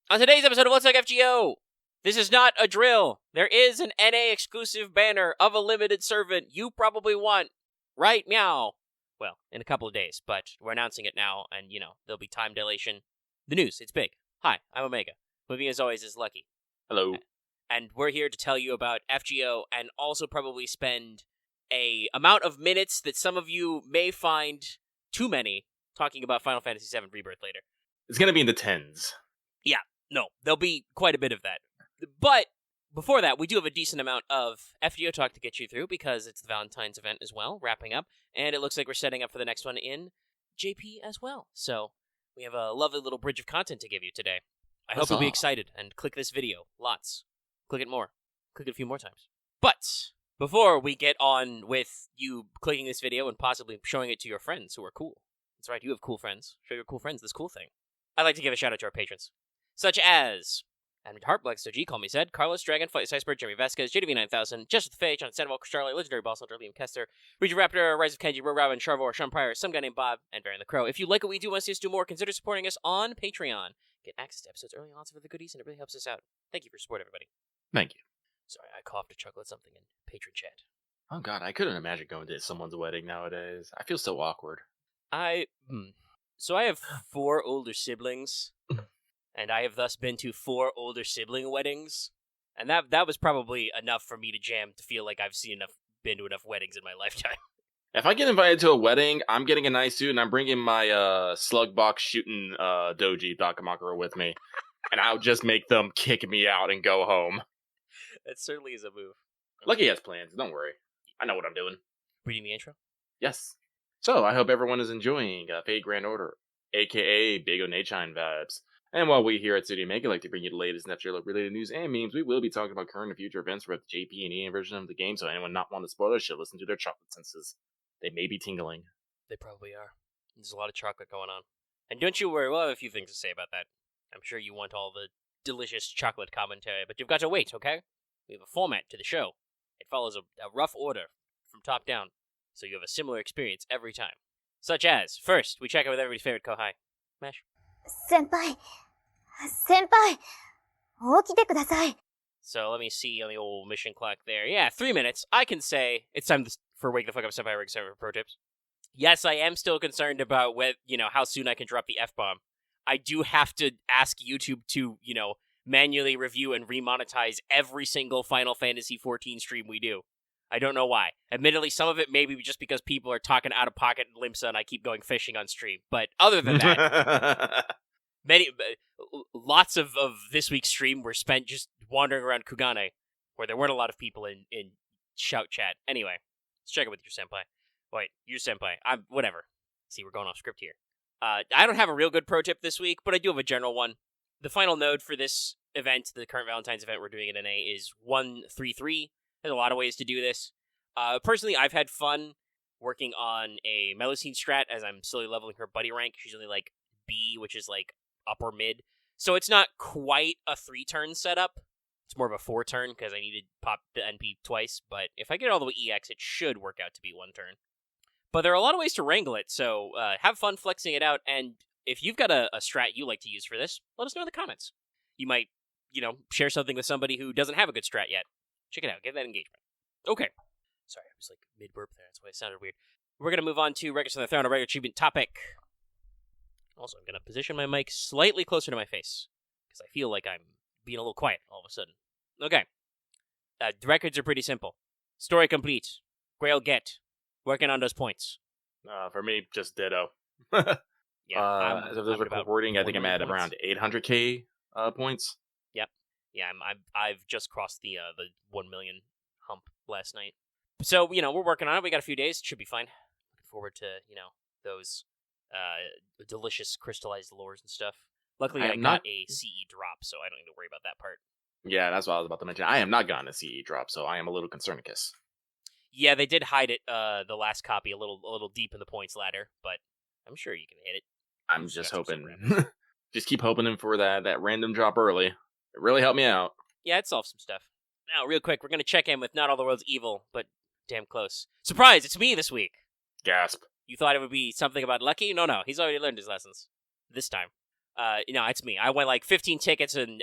On today's episode of Let's Talk FGO, this is not a drill. There is an NA exclusive banner of a limited servant you probably want. Right? Meow. Well, in a couple of days, but we're announcing it now, and, there'll be time dilation. The news, it's big. Hi, I'm Omega. With me, as always, is Lucky. Hello. And we're here to tell you about FGO, and also probably spend a amount of minutes that some of you may find too many talking about Final Fantasy VII Rebirth later. It's going to be in the tens. Yeah, no, there'll be quite a bit of that. But before that, we do have a decent amount of FGO talk to get you through because it's the Valentines event as well, wrapping up, and it looks like we're setting up for the next one in JP as well. So we have a lovely little bridge of content to give you today. I hope you'll be excited and click this video. Lots. Click it more. Click it a few more times. But before we get on with you clicking this video and possibly showing it to your friends who are cool. That's right, you have cool friends. Show your cool friends this cool thing. I'd like to give a shout out to our patrons, such as Admin Heartblack, So G Call Me Said, Carlos Dragon, Flight Iceberg, Jeremy Vasquez, JDV9000, Just with the Faye, John Sandoval, Charlie, Legendary Boss Hunter, Liam Kester, Reggie Raptor, Rise of Kenji, Ro Robin, Charvor, Sean Pryor, some guy named Bob, and Baron the Crow. If you like what we do, want to see us do more, consider supporting us on Patreon. Get access to episodes early, lots of other goodies, and it really helps us out. Thank you for your support, everybody. Thank you. Sorry, I coughed or chuckled something in patron chat. Oh god, I couldn't imagine going to someone's wedding nowadays. I feel so awkward. So I have 4 older siblings, and I have thus been to 4 older sibling weddings, and that was probably enough for me to jam to feel like I've been to enough weddings in my lifetime. If I get invited to a wedding, I'm getting a nice suit, and I'm bringing my slug box shooting doji Dakamakura with me, and I'll just make them kick me out and go home. That certainly is a move. Lucky has plans, don't worry. I know what I'm doing. Reading the intro? Yes. So, I hope everyone is enjoying Fate Grand Order, aka Big Oneichine vibes. And while we here at Studio Mega like to bring you the latest FGO-related news and memes, we will be talking about current and future events for the JP and EA version of the game, so anyone not want to spoil it should listen to their chocolate senses. They may be tingling. They probably are. There's a lot of chocolate going on. And don't you worry, we'll have a few things to say about that. I'm sure you want all the delicious chocolate commentary, but you've got to wait, okay? We have a format to the show. It follows a rough order from top down, so you have a similar experience every time. Such as, first, we check in with everybody's favorite Kohai. Mesh. Senpai, 起きてください. So let me see on the old mission clock there. Yeah, 3 minutes. I can say it's time for Wake the Fuck Up Senpai Rig Server Pro Tips. Yes, I am still concerned about how soon I can drop the F-bomb. I do have to ask YouTube to, manually review and remonetize every single Final Fantasy XIV stream we do. I don't know why. Admittedly, some of it may be just because people are talking out of pocket in Limsa and I keep going fishing on stream. But other than that, lots of this week's stream were spent just wandering around Kugane, where there weren't a lot of people in shout chat. Anyway, let's check it with your senpai. Wait, your senpai. Whatever. See, we're going off script here. I don't have a real good pro tip this week, but I do have a general one. The final node for this event, the current Valentine's event we're doing in NA, is 133. There's a lot of ways to do this. Personally, I've had fun working on a Melusine strat as I'm slowly leveling her buddy rank. She's only like B, which is like upper mid. So it's not quite a 3-turn setup. It's more of a 4-turn because I need to pop the NP twice. But if I get all the way EX, it should work out to be 1 turn. But there are a lot of ways to wrangle it, so have fun flexing it out. And if you've got a strat you like to use for this, let us know in the comments. You might, share something with somebody who doesn't have a good strat yet. Check it out. Get that engagement. Okay. Sorry, I was like mid-burp there. That's why it sounded weird. We're going to move on to Records on the Throne, a regular achievement topic. Also, I'm going to position my mic slightly closer to my face, because I feel like I'm being a little quiet all of a sudden. Okay. The records are pretty simple. Story complete. Grail get. Working on those points. For me, just ditto. Yeah. As of this recording, I think I'm at around 800k points. Yep. Yeah, I've just crossed the 1 million hump last night. So, we're working on it. We got a few days. It should be fine. Looking forward to, those delicious crystallized lores and stuff. Luckily, I got a CE drop, so I don't need to worry about that part. Yeah, that's what I was about to mention. I am not gotten a CE drop, so I am a little concernicus. Yeah, they did hide it, the last copy, a little deep in the points ladder, but I'm sure you can hit it. I'm just hoping. Just keep hoping for that random drop early. It really helped me out. Yeah, it solved some stuff. Now, real quick, we're going to check in with not all the world's evil, but damn close. Surprise, it's me this week! Gasp. You thought it would be something about Lucky? No, he's already learned his lessons. This time. It's me. I won like 15 tickets and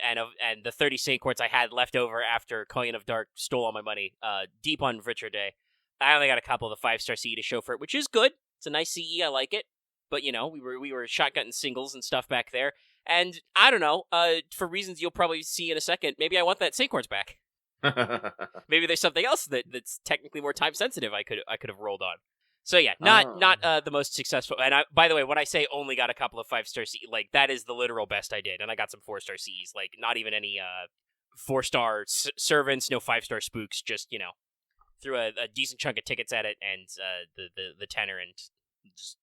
the 30 Saint Courts I had left over after Coin of Dark stole all my money. Deep on Richer Day. I only got a couple of the 5-star CE to show for it, which is good. It's a nice CE. I like it. But we were shotgunning singles and stuff back there. And I don't know. For reasons you'll probably see in a second, maybe I want that Saint Courts back. Maybe there's something else that's technically more time sensitive. I could have rolled on. So yeah, not the most successful. And by the way, when I say only got a couple of 5-star CEs, like that is the literal best I did, and I got some 4-star CEs. Like not even any 4-star servants, no 5-star spooks. Just threw a decent chunk of tickets at it, and the tenor, and just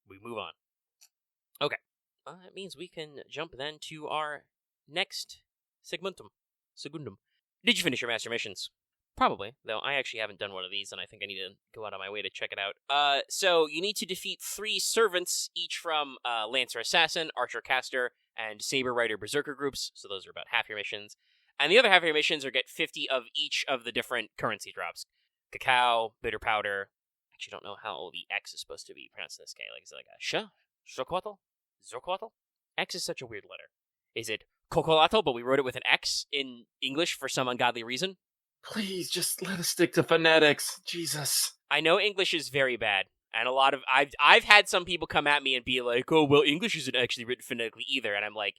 we move on. Okay, that means we can jump then to our next segmentum. Segundum. Did you finish your master missions? Probably, though I actually haven't done one of these, and I think I need to go out of my way to check it out. So you need to defeat 3 servants, each from Lancer Assassin, Archer Caster, and Saber Rider Berserker groups, so those are about half your missions. And the other half of your missions are get 50 of each of the different currency drops. Cacao, Bitter Powder. I actually don't know how the X is supposed to be pronounced in this case. Like, is it like a sh? Zoquatl? Zorquatl? X is such a weird letter. Is it Cocolatl, but we wrote it with an X in English for some ungodly reason? Please, just let us stick to phonetics. Jesus. I know English is very bad, and I've had some people come at me and be like, "Oh, well, English isn't actually written phonetically either," and I'm like,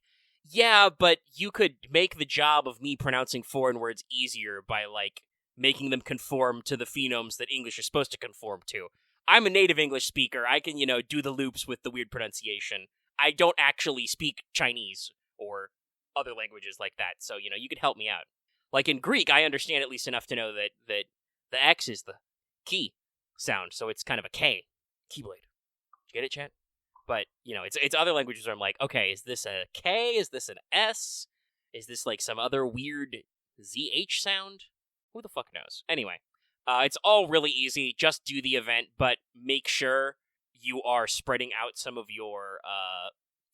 "Yeah, but you could make the job of me pronouncing foreign words easier by like making them conform to the phonemes that English is supposed to conform to. I'm a native English speaker. I can, do the loops with the weird pronunciation. I don't actually speak Chinese or other languages like that, so you could help me out." Like in Greek, I understand at least enough to know that the X is the key sound, so it's kind of a K. Keyblade. Did you get it, chat? But, it's other languages where I'm like, okay, is this a K? Is this an S? Is this like some other weird ZH sound? Who the fuck knows? Anyway, it's all really easy. Just do the event, but make sure you are spreading out some of your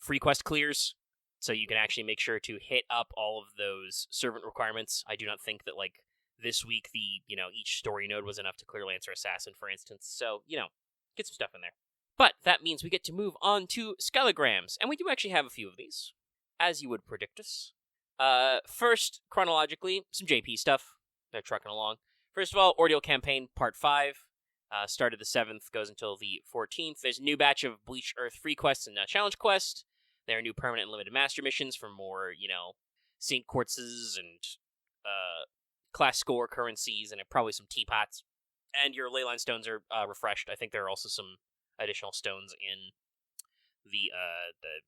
free quest clears, so you can actually make sure to hit up all of those servant requirements. I do not think that, like, this week each story node was enough to clear Lancer Assassin, for instance. So, get some stuff in there. But that means we get to move on to Skelograms, and we do actually have a few of these, as you would predict us. First, chronologically, some JP stuff. They're trucking along. First of all, Ordeal Campaign Part 5. Started the 7th, goes until the 14th. There's a new batch of Bleach Earth free quests and challenge quest. There are new permanent and limited master missions for more, Saint Quartzes and class score currencies, and probably some teapots. And your leyline stones are refreshed. I think there are also some additional stones in the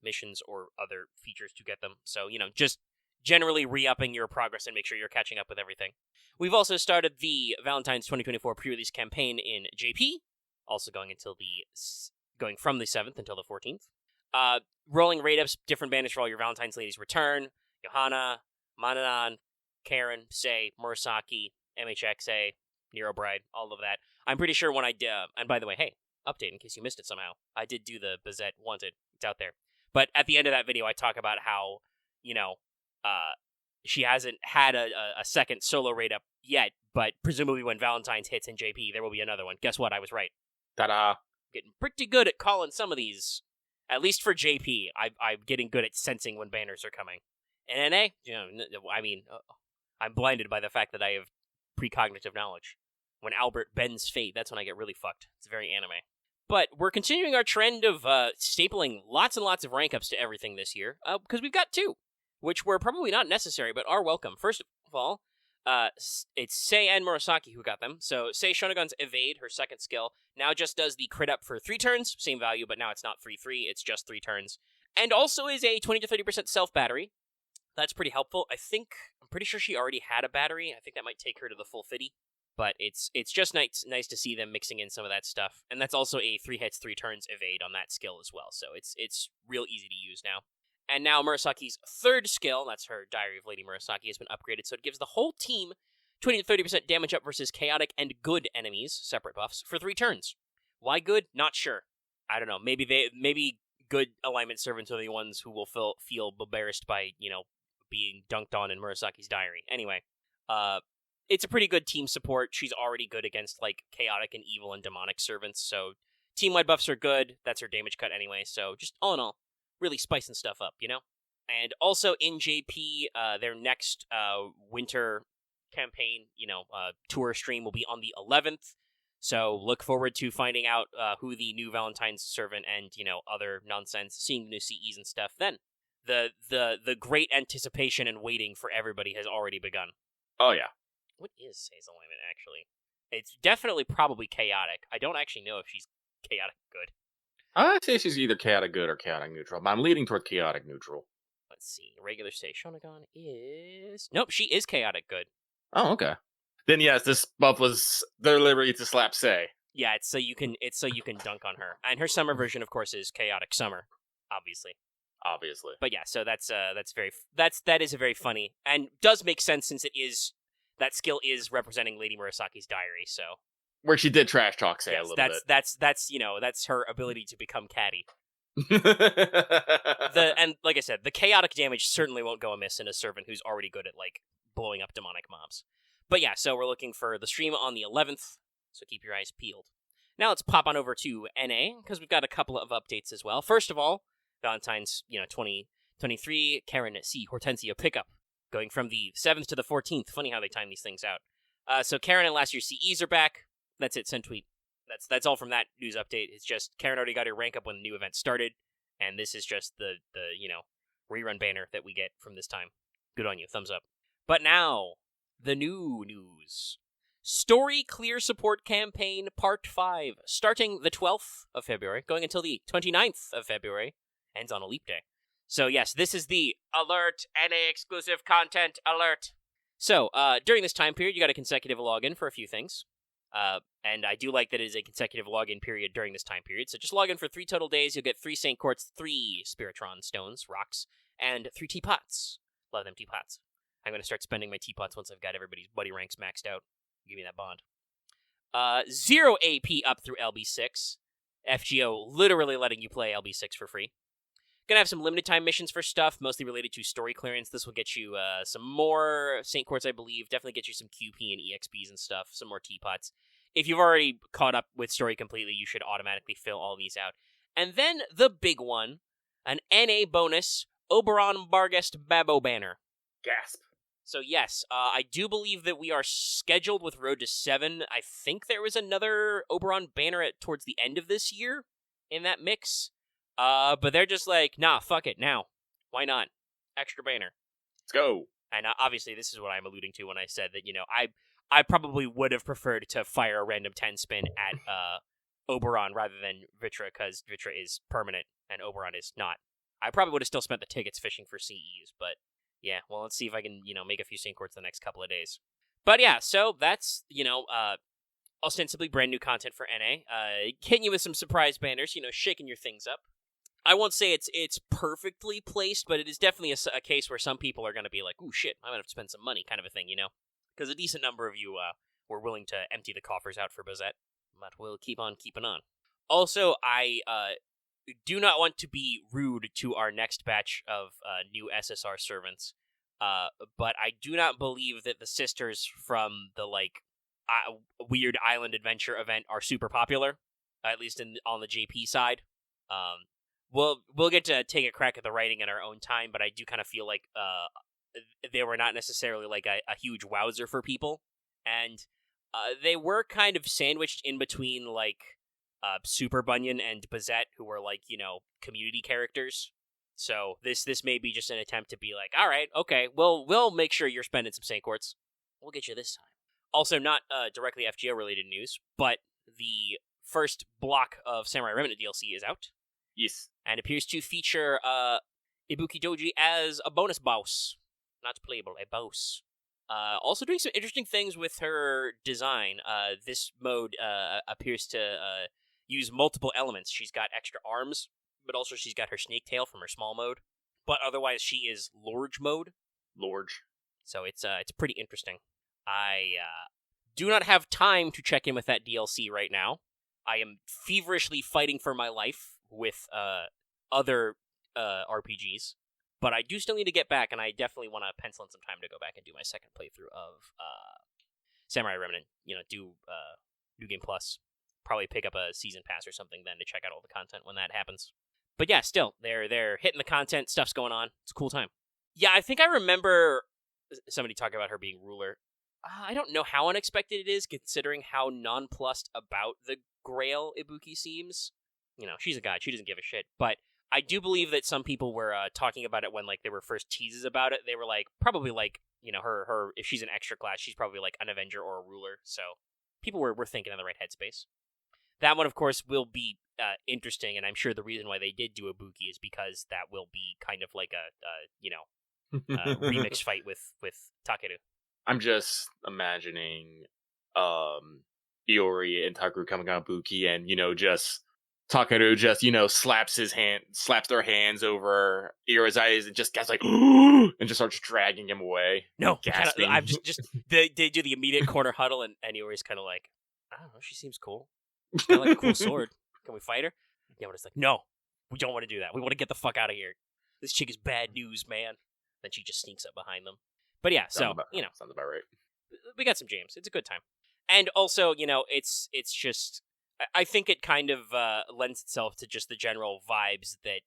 missions or other features to get them. So, just generally re-upping your progress and make sure you're catching up with everything. We've also started the Valentines 2024 pre-release campaign in JP, also going from the 7th until the 14th. Rolling rate-ups, different banners for all your Valentine's ladies return. Johanna, Mananan, Karen, Sei, Murasaki, MHXA, Nero Bride, all of that. I'm pretty sure when I did, and by the way, hey, update in case you missed it somehow. I did do the Bazette Wanted. It's out there. But at the end of that video, I talk about how, she hasn't had a second solo rate-up yet, but presumably when Valentine's hits in JP, there will be another one. Guess what? I was right. Ta-da. Getting pretty good at calling some of these. At least for JP, I'm getting good at sensing when banners are coming. And NA, I'm blinded by the fact that I have precognitive knowledge. When Albert bends fate, that's when I get really fucked. It's very anime. But we're continuing our trend of stapling lots and lots of rank ups to everything this year, because we've got 2, which were probably not necessary, but are welcome. First of all, it's Sei and Murasaki who got them. So Sei Shonagon's Evade, her second skill, now just does the crit up for 3 turns, same value, but now it's not 3/3, it's just 3 turns. And also is a 20 to 30% self-battery. That's pretty helpful. I'm pretty sure she already had a battery. I think that might take her to the full 50. But it's just nice to see them mixing in some of that stuff. And that's also a 3 hits, 3 turns evade on that skill as well. So it's real easy to use now. And now Murasaki's third skill, that's her Diary of Lady Murasaki, has been upgraded, so it gives the whole team 20 to 30% damage up versus chaotic and good enemies, separate buffs, for 3 turns. Why good? Not sure. I don't know. Maybe good alignment servants are the ones who will feel embarrassed by, being dunked on in Murasaki's diary. Anyway, it's a pretty good team support. She's already good against, chaotic and evil and demonic servants, so team-wide buffs are good. That's her damage cut anyway, so just all in all, really spicing stuff up, And also in JP, their next winter campaign, tour stream will be on the 11th. So look forward to finding out who the new Valentine's servant and, other nonsense, seeing the new CEs and stuff then. The great anticipation and waiting for everybody has already begun. Oh, yeah. What is Say's alignment, actually? It's definitely probably chaotic. I don't actually know if she's chaotic good. I'd say she's either chaotic good or chaotic neutral, but I'm leaning toward chaotic neutral. Let's see. Regular Say Shonagon is... Nope, she is chaotic good. Oh, okay. Then yes, this buff was deliberately to slap Say. Yeah, it's so you can dunk on her. And her summer version, of course, is chaotic summer, obviously. But yeah, so that is a very funny and does make sense since that skill is representing Lady Murasaki's diary. So where she did trash talk Say a little bit. That's her ability to become catty. And like I said, the chaotic damage certainly won't go amiss in a servant who's already good at like blowing up demonic mobs. But yeah, so we're looking for the stream on the 11th, so keep your eyes peeled. Now let's pop on over to NA, because we've got a couple of updates as well. First of all, Valentine's, 2023, Karen C. Hortensia pickup, going from the 7th to the 14th. Funny how they time these things out. So Karen and last year's CEs are back. That's it, send tweet. That's all from that news update. It's just Karen already got her rank up when the new event started, and this is just the rerun banner that we get from this time. Good on you, thumbs up. But now, the new news. Story Clear Support Campaign Part 5, starting the 12th of February, going until the 29th of February, ends on a leap day. So yes, this is the alert, NA exclusive content alert. So, during this time period, you got a consecutive login for a few things. And I do like that it is a consecutive login period during this time period. So just log in for 3 total days. You'll get 3 Saint Quartz, 3 Spiritron stones, rocks, and 3 teapots. Love them teapots. I'm going to start spending my teapots once I've got everybody's buddy ranks maxed out. Give me that bond. 0 AP up through LB6. FGO literally letting you play LB6 for free. Gonna have some limited time missions for stuff, mostly related to story clearance. This will get you some more Saint Quartz, I believe. Definitely get you some QP and EXPs and stuff. Some more teapots. If you've already caught up with story completely, you should automatically fill all these out. And then the big one, an NA bonus, Oberon Bannner banner. Gasp. So yes, I do believe that we are scheduled with Road to 7. I think there was another Oberon banner towards the end of this year in that mix. But they're just like, nah, fuck it, now. Why not? Extra banner. Let's go. And obviously this is what I'm alluding to when I said that, I probably would have preferred to fire a random 10 spin at Oberon rather than Vitra, because Vitra is permanent and Oberon is not. I probably would have still spent the tickets fishing for CEs, but yeah, well, let's see if I can, make a few Saint Quartz the next couple of days. But yeah, so that's, ostensibly brand new content for NA. Hitting you with some surprise banners, shaking your things up. I won't say it's perfectly placed, but it is definitely a case where some people are going to be like, ooh, shit, I'm going to have to spend some money, kind of a thing, Because a decent number of you were willing to empty the coffers out for Bazette, but we'll keep on keeping on. Also, I do not want to be rude to our next batch of new SSR servants, but I do not believe that the sisters from the, Weird Island Adventure event are super popular, at least on the JP side. We'll get to take a crack at the writing in our own time, but I do kind of feel like they were not necessarily like a huge wowzer for people, and they were kind of sandwiched in between Super Bunyan and Bazette, who were community characters. So this may be just an attempt to be like, all right, okay, we'll make sure you're spending some Saint Quartz. We'll get you this time. Also, not directly FGO related news, but the first block of Samurai Remnant DLC is out. Yes. And appears to feature Ibuki Doji as a bonus boss. Not playable, a boss. Also doing some interesting things with her design. This mode appears to use multiple elements. She's got extra arms, but also she's got her snake tail from her small mode. But otherwise, she is Lorge mode. Lorge. So it's pretty interesting. I do not have time to check in with that DLC right now. I am feverishly fighting for my life with other RPGs. But I do still need to get back, and I definitely want to pencil in some time to go back and do my second playthrough of Samurai Remnant. Do New Game Plus. Probably pick up a season pass or something then to check out all the content when that happens. But yeah, still, they're hitting the content. Stuff's going on. It's a cool time. Yeah, I think I remember somebody talking about her being ruler. I don't know how unexpected it is, considering how nonplussed about the Grail Ibuki seems. You know, she's a god. She doesn't give a shit. But I do believe that some people were talking about it when, like, there were first teases about it. They were, like, probably, like, you know, her if she's an extra class, she's probably, like, an Avenger or a ruler. So people were thinking in the right headspace. That one, of course, will be interesting, and I'm sure the reason why they did do Ibuki is because that will be kind of like a remix fight with Takeru. I'm just imagining Iori and Takeru coming on Ibuki, and just Takeru just slaps their hands over Iori's eyes, and just gets like and just starts dragging him away. No, I'm just they do the immediate corner huddle, and Iori's kind of like, I don't know, she seems cool. She's got like a cool sword. Can we fight her? Yeah, but it's like, no, we don't want to do that. We want to get the fuck out of here. This chick is bad news, man. Then she just sneaks up behind them. But yeah, sounds about right. We got some James. It's a good time. And also, it's just, I think it kind of lends itself to just the general vibes that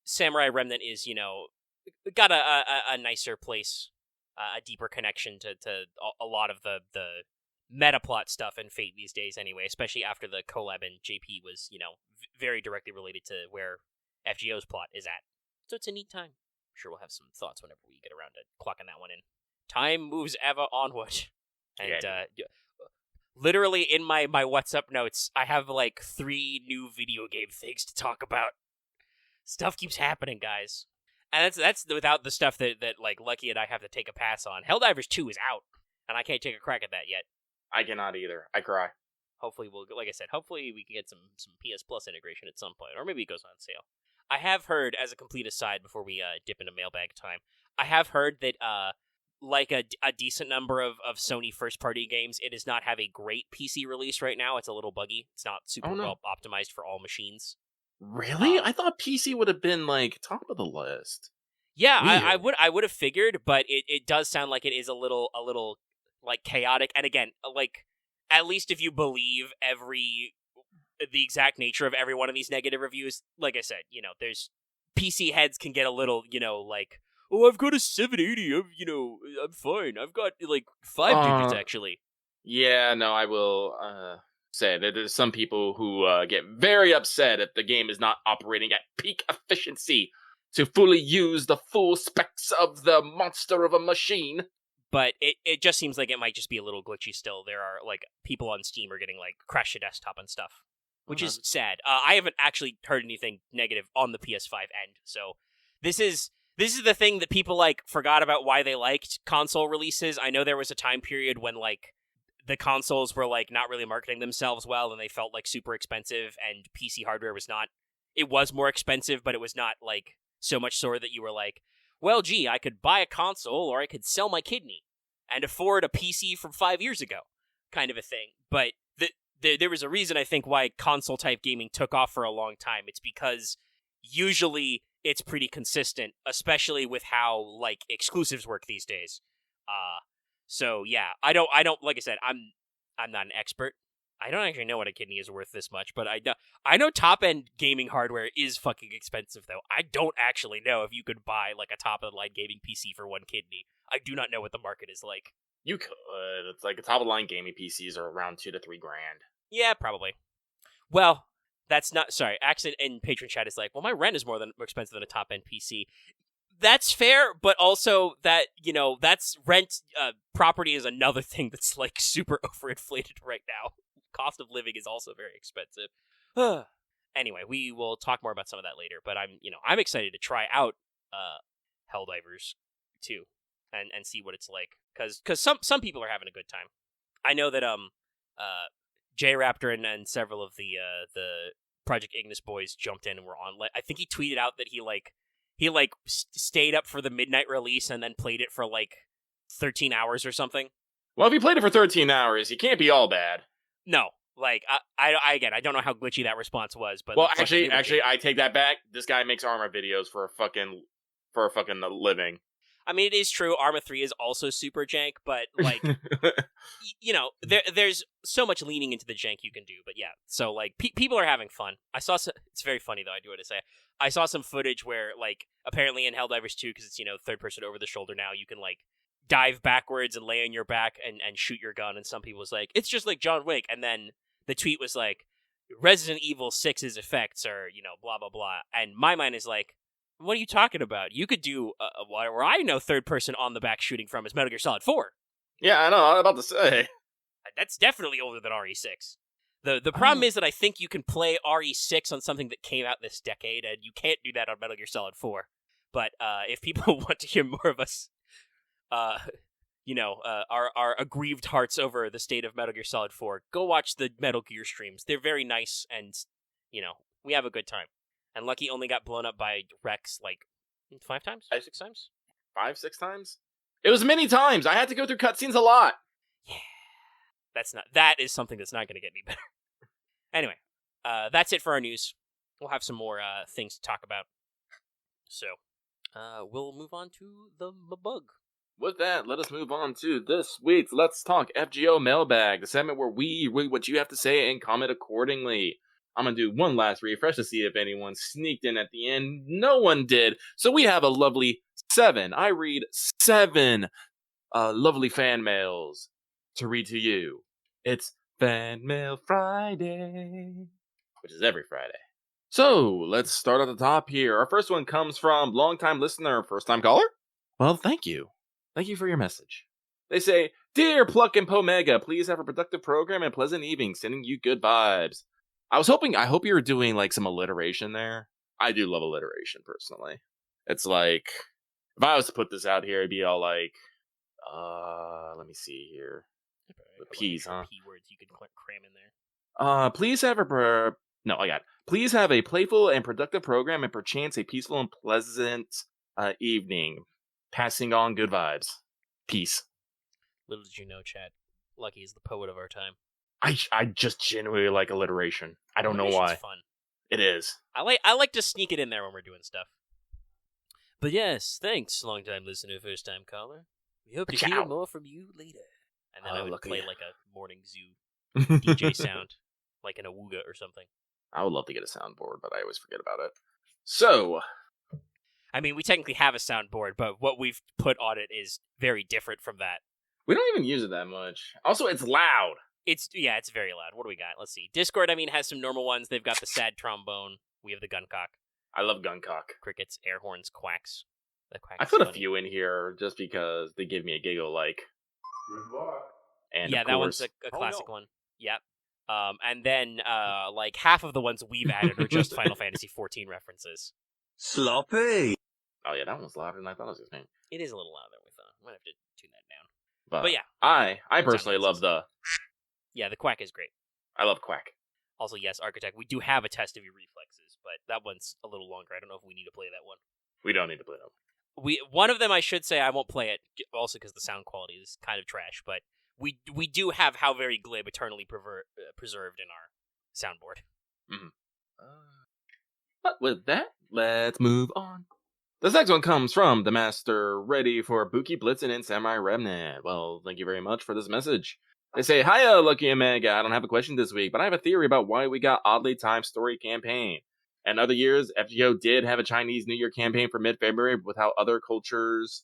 Samurai Remnant is, got a nicer place, a deeper connection to a lot of the meta plot stuff in Fate these days anyway, especially after the collab and JP was, very directly related to where FGO's plot is at. So it's a neat time. I'm sure we'll have some thoughts whenever we get around to clocking that one in. Time moves ever onward. And literally in my WhatsApp notes, I have like 3 new video game things to talk about. Stuff keeps happening, guys. And that's without the stuff that like Lucky and I have to take a pass on. Helldivers 2 is out, and I can't take a crack at that yet. I cannot either. I cry. Hopefully like I said, hopefully we can get some PS Plus integration at some point, or maybe it goes on sale. I have heard, as a complete aside before we dip into mailbag time, I have heard that like a decent number of Sony first-party games, it does not have a great PC release right now. It's a little buggy. It's not super well optimized for all machines. Really? I thought PC would have been like top of the list. Yeah, I would have figured, but it does sound like it is a little like chaotic. And again, like, at least if you believe the exact nature of every one of these negative reviews, like I said, there's PC heads can get a little, like, oh, I've got a 780, I'm fine. I've got like 5 digits actually. Yeah, no, I will say that there's some people who get very upset if the game is not operating at peak efficiency to fully use the full specs of the monster of a machine. But it just seems like it might just be a little glitchy still. There are, like, people on Steam are getting, like, crash to desktop and stuff, which is sad. I haven't actually heard anything negative on the PS5 end, so this is the thing that people, like, forgot about why they liked console releases. I know there was a time period when, like, the consoles were, like, not really marketing themselves well, and they felt, like, super expensive, and PC hardware was not... It was more expensive, but it was not, like, so much so that you were like, well, gee, I could buy a console, or I could sell my kidney and afford a PC from 5 years ago, kind of a thing. But there was a reason, I think, why console-type gaming took off for a long time. It's because usually it's pretty consistent, especially with how, like, exclusives work these days. So, yeah, I don't, like I said, I'm not an expert. I don't actually know what a kidney is worth this much, but I know top-end gaming hardware is fucking expensive, though. I don't actually know if you could buy, like, a top-of-the-line gaming PC for 1 kidney. I do not know what the market is like. You could. It's like, a top-of-the-line gaming PCs are around $2,000 to $3,000. Yeah, probably. Well, that's not... Sorry, Accent in Patron Chat is like, well, my rent is more expensive than a top-end PC. That's fair, but also that, that's rent... property is another thing that's, like, super overinflated right now. Cost of living is also very expensive. Anyway, we will talk more about some of that later, but I'm excited to try out Helldivers 2 and see what it's like, because some people are having a good time. I know that J-Raptor and several of the Project Ignis boys jumped in and were on. I think he tweeted out that he stayed up for the midnight release and then played it for like 13 hours or something. Well, if you played it for 13 hours, you can't be all bad. No, like I don't know how glitchy that response was, but well, actually, I take that back. This guy makes armor videos for a fucking living. I mean, it is true. Arma 3 is also super jank, but, like, there's so much leaning into the jank you can do. But yeah, so, like, people are having fun. It's very funny, though, I do want to say. I saw some footage where, like, apparently in Helldivers 2, because it's, third person over the shoulder now, you can, like, dive backwards and lay on your back and shoot your gun, and some people was like, it's just like John Wick, and then the tweet was like, Resident Evil 6's effects are, blah, blah, blah, and my mind is like, what are you talking about? You could do, where I know third person on the back shooting from is Metal Gear Solid 4. Yeah, I know, I was about to say. That's definitely older than RE6. The problem is that I think you can play RE6 on something that came out this decade, and you can't do that on Metal Gear Solid 4. But if people want to hear more of us our aggrieved hearts over the state of Metal Gear Solid 4, go watch the Metal Gear streams. They're very nice, and, we have a good time. And Lucky only got blown up by Rex, 5 times? 6 times? 5, 6 times? It was many times! I had to go through cutscenes a lot! Yeah. That is something that's not going to get me better. Anyway, that's it for our news. We'll have some more things to talk about. So, we'll move on to the bug. With that, let us move on to this week's Let's Talk FGO Mailbag, the segment where we read what you have to say and comment accordingly. I'm going to do one last refresh to see if anyone sneaked in at the end. No one did, so we have a lovely 7. I read 7 lovely fan mails to read to you. It's Fan Mail Friday, which is every Friday. So, let's start at the top here. Our first one comes from longtime listener, first-time caller? Well, thank you. Thank you for your message. They say, Dear Pluck and Pomega, please have a productive program and pleasant evening, sending you good vibes. I hope you were doing, some alliteration there. I do love alliteration, personally. It's like, if I was to put this out here, it'd be all like, let me see here. With P's, huh? P words you could cram in there. Please have Please have a playful and productive program and perchance a peaceful and pleasant evening. Passing on good vibes. Peace. Little did you know, Chad, Lucky is the poet of our time. I just genuinely like alliteration. I don't know why. Fun. It is. I like to sneak it in there when we're doing stuff. But yes, thanks, long-time listener, first-time caller. We hope to hear more from you later. And then I would play like a morning zoo DJ sound, like an awooga or something. I would love to get a soundboard, but I always forget about it. So, I mean, we technically have a soundboard, but what we've put on it is very different from that. We don't even use it that much. Also, it's loud. It's very loud. What do we got? Let's see. Discord, has some normal ones. They've got the sad trombone. We have the guncock. I love guncock. Crickets, air horns, quacks. The quack I put a few in here just because they give me a giggle, Good luck. And yeah, that one's a classic one. Yep. And then, half of the ones we've added are just Final Fantasy XIV references. Sloppy. Oh yeah, that one's louder than I thought it was going to be. It is a little louder with I might have to tune that down. But yeah, I personally love the... Yeah, the quack is great. I love quack. Also, yes, Architect, we do have a test of your reflexes, but that one's a little longer. I don't know if we need to play that one. We don't need to play that one. One of them, I should say, I won't play it, also because the sound quality is kind of trash, but we do have How Very Glib eternally preserved in our soundboard. Mm-hmm. But with that, let's move on. This next one comes from the master ready for Buki Blitzen and Samurai Remnant. Well, thank you very much for this message. They say, Hiya, Lucky and Mega. I don't have a question this week, but I have a theory about why we got oddly timed story campaign. And other years, FGO did have a Chinese New Year campaign for mid-February, but with how other cultures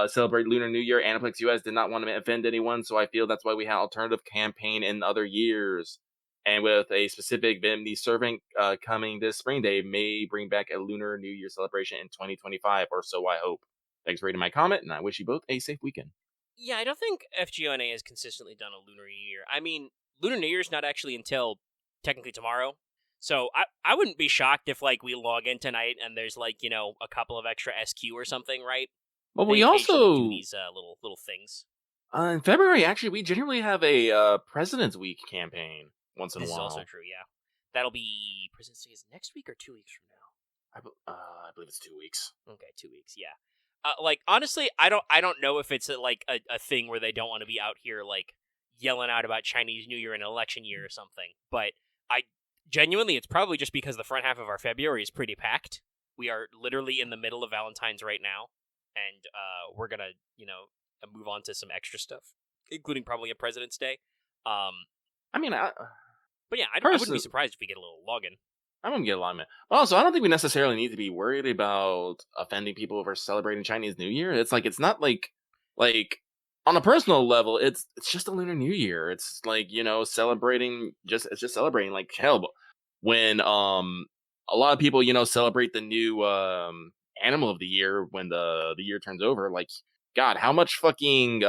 celebrate Lunar New Year, Aniplex US did not want to offend anyone, so I feel that's why we had alternative campaign in other years. And with a specific Vimney servant coming this spring, they may bring back a Lunar New Year celebration in 2025, or so I hope. Thanks for reading my comment, and I wish you both a safe weekend. Yeah, I don't think FGONA has consistently done a Lunar New Year. I mean, Lunar New Year's not actually until technically tomorrow. So I wouldn't be shocked if we log in tonight and there's a couple of extra SQ or something, right? Well, we also do these little things. In February, actually, we generally have a President's Week campaign once in a while. This is also true, yeah. That'll be President's Day is next week or 2 weeks from now. I believe it's 2 weeks. Okay, 2 weeks, yeah. Honestly, I don't know if it's a thing where they don't want to be out here yelling out about Chinese New Year and election year or something. But genuinely, it's probably just because the front half of our February is pretty packed. We are literally in the middle of Valentines right now, and we're gonna, move on to some extra stuff, including probably a President's Day. I mean, But yeah, I wouldn't be surprised if we get a little login. I'm gonna get a lot of it. But also, I don't think we necessarily need to be worried about offending people over celebrating Chinese New Year. It's not like on a personal level, it's just a Lunar New Year. It's like, celebrating it's just celebrating. Like, hell, when a lot of people, celebrate the new animal of the year when the year turns over. Like, God, how much fucking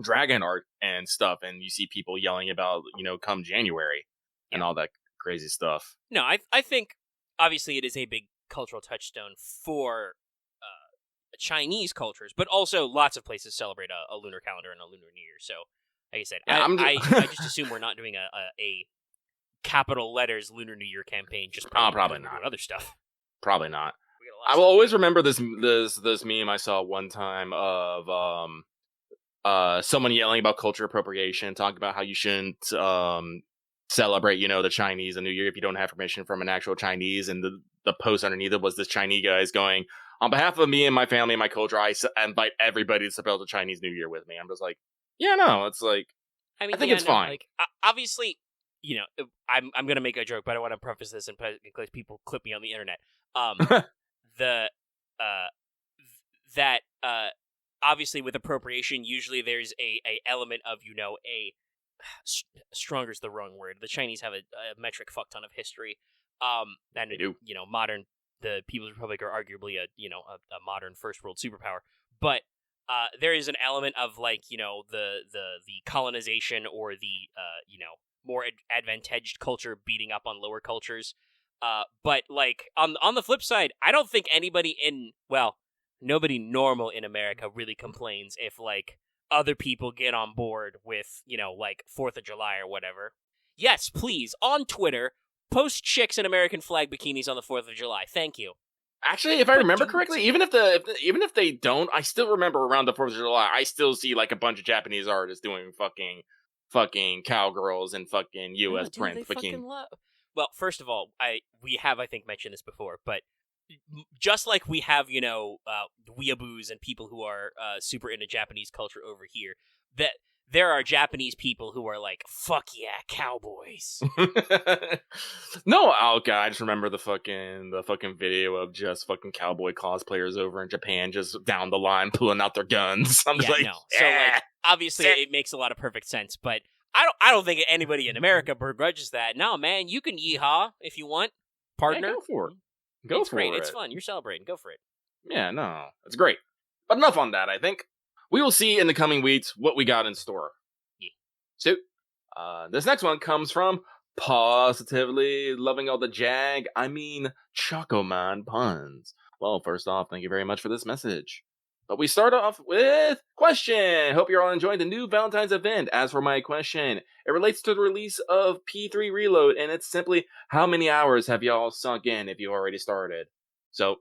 dragon art and stuff, and you see people yelling about, come January and all that crazy stuff. No, I think obviously it is a big cultural touchstone for Chinese cultures, but also lots of places celebrate a lunar calendar and a Lunar New Year. So, like I said, I just assume we're not doing a capital letters Lunar New Year campaign. Just probably not. Other stuff. Probably not. I will always remember this meme I saw one time of someone yelling about culture appropriation, talking about how you shouldn't celebrate, the Chinese and New Year if you don't have permission from an actual Chinese, and the post underneath it was this Chinese guys going, on behalf of me and my family and my culture, I invite everybody to celebrate the Chinese New Year with me. I'm just like, yeah, no, it's like, I think it's fine. Like, obviously, I'm gonna make a joke, but I want to preface this in case people clip me on the internet. Obviously with appropriation, usually there's a element of, stronger's the wrong word. The Chinese have a metric fuck ton of history. And modern, the People's Republic are arguably a modern first world superpower. But there is an element of the colonization or the more advantaged culture beating up on lower cultures. But on the flip side, I don't think anybody nobody normal in America really complains if other people get on board with 4th of July or whatever. Yes, please, on Twitter, post chicks in American flag bikinis on the 4th of July. Thank you. Actually, if I remember correctly, even if they don't, I still remember around the 4th of July, I still see a bunch of Japanese artists doing fucking cowgirls and fucking US print bikini. Well, first of all, we have, I think, mentioned this before, but just like we have, weeaboos and people who are super into Japanese culture over here, that there are Japanese people who are like, fuck yeah, cowboys. No, God, I just remember the fucking video of just fucking cowboy cosplayers over in Japan just down the line pulling out their guns. I'm just like, no. So obviously it makes a lot of perfect sense, but I don't think anybody in America begrudges that. No, man, you can yeehaw if you want, partner. Yeah, go for it. It's great. It's fun. You're celebrating. Go for it. Yeah, no, it's great. But enough on that, I think. We will see in the coming weeks what we got in store. Yeah. So, this next one comes from Positively Loving All the Chocoman Puns. Well, first off, thank you very much for this message. But we start off with question. Hope you're all enjoying the new Valentine's event. As for my question, it relates to the release of P3 Reload, and it's simply, how many hours have y'all sunk in if you already started? So,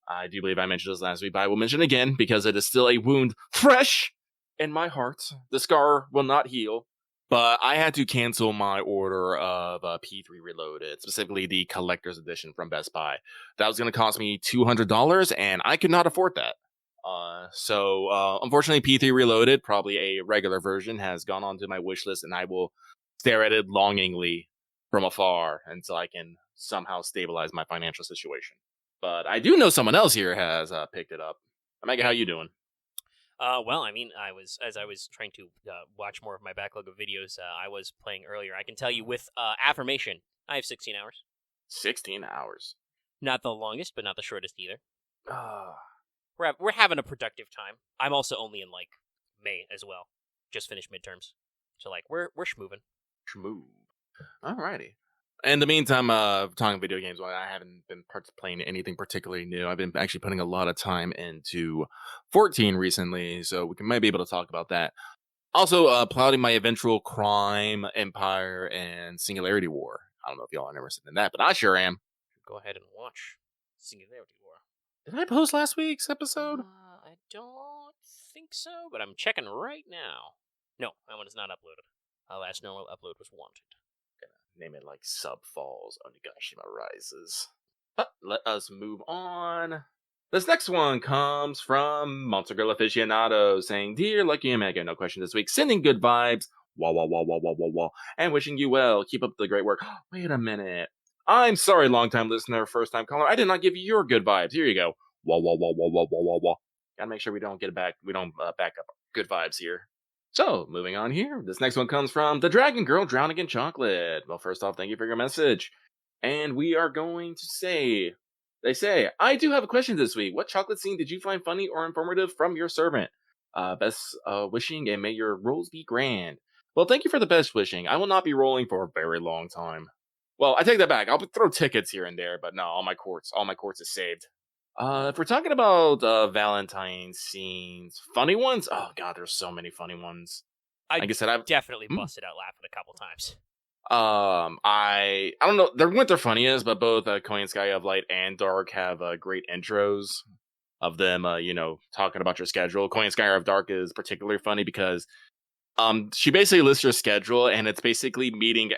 I do believe I mentioned this last week, but I will mention it again because it is still a wound fresh in my heart. The scar will not heal. But I had to cancel my order of P3 Reloaded, specifically the collector's edition from Best Buy. That was going to cost me $200, and I could not afford that. So unfortunately, P3 Reloaded, probably a regular version, has gone onto my wish list, and I will stare at it longingly from afar until I can somehow stabilize my financial situation. But I do know someone else here has picked it up. Omega, how you doing? Well, I mean, I was trying to watch more of my backlog of videos, I was playing earlier. I can tell you with Affirmation, I have 16 hours. 16 hours. Not the longest, but not the shortest either. We're having a productive time. I'm also only in May as well. Just finished midterms, so we're schmoovin'. Schmoove. Alrighty. In the meantime, talking video games, I haven't been playing anything particularly new. I've been actually putting a lot of time into 14 recently, so we might be able to talk about that. Also, plotting my eventual Crime, Empire, and Singularity War. I don't know if y'all are interested in that, but I sure am. Go ahead and watch Singularity War. Did I post last week's episode? I don't think so, but I'm checking right now. No, that one is not uploaded. Last normal upload was wanted. Name it Sub Falls, Onigashima Rises. But let us move on. This next one comes from Monster Girl Aficionado saying, Dear Lucky Omega, no question this week, sending good vibes, wah wah wah wah wah wah wah, and wishing you well. Keep up the great work. Wait a minute. I'm sorry, long-time listener, first-time caller. I did not give you your good vibes. Here you go. Wah wah wah wah wah wah wah wah. Gotta make sure we don't get it back. We don't back up good vibes here. So, moving on here. This next one comes from the Dragon Girl Drowning in Chocolate. Well, first off, thank you for your message. And we are going to say, they say, I do have a question this week. What chocolate scene did you find funny or informative from your servant? Best wishing, and may your rolls be grand. Well, thank you for the best wishing. I will not be rolling for a very long time. Well, I take that back. I'll throw tickets here and there, but no, all my quartz is saved. If we're talking about Valentine scenes, funny ones, oh god, there's so many funny ones. Like I said, I've definitely busted out laughing a couple times. I don't know, they're what their funniest, but both Korean Sky of Light and Dark have great intros of them, talking about your schedule. Korean Sky of Dark is particularly funny because she basically lists your schedule, and it's basically meeting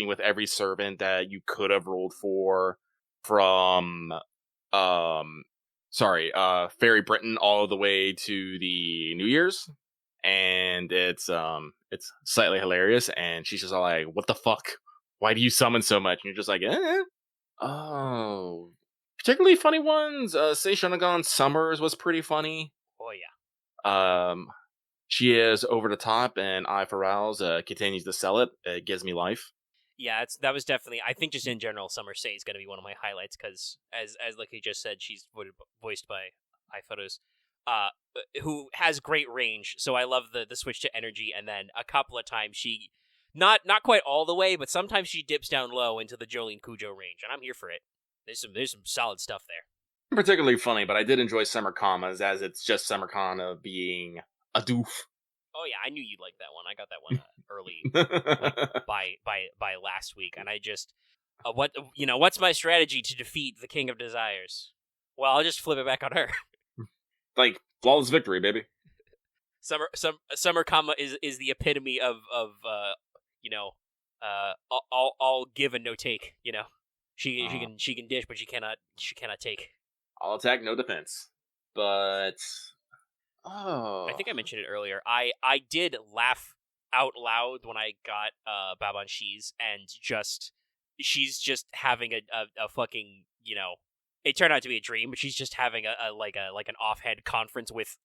with every servant that you could have rolled for from Fairy Britain all the way to the New Year's. And it's slightly hilarious, and she's just all like, what the fuck? Why do you summon so much? And you're just like, Oh. Particularly funny ones, say Shonagon Summers was pretty funny. Oh yeah. She is over the top, and I for Owls continues to sell it. It gives me life. Yeah, that was definitely, I think just in general, Summer Say is going to be one of my highlights, because as Lucky just said, she's voiced by iPhotos, who has great range, so I love the switch to energy, and then a couple of times she, not quite all the way, but sometimes she dips down low into the Jolene Cujo range, and I'm here for it. There's some solid stuff there. Particularly funny, but I did enjoy Summer Commas, as it's just Summer Comma being a doof. Oh yeah, I knew you'd like that one. I got that one early by last week, and I just what's my strategy to defeat the King of Desires? Well, I'll just flip it back on her. Like flawless victory, baby. Summer Comma is the epitome of all give and no take. She can dish, but she cannot take. All attack, no defense. But I think I mentioned it earlier. I did laugh out loud when I got Babanshi's, and she's just having a fucking, it turned out to be a dream, but she's just having a an offhand conference with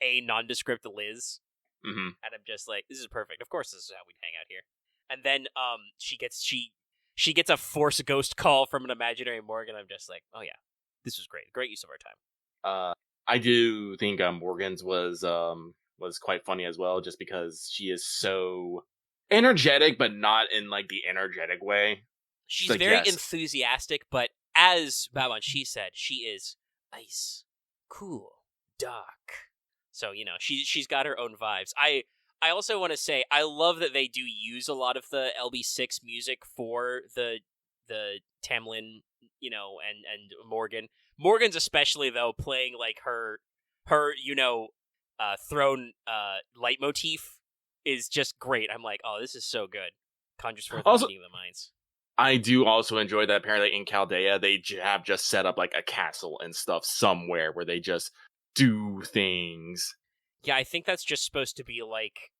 a nondescript Liz. Mm-hmm. And I'm just like, this is perfect. Of course this is how we'd hang out here. And then she gets a Force Ghost call from an imaginary Morgan. I'm just like, oh yeah, this was great. Great use of our time. I do think Morgan's was quite funny as well, just because she is so energetic, but not in like the energetic way. She's like, very yes. enthusiastic, but as Babanshi said, she is ice, cool, dark. So she's got her own vibes. I also want to say I love that they do use a lot of the LB6 music for the Tamlin, and Morgan. Morgan's especially, though, playing like her throne leitmotif is just great. I'm like, oh, this is so good. Conjures forth the meaning of the minds. I do also enjoy that apparently in Chaldea they have just set up like a castle and stuff somewhere where they just do things. Yeah, I think that's just supposed to be like.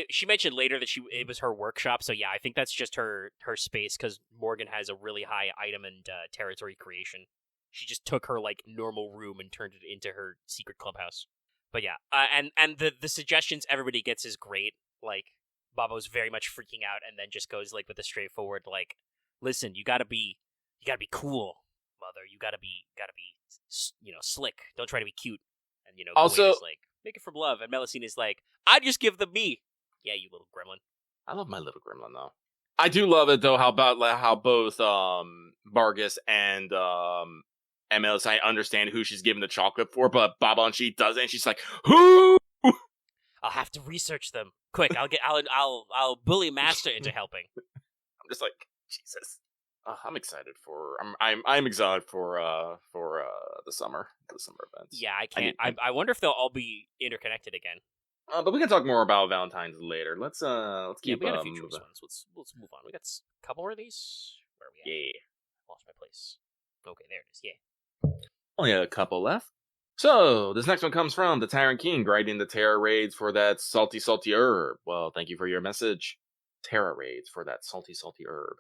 She mentioned later that it was her workshop, so yeah, I think that's just her space, because Morgan has a really high item and territory creation. She just took her like normal room and turned it into her secret clubhouse. But yeah, and the suggestions everybody gets is great. Like Babo's very much freaking out, and then just goes like with a straightforward like, listen, you gotta be cool, mother. You gotta be slick. Don't try to be cute. And also is like, make it from love, and Melusine is like, I just give them me. Yeah, you little gremlin. I love my little gremlin though. I do love it though how both Vargas and Melusine understand who she's giving the chocolate for, but Babanshi doesn't. She's like, who? I'll have to research them. Quick, I'll bully Master into helping. I'm just like, Jesus. I'm excited for. I'm excited for the summer events. Yeah, I can't. I wonder if they'll all be interconnected again. But we can talk more about Valentines later. Let's keep. We got a few choice ones. Let's move on. We got a couple more of these. Where are we at? Yeah. Lost my place. Okay, there it is. Yeah. Only a couple left. So, this next one comes from the Tyrant King, grinding the Terra raids for that salty herb. Well, thank you for your message. Terra raids for that salty herb.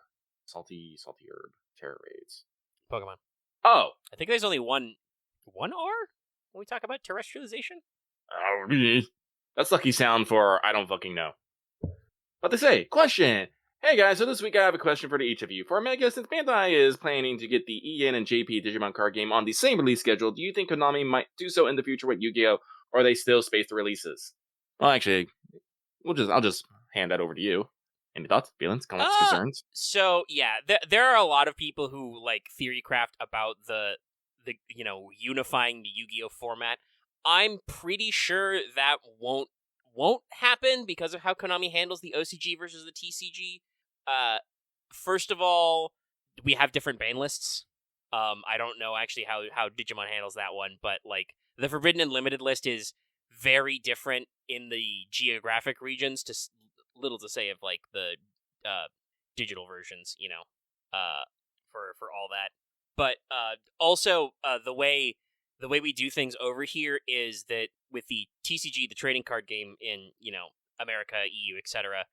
Salty herb. Terra raids. Pokemon. Oh! I think there's only one R when we talk about terrestrialization. That's lucky sound for I don't fucking know. But they say, question! Hey guys, so this week I have a question for each of you. For Omega, since Bandai is planning to get the EN and JP Digimon card game on the same release schedule, do you think Konami might do so in the future with Yu-Gi-Oh, or are they still space the releases? Well, actually, I'll just hand that over to you. Any thoughts, feelings, comments, concerns? So yeah, there are a lot of people who like theorycraft about the unifying the Yu-Gi-Oh format. I'm pretty sure that won't happen because of how Konami handles the OCG versus the TCG. First of all, we have different ban lists. I don't know actually how Digimon handles that one, but like the Forbidden and Limited list is very different in the geographic regions. To little to say of like the digital versions, for all that. But also the way we do things over here is that with the TCG, the trading card game in America, EU, etc.,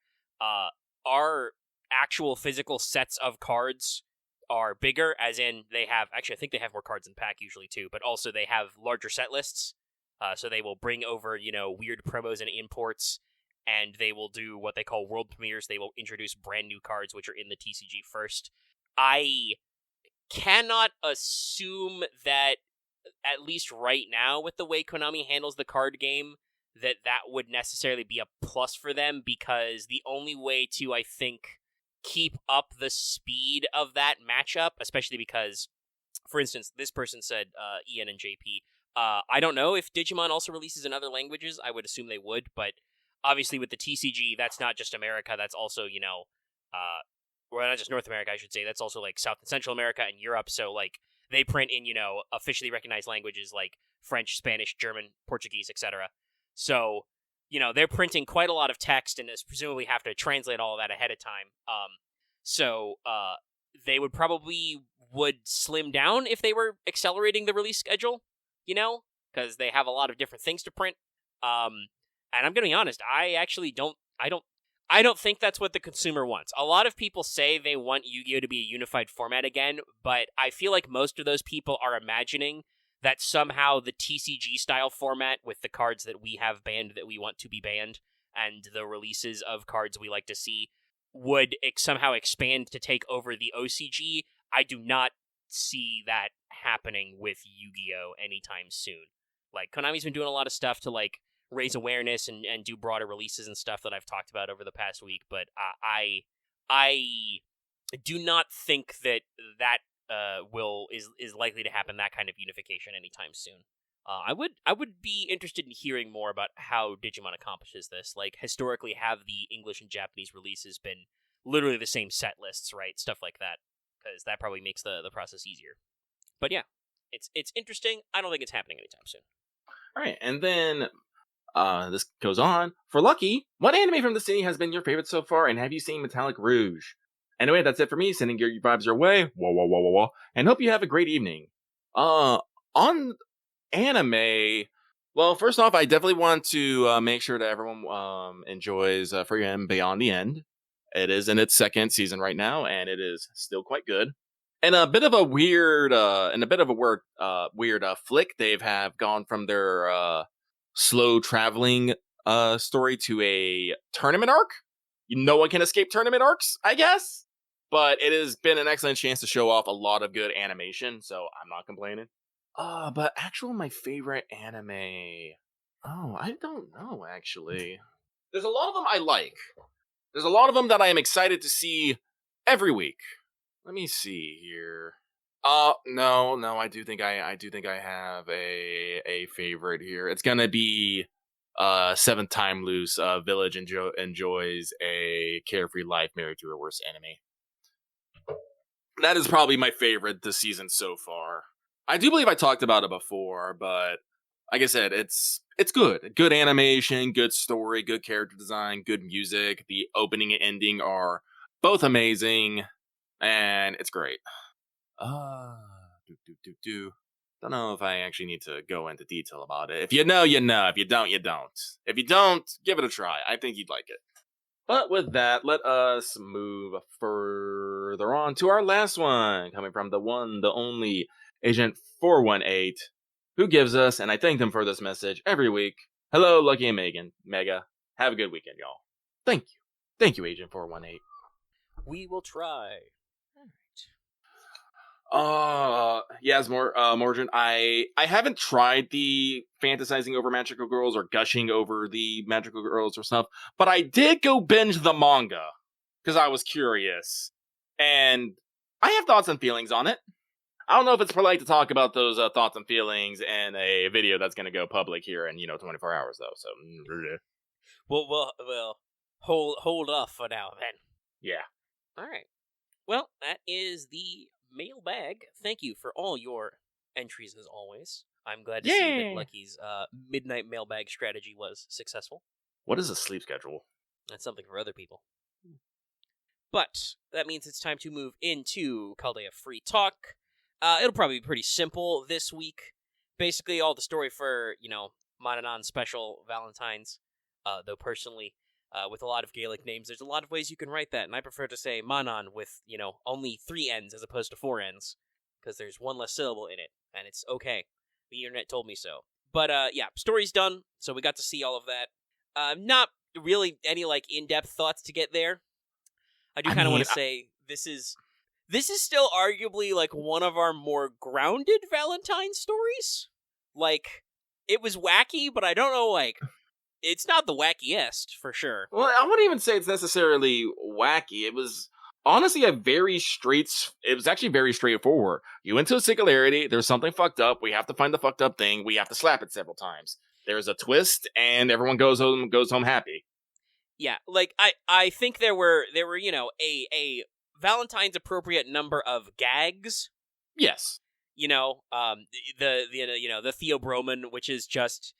our actual physical sets of cards are bigger, as in they have, actually I think they have more cards in pack usually too, but also they have larger set lists, so they will bring over weird promos and imports, and they will do what they call world premieres. They will introduce brand new cards which are in the TCG first. I cannot assume that, at least right now with the way Konami handles the card game, that would necessarily be a plus for them, because the only way to, I think, keep up the speed of that matchup, especially because, for instance, this person said EN and JP. I don't know if Digimon also releases in other languages. I would assume they would, but obviously with the TCG, that's not just America, that's also, well, not just North America, I should say, that's also like South and Central America and Europe, so like they print in, officially recognized languages like French, Spanish, German, Portuguese, etc. So, they're printing quite a lot of text and presumably have to translate all of that ahead of time. So they would slim down if they were accelerating the release schedule, because they have a lot of different things to print. And I'm going to be honest, I don't think that's what the consumer wants. A lot of people say they want Yu-Gi-Oh to be a unified format again, but I feel like most of those people are imagining that somehow the TCG style format with the cards that we have banned that we want to be banned and the releases of cards we like to see would somehow expand to take over the OCG. I do not see that happening with Yu-Gi-Oh anytime soon. Like, Konami's been doing a lot of stuff to like raise awareness and do broader releases and stuff that I've talked about over the past week, but I do not think that is likely to happen, that kind of unification anytime soon. I would be interested in hearing more about how Digimon accomplishes this. Like, historically, have the English and Japanese releases been literally the same set lists, right? Stuff like that, because that probably makes the process easier. But yeah, it's interesting. I don't think it's happening anytime soon. All right, and then this goes on. For Lucky, what anime from the city has been your favorite so far, and have you seen Metallic Rouge? Anyway, that's it for me. Sending your vibes your way. Whoa. And hope you have a great evening. On anime, well, first off, I definitely want to make sure that everyone enjoys Free M Beyond the End. It is in its second season right now, and it is still quite good. And a bit of a weird, flick. They've gone from their slow traveling story to a tournament arc. No one can escape tournament arcs, I guess. But it has been an excellent chance to show off a lot of good animation, so I'm not complaining. But my favorite anime... Oh, I don't know, actually. There's a lot of them I like. There's a lot of them that I am excited to see every week. Let me see here. No, I do think I have a favorite here. It's gonna be Seventh Time Loose. Village enjoys a carefree life married to a worse enemy. That is probably my favorite this season so far. I do believe I talked about it before, but like I said, it's good. Good animation, good story, good character design, good music. The opening and ending are both amazing, and it's great. Don't know if I actually need to go into detail about it. If you know, you know. If you don't, you don't. If you don't, give it a try. I think you'd like it. But with that, let us move further on to our last one, coming from the one, the only Agent 418, who gives us, and I thank them for this message every week. Hello, Lucky and Mega. Have a good weekend, y'all. Thank you. Thank you, Agent 418. We will try. Yes, Morgan, I haven't tried the fantasizing over magical girls or gushing over the magical girls or stuff, but I did go binge the manga because I was curious, and I have thoughts and feelings on it. I don't know if it's polite to talk about those thoughts and feelings in a video that's going to go public here in 24 hours though. So, We'll hold off for now then. yeah. All right. Well, that is the mailbag. Thank you for all your entries as always. I'm glad to see that Lucky's midnight mailbag strategy was successful. What is a sleep schedule? That's something for other people. But that means it's time to move into Caldea Free Talk. It'll probably be pretty simple this week. Basically, all the story for, Mananon special Valentines. Though personally, with a lot of Gaelic names, there's a lot of ways you can write that, and I prefer to say Manon with, only 3 N's as opposed to 4 N's, because there's one less syllable in it, and it's okay. The internet told me so. But, yeah, story's done, so we got to see all of that. Not really any, in-depth thoughts to get there. I do kind of want to say this is still arguably, one of our more grounded Valentine stories. It was wacky, but I don't know, it's not the wackiest, for sure. Well, I wouldn't even say it's necessarily wacky. It was honestly it was actually very straightforward. You went to a singularity, there's something fucked up, we have to find the fucked up thing, we have to slap it several times. There's a twist, and everyone goes home happy. Yeah, I think there were a Valentine's appropriate number of gags. Yes. The Theobromon, which is just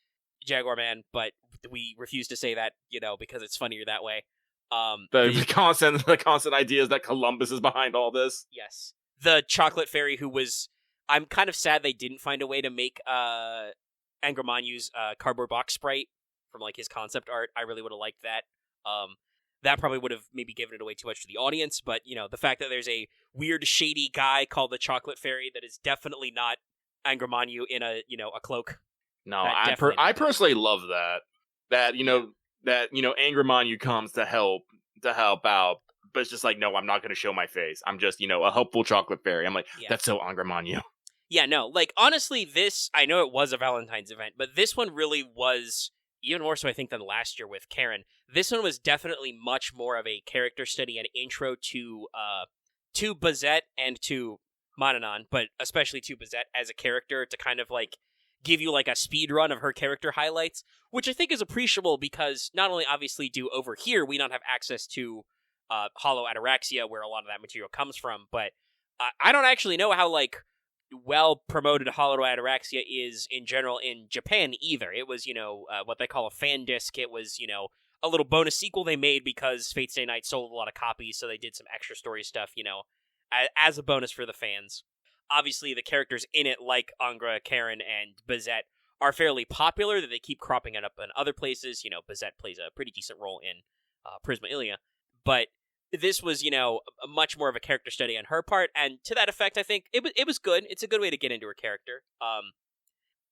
Jaguar Man, but we refuse to say that, because it's funnier that way. The constant ideas that Columbus is behind all this. Yes. The Chocolate Fairy, who was... I'm kind of sad they didn't find a way to make Angramanyu's cardboard box sprite from, his concept art. I really would have liked that. That probably would have maybe given it away too much to the audience, but, the fact that there's a weird, shady guy called the Chocolate Fairy that is definitely not Angramanyu in a cloak. No, I personally love that. That Angramanyu comes to help out, but it's just no, I'm not going to show my face. I'm just, a helpful chocolate fairy. I'm that's so Angramanyu. Yeah, no, honestly, this, I know it was a Valentine's event, but this one really was, even more so I think than last year with Karen, this one was definitely much more of a character study and intro to Bazette and to Mananon, but especially to Bazette as a character to kind of give you a speed run of her character highlights, which I think is appreciable because not only obviously do over here we not have access to Hollow Ataraxia where a lot of that material comes from, but I don't actually know how well promoted Hollow Ataraxia is in general in Japan either. It was what they call a fan disc. It was a little bonus sequel they made because Fate Stay Night sold a lot of copies, so they did some extra story stuff as a bonus for the fans. Obviously, the characters in it, like Angra, Karen, and Bazette, are fairly popular, that they keep cropping it up in other places. Bazette plays a pretty decent role in Prisma Ilia. But this was, much more of a character study on her part, and to that effect, I think it was good. It's a good way to get into her character. And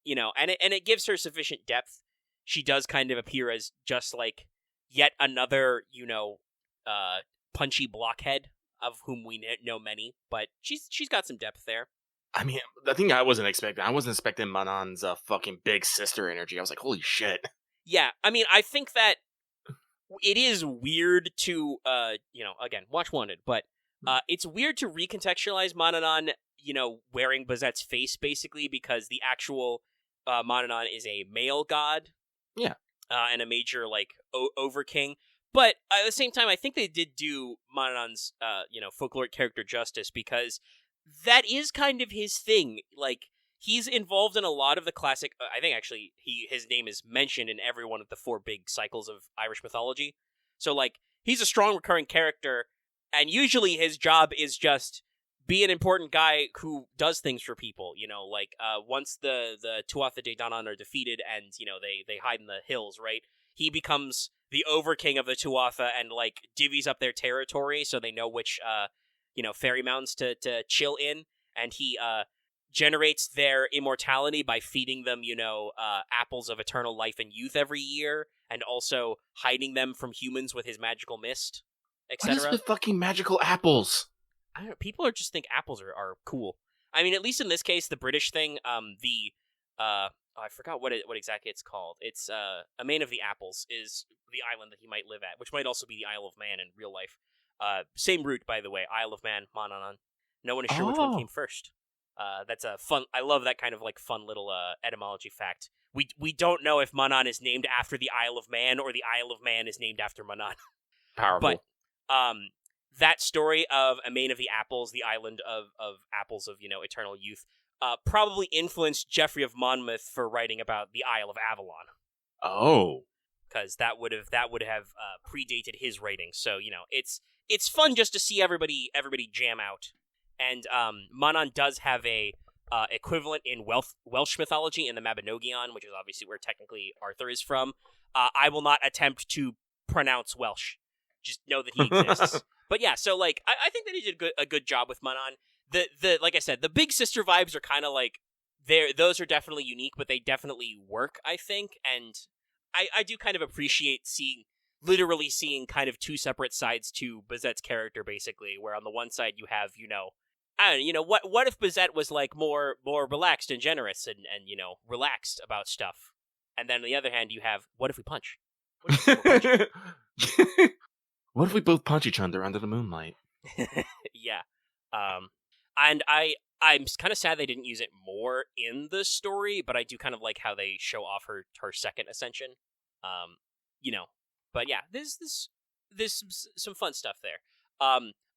it gives her sufficient depth. She does kind of appear as just, yet another, punchy blockhead, of whom we know many, but she's got some depth there. I mean, the thing I wasn't expecting Manon's fucking big sister energy. I was like, holy shit. Yeah, I mean, I think that it is weird to, again, watch Wanted, but it's weird to recontextualize Mananon, wearing Bazette's face, basically, because the actual Mananon is a male god. Yeah. And a major, overking. But at the same time, I think they did do Manonon's, folkloric character justice, because that is kind of his thing. He's involved in a lot of the classic... I think, actually, his name is mentioned in every one of the 4 big cycles of Irish mythology. So, he's a strong recurring character, and usually his job is just be an important guy who does things for people, like once the Tuatha De Danann are defeated and, they hide in the hills, right? He becomes the Overking of the Tuatha and, like, divvies up their territory so they know which, fairy mountains to chill in, and he generates their immortality by feeding them, apples of eternal life and youth every year, and also hiding them from humans with his magical mist, What is etc. with fucking magical apples? I don't know, people just think apples are cool. I mean, at least in this case, the British thing, I forgot what exactly it's called. It's Amain of the Apples is the island that he might live at, which might also be the Isle of Man in real life. Same root, by the way, Isle of Man, Manannan. No one is sure which one came first. That's a fun. I love that kind of like fun little etymology fact. We don't know if Manannan is named after the Isle of Man or the Isle of Man is named after Manannan. Powerful. But that story of Amain of the Apples, the island of apples of eternal youth, probably influenced Geoffrey of Monmouth for writing about the Isle of Avalon. Oh, because that would have predated his writing. So it's fun just to see everybody jam out. And Manannan does have a equivalent in Welsh mythology in the Mabinogion, which is obviously where technically Arthur is from. I will not attempt to pronounce Welsh. Just know that he exists. But yeah, so like I think that he did a good job with Manannan. The like I said, the big sister vibes are kind of like those are definitely unique, but they definitely work, I think. And I do kind of appreciate literally seeing kind of two separate sides to Bazette's character, basically, where on the one side you have, what if Bazette was like more relaxed and generous and relaxed about stuff, and then on the other hand you have, what if we punch? What if we punch? What if we both punch each other under the moonlight? Yeah. And I'm kind of sad they didn't use it more in the story, but I do kind of like how they show off her second ascension. But yeah, there's some fun stuff there.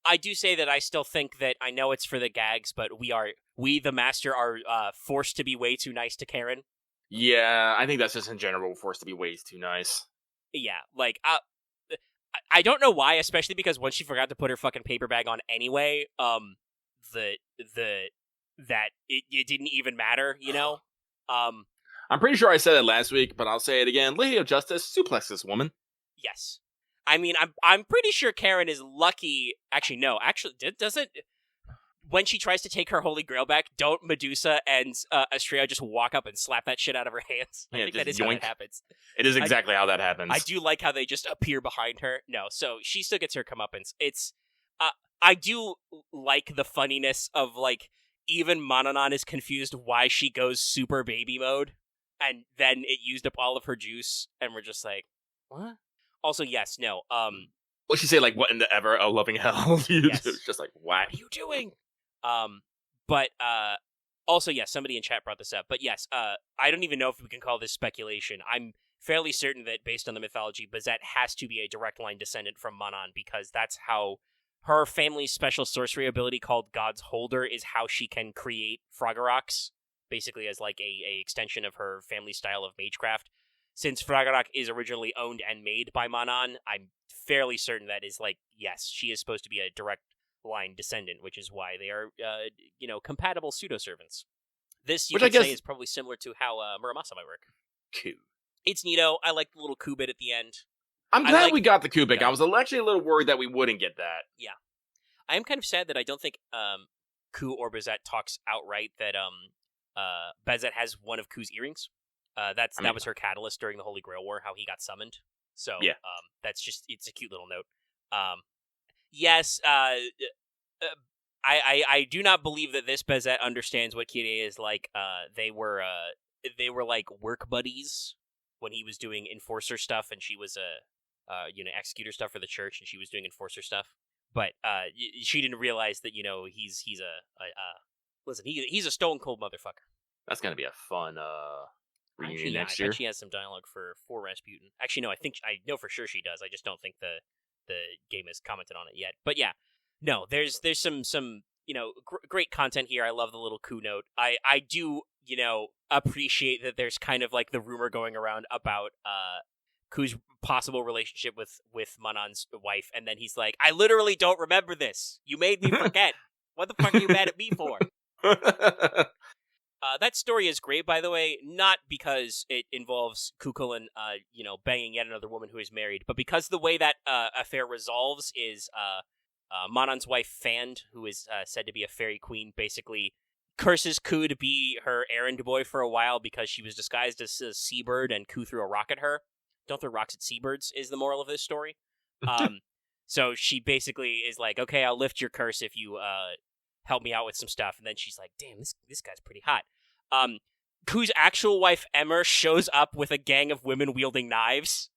I do say that I still think that I know it's for the gags, but we the master are forced to be way too nice to Karen. Yeah, I think that's just in general forced to be way too nice. Yeah, like I don't know why, especially because once she forgot to put her fucking paper bag on anyway, that it didn't even matter, I'm pretty sure I said it last week, but I'll say it again. Lady of Justice, suplex this woman. Yes. I mean, I'm pretty sure Karen is lucky. Actually, no. Actually, doesn't when she tries to take her Holy Grail back, don't Medusa and Estrella just walk up and slap that shit out of her hands? I think that is yoink. How that happens. It is exactly how that happens. I do like how they just appear behind her. No, so she still gets her comeuppance. It's I do like the funniness of, like, even Manannan is confused why she goes super baby mode, and then it used up all of her juice, and we're just like, what? Also, yes, no, What'd she say, like, what in the ever, oh, loving hell? Yes. It's just like, what are you doing? But also, yes, somebody in chat brought this up, but yes, I don't even know if we can call this speculation. I'm fairly certain that, based on the mythology, Bazette has to be a direct line descendant from Manannan, because that's how her family's special sorcery ability called God's Holder is how she can create Froggeroks, basically as like a extension of her family style of magecraft. Since Froggerok is originally owned and made by Manannan, I'm fairly certain that is like, yes, she is supposed to be a direct line descendant, which is why they are, compatible pseudo-servants. This, you could say, is probably similar to how Muramasa might work. Coup. It's neato. I like the little coup bit at the end. I'm glad we got the Kubik. Yeah. I was actually a little worried that we wouldn't get that. Yeah. I am kind of sad that I don't think Ku or Bazette talks outright that Bazette has one of Ku's earrings. That was her catalyst during the Holy Grail War, how he got summoned. So yeah. That's just, it's a cute little note. Yes, I do not believe that this Bazette understands what Kirei is like. They were like work buddies when he was doing enforcer stuff, and she was executor stuff for the church, and she was doing enforcer stuff. But she didn't realize that he's a stone cold motherfucker. That's gonna be a fun reunion next year. I bet she has some dialogue for Rasputin. Actually, no, I know for sure she does. I just don't think the game has commented on it yet. But yeah, no, there's some great content here. I love the little coup note. I do appreciate that there's kind of like the rumor going around about Ku's possible relationship with Manannan's wife, and then he's like, I literally don't remember this. You made me forget. What the fuck are you mad at me for? That story is great, by the way, not because it involves Kukulin, banging yet another woman who is married, but because the way that affair resolves is Manon's wife, Fand, who is said to be a fairy queen, basically curses Ku to be her errand boy for a while because she was disguised as a seabird and Ku threw a rock at her. Don't throw rocks at seabirds is the moral of this story. So she basically is like, okay, I'll lift your curse if you help me out with some stuff. And then she's like, damn, this guy's pretty hot. Ku's actual wife, Emmer, shows up with a gang of women wielding knives.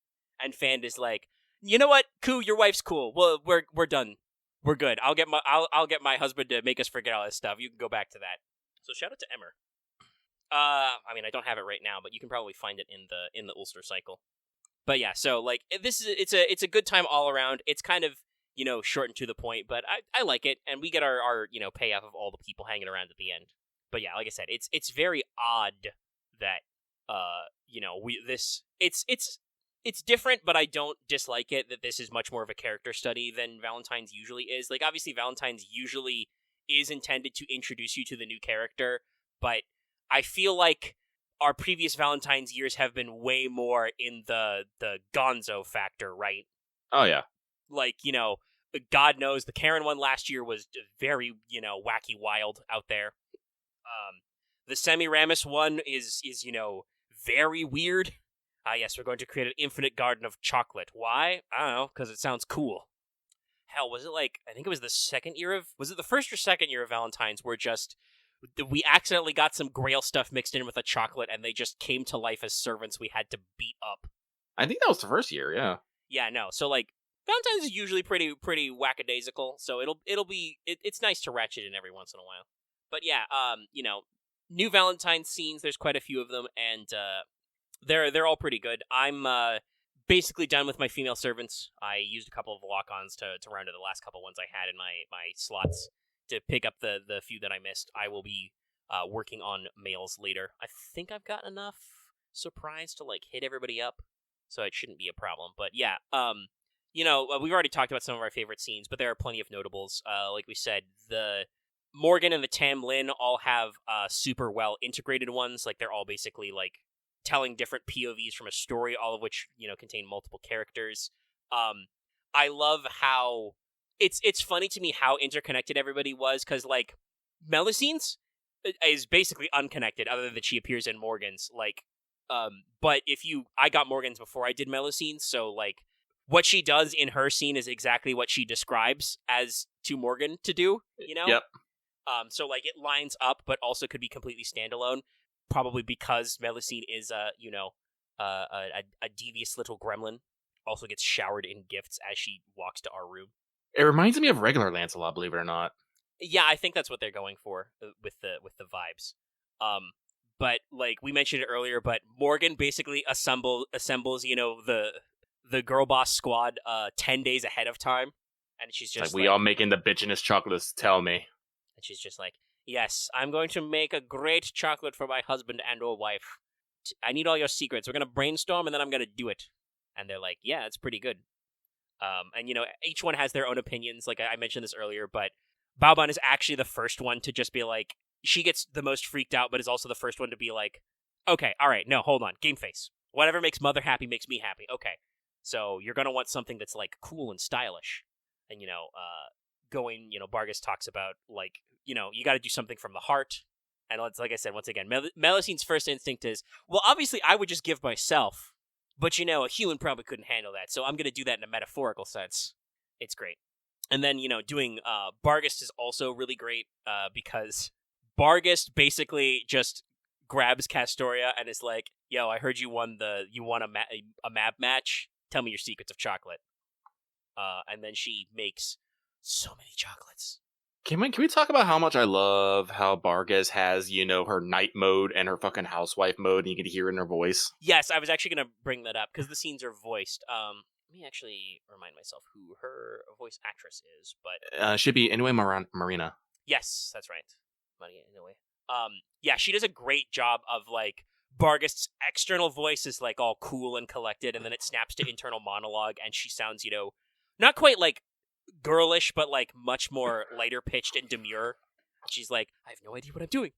And Fand is like, you know what, Ku, your wife's cool. Well, we're done. We're good. I'll get my husband to make us forget all this stuff. You can go back to that. So shout out to Emmer. I mean, I don't have it right now, but you can probably find it in the Ulster cycle. But yeah, so like it's a good time all around. It's kind of short and to the point, but I like it, and we get our payoff of all the people hanging around at the end. But yeah, like I said, it's very odd that it's different, but I don't dislike it that this is much more of a character study than Valentine's usually is. Like obviously Valentine's usually is intended to introduce you to the new character, but I feel like our previous Valentine's years have been way more in the gonzo factor, right? Oh yeah. Like, God knows the Karen one last year was very, wacky wild out there. The Semiramis one is very weird. Yes, we're going to create an infinite garden of chocolate. Why? I don't know, because it sounds cool. Hell, was it I think it was was it the first or second year of Valentine's where we accidentally got some Grail stuff mixed in with a chocolate and they just came to life as servants we had to beat up? I think that was the first year, yeah. Yeah, no, so Valentine's is usually pretty whackadaisical, so it's nice to ratchet in every once in a while. But yeah, new Valentine's scenes, there's quite a few of them, and they're all pretty good. I'm basically done with my female servants. I used a couple of lock-ons to round out the last couple ones I had in my slots to pick up the few that I missed. I will be working on males later. I think I've got enough surprise to hit everybody up, so it shouldn't be a problem. But yeah, we've already talked about some of our favorite scenes, but there are plenty of notables. Like we said, the Morgan and the Tam Lin all have super well integrated ones. Like they're all basically telling different POVs from a story, all of which contain multiple characters. I love how it's funny to me how interconnected everybody was, because Melusines is basically unconnected, other than that she appears in Morgan's. But I got Morgan's before I did Melusines, so what she does in her scene is exactly what she describes as to Morgan to do. Yep. So it lines up, but also could be completely standalone. Probably because Melusine is a devious little gremlin. Also gets showered in gifts as she walks to our room. It reminds me of regular Lancelot, believe it or not. Yeah, I think that's what they're going for with the vibes. But we mentioned it earlier, but Morgan basically assembles the girl boss squad 10 days ahead of time, and she's just we all making the bitchinest chocolates. Tell me. And she's just like, yes, I'm going to make a great chocolate for my husband and or wife. I need all your secrets. We're going to brainstorm, and then I'm going to do it. And they're like, yeah, it's pretty good. And, each one has their own opinions. Like I mentioned this earlier, but Baoban is actually the first one to just be like, she gets the most freaked out, but is also the first one to be like, okay, all right, no, hold on, game face. Whatever makes mother happy makes me happy. Okay, so you're going to want something that's, cool and stylish. And, Bargus talks about, you got to do something from the heart. And like I said, once again, Melusine's first instinct is, well, obviously I would just give myself, but a human probably couldn't handle that, so I'm going to do that in a metaphorical sense. It's great. And then, doing Bargus is also really great, because Bargus basically just grabs Castoria and is like, yo, I heard you won a map match? Tell me your secrets of chocolate. And then she makes so many chocolates. Can we talk about how much I love how Barges has, her night mode and her fucking housewife mode, and you can hear it in her voice? Yes, I was actually going to bring that up, because the scenes are voiced. Let me actually remind myself who her voice actress is, but... should be Inoue Marina. Yes, that's right. Maria Inoue. Yeah, she does a great job of, Bargus' external voice is, all cool and collected, and then it snaps to internal monologue, and she sounds, not quite, girlish, but like much more lighter pitched and demure. She's like, I have no idea what I'm doing.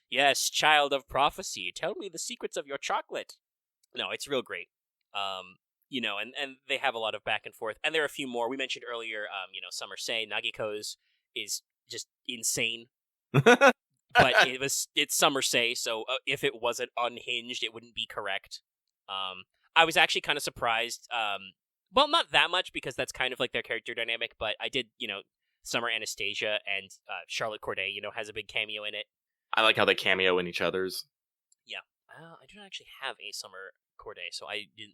Yes, child of prophecy, tell me the secrets of your chocolate. No, it's real great. And they have a lot of back and forth, and there are a few more. We mentioned earlier, Summer Say, Nagiko's is just insane. But it's Summer Say, so if it wasn't unhinged, it wouldn't be correct. I was actually kind of surprised. Well, not that much, because that's kind of like their character dynamic, but I did, Summer Anastasia and Charlotte Corday, has a big cameo in it. I like how they cameo in each other's. Yeah. I don't actually have a Summer Corday, so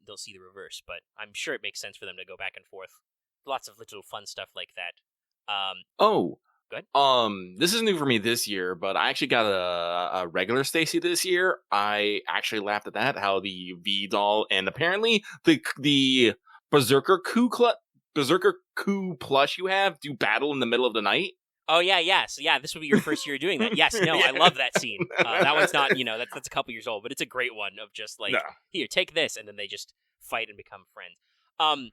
they'll see the reverse, but I'm sure it makes sense for them to go back and forth. Lots of little fun stuff like that. Go ahead. This is new for me this year, but I actually got a regular Stacy this year. I actually laughed at that, how the V doll and apparently the Berserker Coup plush you have do battle in the middle of the night. Oh, yeah. So, this would be your first year doing that. Yes, no, I love that scene. That one's not, that's a couple years old, but it's a great one of just like, Here, take this, and then they just fight and become friends. I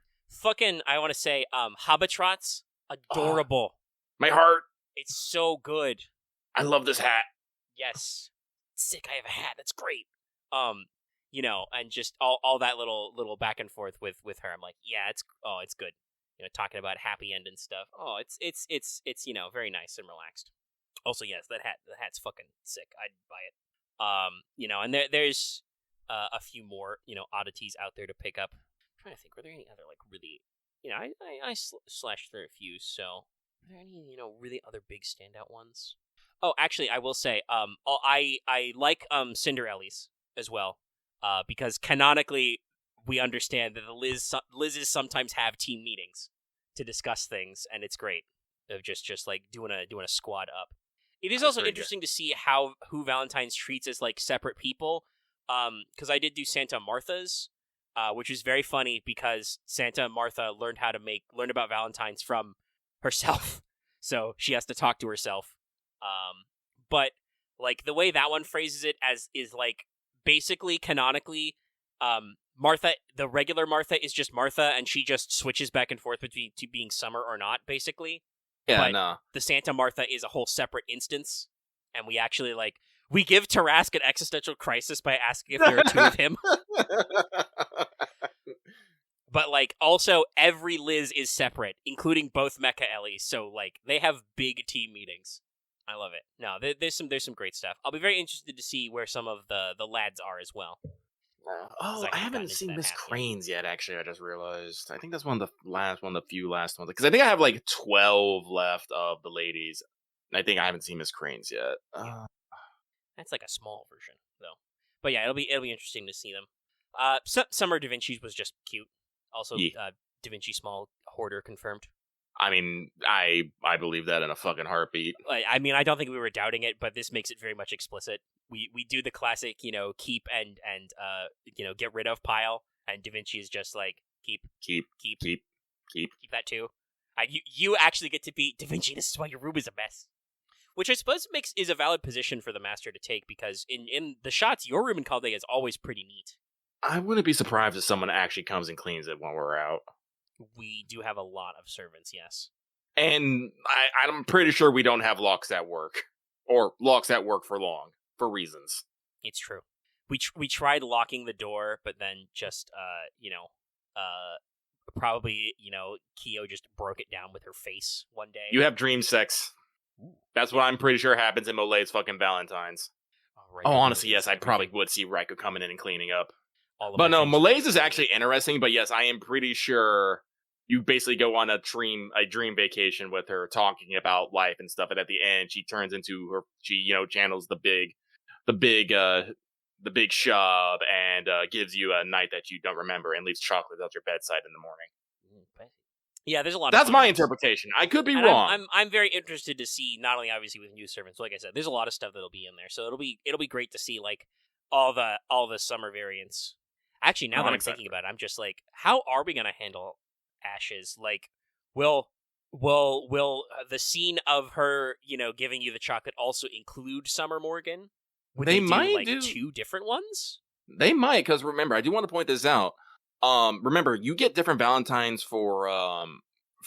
want to say, Habatrots, adorable. My heart. It's so good. I love this hat. Yes. Sick, I have a hat. That's great. And just all that little back and forth with her. I'm like, yeah, it's good. Talking about happy end and stuff. Oh, it's very nice and relaxed. Also, yes, the hat's fucking sick. I'd buy it. And there's a few more, oddities out there to pick up. I'm trying to think, were there any other like really, I slashed through a few. So, are there any really other big standout ones? Oh, actually, I will say, I like Cinderellas as well, because canonically, we understand that the Liz's sometimes have team meetings to discuss things, and it's great. Of just like doing a squad up. It is also interesting to see who Valentine's treats as like separate people. Because I did do Santa Martha's, which is very funny because Santa Martha learned about Valentine's from herself, so she has to talk to herself. But like the way that one phrases it is like basically canonically, Martha, the regular Martha, is just Martha, and she just switches back and forth between being Summer or not, basically. Yeah, but no. The Santa Martha is a whole separate instance, and we actually, we give Tarask an existential crisis by asking if there are two of him. But, also, every Liz is separate, including both Mecha Ellies, so, they have big team meetings. I love it. No, there's some great stuff. I'll be very interested to see where some of the lads are as well. Oh, I haven't seen Miss Cranes yet, actually, I just realized. I think that's one of the few last ones. Because I think I have 12 left of the ladies. And I think I haven't seen Miss Cranes yet. That's a small version, though. But yeah, it'll be interesting to see them. Summer Da Vinci's was just cute. Also, Da Vinci Small Hoarder confirmed. I mean, I believe that in a fucking heartbeat. I mean, I don't think we were doubting it, but this makes it very much explicit. We do the classic, keep and get rid of pile, and Da Vinci is just keep that too. You actually get to beat Da Vinci. This is why your room is a mess. Which I suppose is a valid position for the master to take, because in the shots, your room in Calde is always pretty neat. I wouldn't be surprised if someone actually comes and cleans it when we're out. We do have a lot of servants, yes. And I'm pretty sure we don't have locks at work. Or locks at work for long. For reasons. It's true. We tried locking the door, but then just, probably, Kyo just broke it down with her face one day. You have dream sex. Ooh. That's what I'm pretty sure happens in Molay's fucking Valentines. Right, honestly, yes, I probably would see Raikou coming in and cleaning up. But no, Molay's is actually interesting, but yes, I am pretty sure you basically go on a dream vacation with her, talking about life and stuff, and at the end, she turns into her, she, channels the big shove and gives you a night that you don't remember and leaves chocolate at your bedside in the morning. Yeah, there's a lot. That's my interpretation. I could be wrong. I'm very interested to see, not only obviously with new servants, like I said, there's a lot of stuff that'll be in there, so it'll be great to see all the summer variants. Actually, now that I'm thinking about it, I'm just how are we gonna handle Ashes? Will the scene of her, giving you the chocolate also include Summer Morgan? Would they might do two different ones? They might, because remember, I do want to point this out. Remember, you get different Valentines for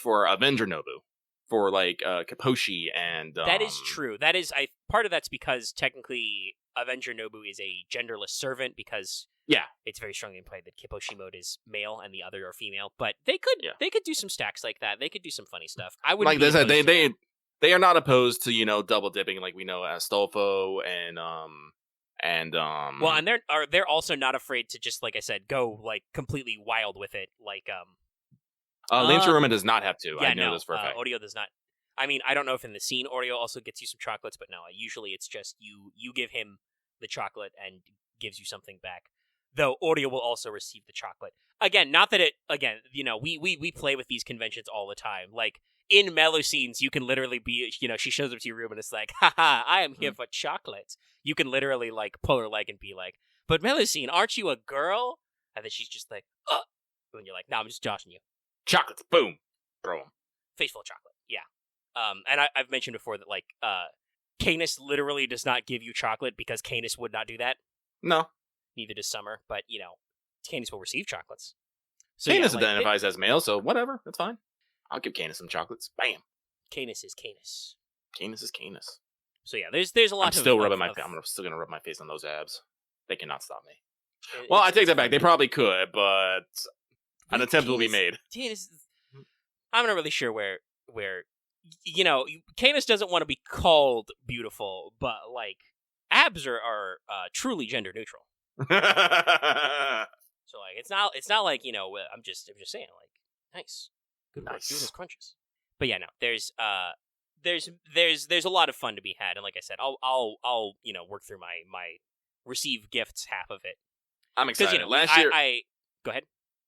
Avenger Nobu, for like Kaposhi and that is true. That is part of that's because technically Avenger Nobu is a genderless servant because it's very strongly implied that Kaposhi mode is male and the other are female. But they could do some stacks like that. They could do some funny stuff. I would like they are not opposed to double dipping like we know Astolfo and well, and they're also not afraid to just, like I said, go like completely wild with it. Like Lynch does not have to. Yeah, I know this for a fact. Oreo does not. I mean, I don't know if in the scene Oreo also gets you some chocolates, but no, usually it's just you give him the chocolate and gives you something back. Though Oreo will also receive the chocolate. Again, not that we play with these conventions all the time. Like in Mellow scenes, you can literally be, she shows up to your room and it's like, haha, I am here for chocolate. You can literally like pull her leg and be like, but Melusine, aren't you a girl? And then she's just like, and you're like, no, I'm just joshing you. Chocolates, boom, throw them. Face full of chocolate, yeah. And I've mentioned before that like, Canis literally does not give you chocolate because Canis would not do that. No. Neither does Summer, but Canis will receive chocolates. So, Canis identifies as male, so whatever, that's fine. I'll give Canis some chocolates. Bam. Canis is Canis. Canis is Canis. So yeah, there's a lot. I'm still gonna rub my face on those abs. They cannot stop me. Well, I take that back. They probably could, but an attempt will be made. Canis, I'm not really sure where Canis doesn't want to be called beautiful, but like abs are truly gender neutral. So like it's not like I'm just saying like nice, good work doing those crunches. But yeah, no, there's a lot of fun to be had, and like I said, I'll work through my receive gifts half of it. I'm excited. Last year, go ahead.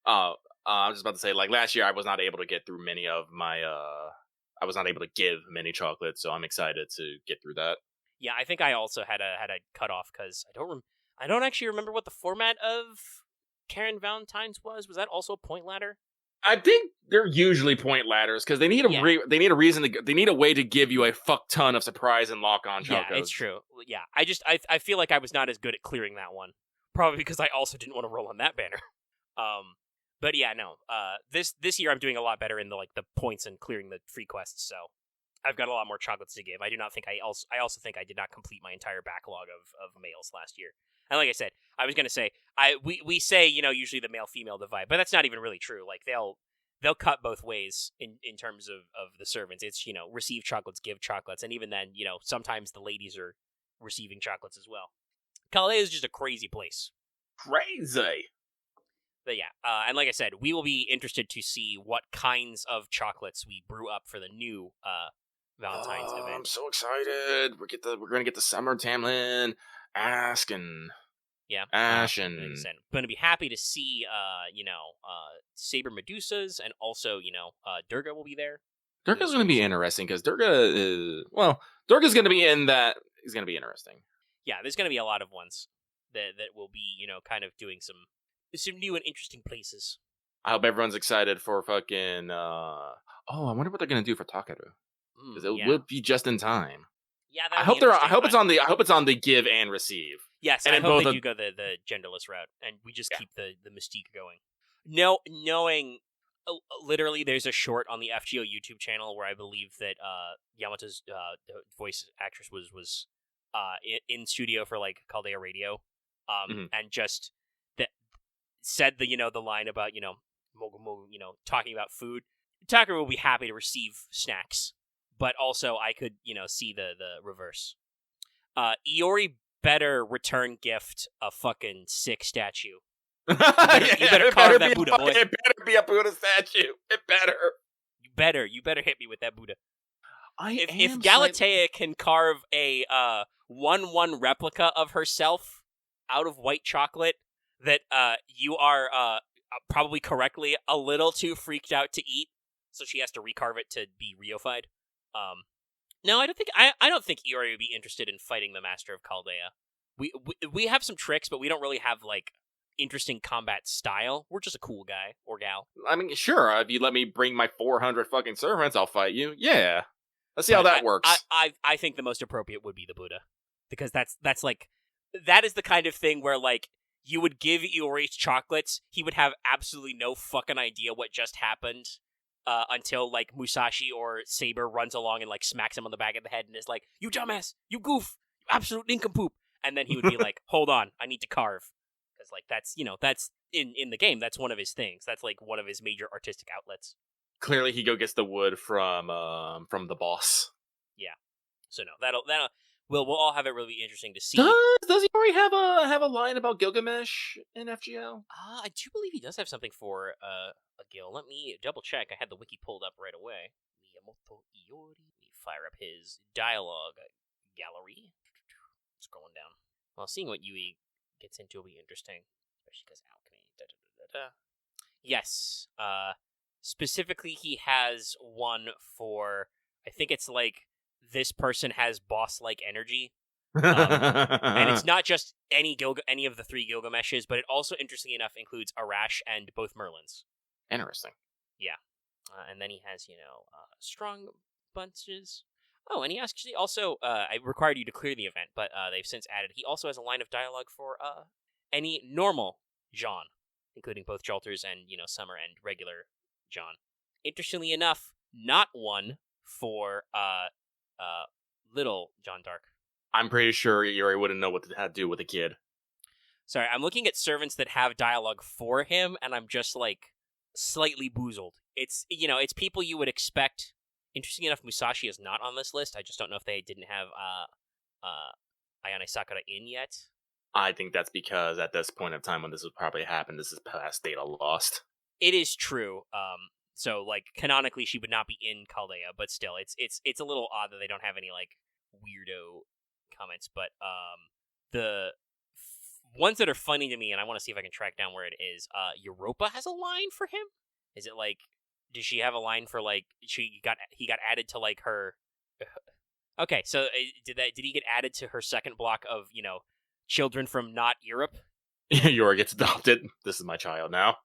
I was just about to say, like last year, I was not able to get through many of my. I was not able to give many chocolates, so I'm excited to get through that. Yeah, I think I also had a cutoff because I don't actually remember what the format of Karen Valentines was. Was that also a point ladder? I think they're usually point ladders because they need they need a reason they need a way to give you a fuck ton of surprise and lock on chocos. Yeah, it's true. Yeah, I feel like I was not as good at clearing that one, probably because I also didn't want to roll on that banner. But yeah, no. This year I'm doing a lot better in the points and clearing the free quests. So I've got a lot more chocolates to give. I do not think I also think I did not complete my entire backlog of males last year. And like I said, I was gonna say we say usually the male female divide, but that's not even really true. Like they'll cut both ways in terms of the servants. It's receive chocolates, give chocolates, and even then sometimes the ladies are receiving chocolates as well. Calais is just a crazy place. Crazy. But yeah, and like I said, we will be interested to see what kinds of chocolates we brew up for the new Valentine's event. I'm so excited. We're gonna get the Summer Tamlin, Ash, and I'm going to be happy to see Saber Medusas, and also Durga will be there. Durga's going to be interesting because Durga's going to be in that. He's going to be interesting. Yeah, there's going to be a lot of ones that will be kind of doing some new and interesting places. I hope everyone's excited for fucking. I wonder what they're going to do for Takeru because it will be just in time. Yeah, I hope it's on the give and receive. Yes, and I hope they do go the genderless route, and we just keep the mystique going. Knowing literally, there's a short on the FGO YouTube channel where I believe that Yamato's voice actress was in studio for like Caldea Radio, and just said the line about talking about food. Takeru will be happy to receive snacks, but also I could see the reverse. Iori better return gift a fucking sick statue. You better carve that Buddha, boy. It better be a Buddha statue. It better. You better hit me with that Buddha. If Galatea can carve a 1/1 replica of herself out of white chocolate that you are probably correctly a little too freaked out to eat, so she has to recarve it to be reified. No, I don't think Iori would be interested in fighting the Master of Caldea. We have some tricks, but we don't really have like interesting combat style. We're just a cool guy or gal. I mean, sure, if you let me bring my 400 fucking servants, I'll fight you. Yeah. Let's see how that works. I think the most appropriate would be the Buddha. Because that's like, that is the kind of thing where like, you would give Iori chocolates, he would have absolutely no fucking idea what just happened, until like Musashi or Saber runs along and like smacks him on the back of the head and is like, "You dumbass, you goof, you absolute nincompoop," and then he would be like, "Hold on, I need to carve," because like that's in the game, that's one of his things. That's like one of his major artistic outlets. Clearly, he gets the wood from the boss. Yeah, so no, that'll we'll all have it really interesting to see. Does he already have a line about Gilgamesh in FGL? I do believe he does have something for a guild. Let me double check. I had the wiki pulled up right away. Miyamoto Iori. Let me fire up his dialogue gallery. Scrolling down. Well, seeing what Yui gets into will be interesting, especially because alchemy. Yes. Specifically, he has one for. I think it's like this person has boss-like energy. And it's not just any of the 3 Gilgameshes, but it also, interestingly enough, includes Arash and both Merlins. Interesting. Yeah. And then he has, strong bunches. Oh, and he actually also, I required you to clear the event, but they've since added, he also has a line of dialogue for any normal John, including both Jalters and, Summer and regular John. Interestingly enough, not one for little John Dark. I'm pretty sure Yuri wouldn't know what to do with a kid. Sorry, I'm looking at servants that have dialogue for him, and I'm just, like, slightly boozled. It's, it's people you would expect. Interesting enough, Musashi is not on this list. I just don't know if they didn't have Ayane Sakura in yet. I think that's because at this point of time when this would probably happen, this is past data lost. It is true. So, like, canonically, she would not be in Chaldea, but still, it's a little odd that they don't have any, like, weirdo comments. But the ones that are funny to me, and I want to see if I can track down where it is, Europa has a line for him? Is it, like, does she have a line for, like, he got added to, like, her... Okay, so did he get added to her second block of, children from not Europe? Yuri gets adopted. This is my child now.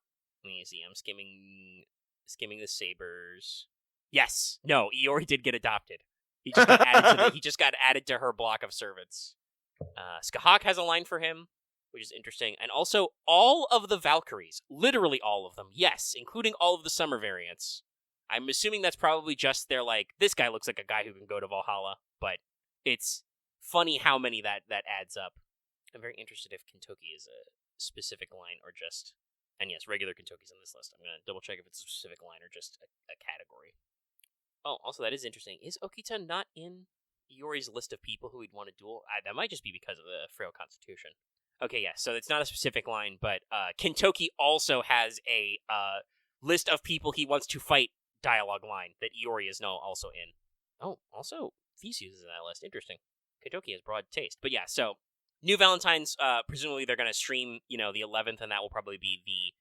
Let me see, I'm skimming the Sabers. Yes! No, Iori did get adopted. He just got added to her block of servants. Skahak has a line for him, which is interesting. And also, all of the Valkyries, literally all of them, yes, including all of the summer variants. I'm assuming that's probably just they're like, this guy looks like a guy who can go to Valhalla, but it's funny how many that adds up. I'm very interested if Kentucky is a specific line or just... And yes, regular Kentucky's on this list. I'm going to double check if it's a specific line or just a category. Oh, also, that is interesting. Is Okita not in Iori's list of people who he'd want to duel? That might just be because of the frail constitution. Okay, yeah, so it's not a specific line, but Kentucky also has a list of people he wants to fight dialogue line that Iori is now also in. Oh, also, Theseus is in that list. Interesting. Kentucky has broad taste. But yeah, so new Valentines, presumably they're going to stream, the 11th, and that will probably be the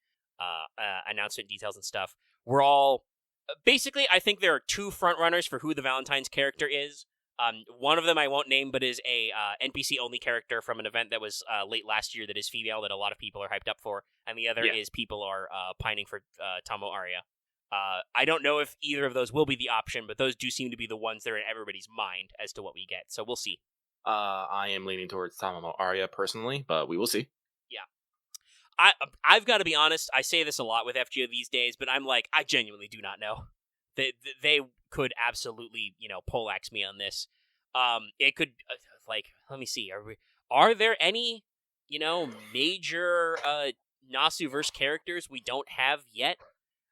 announcement details and stuff. We're all... Basically, I think there are 2 frontrunners for who the Valentine's character is. One of them I won't name, but is a NPC-only character from an event that was late last year that is female that a lot of people are hyped up for. And the other is people are pining for Tomo Aria. I don't know if either of those will be the option, but those do seem to be the ones that are in everybody's mind as to what we get. So we'll see. I am leaning towards Tomo Aria personally, but we will see. Yeah. I've got to be honest, I say this a lot with FGO these days, but I'm like, I genuinely do not know. They could absolutely, poleaxe me on this. It could, let me see, are there any, major Nasuverse characters we don't have yet?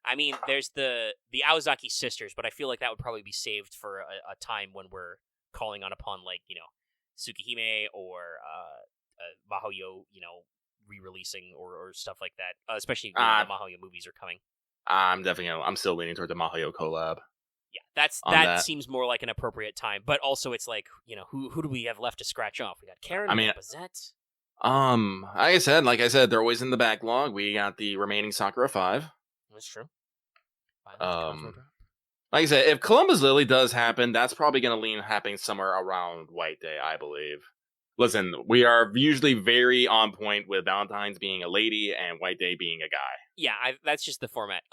I mean, there's the Aozaki sisters, but I feel like that would probably be saved for a time when we're calling upon, Tsukihime or Mahoyo, re-releasing or stuff like that, especially when the Mahoyo movies are coming. I'm still leaning toward the Mahoyo collab. Yeah, that seems more like an appropriate time, but also it's like, who do we have left to scratch off? We got Karen, Bazette. Like I said, they're always in the backlog. We got the remaining Sakura 5. That's true. Like I said, if Columbus Lily does happen, that's probably going to lean happening somewhere around White Day, I believe. Listen, we are usually very on point with Valentine's being a lady and White Day being a guy. Yeah, that's just the format.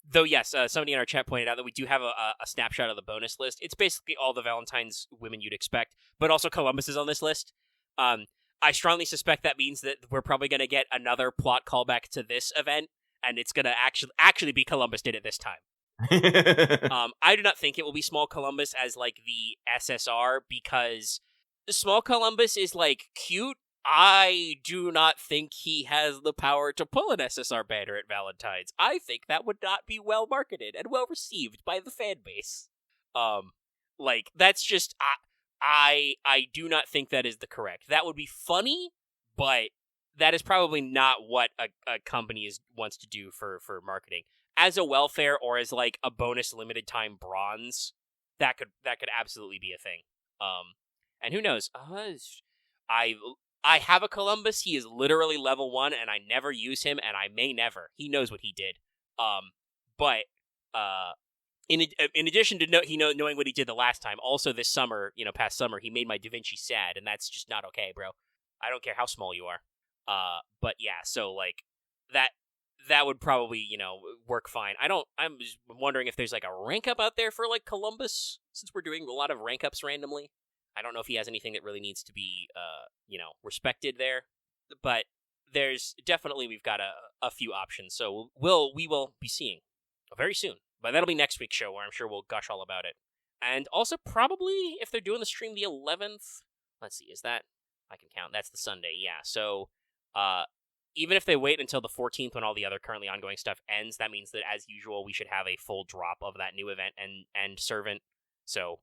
Though, yes, somebody in our chat pointed out that we do have a snapshot of the bonus list. It's basically all the Valentine's women you'd expect, but also Columbus is on this list. I strongly suspect that means that we're probably going to get another plot callback to this event, and it's going to actually be Columbus did it this time. I do not think it will be Small Columbus as, like, the SSR, because Small Columbus is, like, cute. I do not think he has the power to pull an SSR banner at Valentine's. I think that would not be well marketed and well received by the fan base. Like, that's just, I do not think that is the correct. That would be funny, but that is probably not what a company wants to do for marketing. As a welfare or as, like, a bonus limited time bronze, that could absolutely be a thing. And who knows? I have a Columbus. He is literally level 1, and I never use him, and I may never. He knows what he did. But in addition to knowing what he did the last time, also this summer, past summer, he made my Da Vinci sad, and that's just not okay, bro. I don't care how small you are. But yeah, so, like, that would probably, work fine. I'm just wondering if there's, like, a rank up out there for, like, Columbus, since we're doing a lot of rank ups randomly. I don't know if he has anything that really needs to be, respected there. But we've got a few options. So we will be seeing very soon. But that'll be next week's show, where I'm sure we'll gush all about it. And also probably, if they're doing the stream the 11th, let's see, is that, I can count, that's the Sunday, yeah. So, even if they wait until the 14th when all the other currently ongoing stuff ends, that means that, as usual, we should have a full drop of that new event and Servant. So,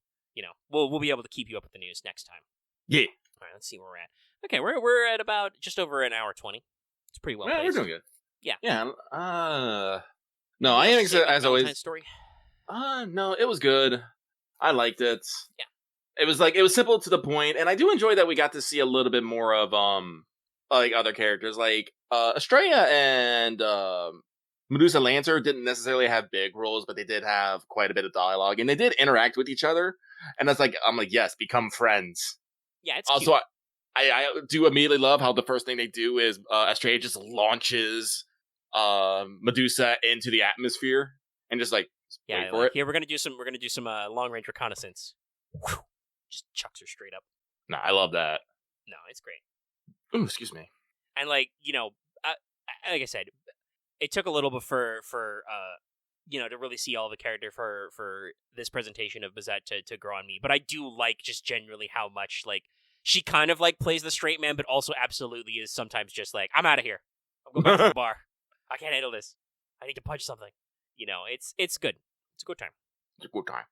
we'll be able to keep you up with the news next time. Yeah. All right, let's see where we're at. Okay, we're at about just over an hour 20. It's pretty well. Yeah, paced. we're doing good. Yeah. Yeah. No, I am excited as always. Story. No, it was good. I liked it. Yeah. It was simple to the point, and I do enjoy that we got to see a little bit more of like other characters, like Estrella and Medusa Lancer didn't necessarily have big roles, but they did have quite a bit of dialogue, and they did interact with each other. And that's like, I'm like, yes, become friends. Yeah, it's also cute. I do immediately love how the first thing they do is Estrella just launches Medusa into the atmosphere and just like wait for it. Here we're gonna do some long range reconnaissance. Whew, just chucks her straight up. No, I love that. No, it's great. Ooh, excuse me. And like like I said, it took a little bit for to really see all the character for this presentation of Bazette to grow on me. But I do like just generally how much like she kind of like plays the straight man, but also absolutely is sometimes just like, I'm out of here. I'm going back to the bar. I can't handle this. I need to punch something. It's good. It's a good time. It's a good time.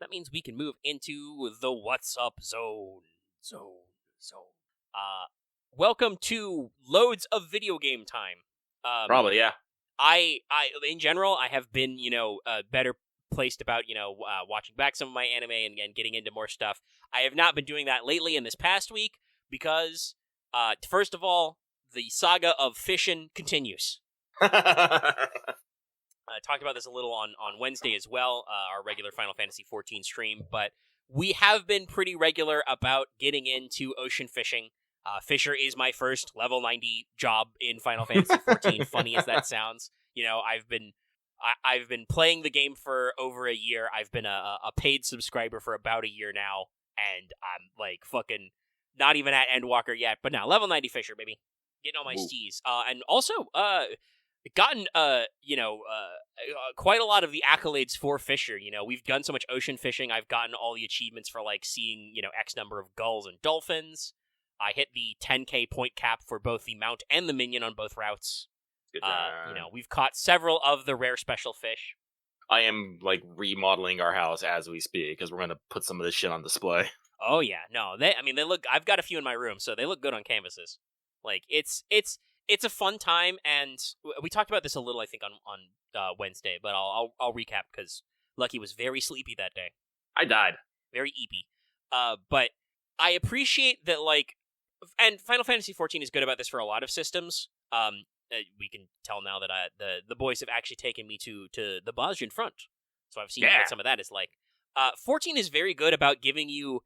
That means we can move into the What's Up Zone. Welcome to loads of video game time. Probably, yeah. I in general, I have been, better placed about, watching back some of my anime and getting into more stuff. I have not been doing that lately in this past week because, first of all, the saga of Fishin' continues. I talked about this a little on Wednesday as well, our regular Final Fantasy XIV stream, but we have been pretty regular about getting into ocean fishing. Fisher is my first level 90 job in Final Fantasy XIV, funny as that sounds. I've been playing the game for over a year. I've been a paid subscriber for about a year now, and I'm like fucking not even at Endwalker yet, but now level 90 Fisher, baby. Getting all my steez. And also, gotten, quite a lot of the accolades for Fisher. We've done so much ocean fishing. I've gotten all the achievements for, like, seeing, X number of gulls and dolphins. I hit the 10k point cap for both the mount and the minion on both routes. Good job. We've caught several of the rare special fish. I am, like, remodeling our house as we speak, because we're going to put some of this shit on display. Oh, yeah. No, they look, I've got a few in my room, so they look good on canvases. Like, it's a fun time, and we talked about this a little, I think, on Wednesday, but I'll recap, because Lucky was very sleepy that day. I died. Very eepy. But I appreciate that, like, and Final Fantasy XIV is good about this for a lot of systems. We can tell now that the boys have actually taken me to the Bosnian front, so I've seen what some of that is like. 14 is very good about giving you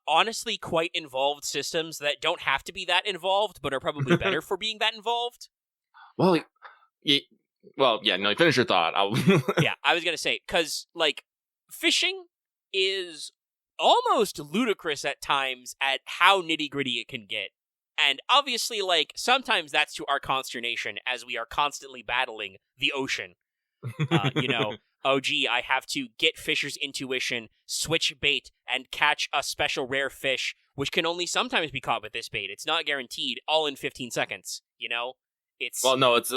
honestly quite involved systems that don't have to be that involved, but are probably better for being that involved. Well, finish your thought. Yeah, I was gonna say, because like fishing is almost ludicrous at times at how nitty gritty it can get. And obviously, like, sometimes that's to our consternation as we are constantly battling the ocean. oh gee, I have to get Fisher's intuition, switch bait, and catch a special rare fish, which can only sometimes be caught with this bait. It's not guaranteed, all in 15 seconds, you know? It's... Well, no, it's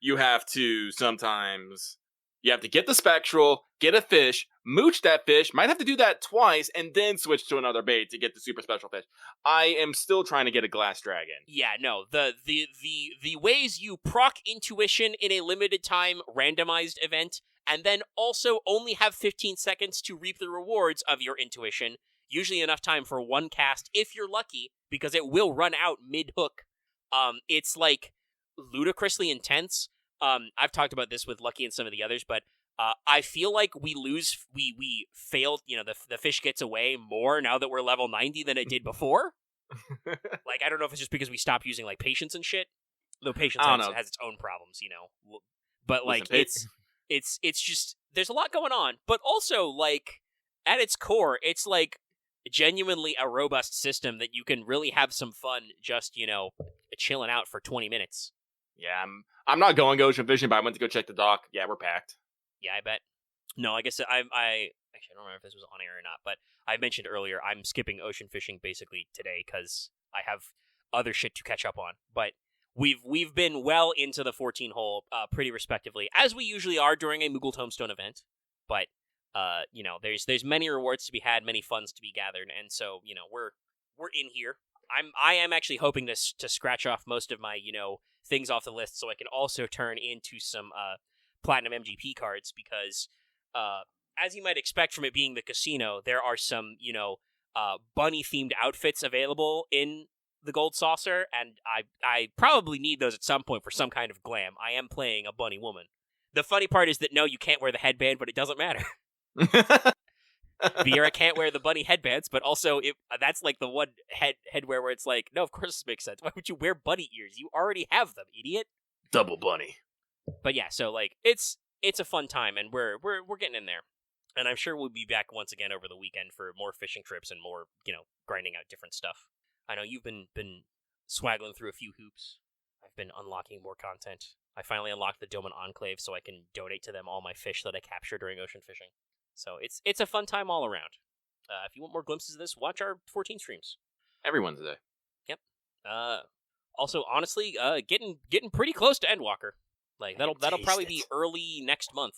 you have to sometimes... You have to get the spectral, get a fish, mooch that fish, might have to do that twice, and then switch to another bait to get the super special fish. I am still trying to get a glass dragon. Yeah, no, the ways you proc intuition in a limited time randomized event, and then also only have 15 seconds to reap the rewards of your intuition, usually enough time for one cast, if you're lucky, because it will run out mid-hook. It's, like, ludicrously intense. I've talked about this with Lucky and some of the others, but I feel like we failed, the fish gets away more now that we're level 90 than it did before. Like, I don't know if it's just because we stopped using, like, patience and shit, though patience has its own problems, But, like, it's just, there's a lot going on, but also, like, at its core, it's, like, genuinely a robust system that you can really have some fun just, chilling out for 20 minutes. Yeah, I'm not going ocean fishing, but I went to go check the dock. Yeah, we're packed. Yeah, I bet. No, I guess I actually I don't remember if this was on air or not, but I mentioned earlier I'm skipping ocean fishing basically today because I have other shit to catch up on. But we've been well into the 14 hole pretty respectively, as we usually are during a Moogle Tombstone event. But there's many rewards to be had, many funds to be gathered, and so we're in here. I am actually hoping to scratch off most of my things off the list so I can also turn into some platinum MGP cards because as you might expect from it being the casino, there are some bunny themed outfits available in the Gold Saucer, and I probably need those at some point for some kind of glam. I am playing a bunny woman. The funny part is that no, you can't wear the headband, but it doesn't matter. Viera can't wear the bunny headbands, but also that's like the one headwear where it's like, no, of course this makes sense. Why would you wear bunny ears? You already have them, idiot. Double bunny. But yeah, so like it's a fun time, and we're getting in there, and I'm sure we'll be back once again over the weekend for more fishing trips and more grinding out different stuff. I know you've been swaggling through a few hoops. I've been unlocking more content. I finally unlocked the Doman Enclave so I can donate to them all my fish that I capture during ocean fishing. So it's a fun time all around. If you want more glimpses of this, watch our 14 streams. Every Wednesday. Yep. Also, honestly, getting pretty close to Endwalker. Like that'll probably be early next month,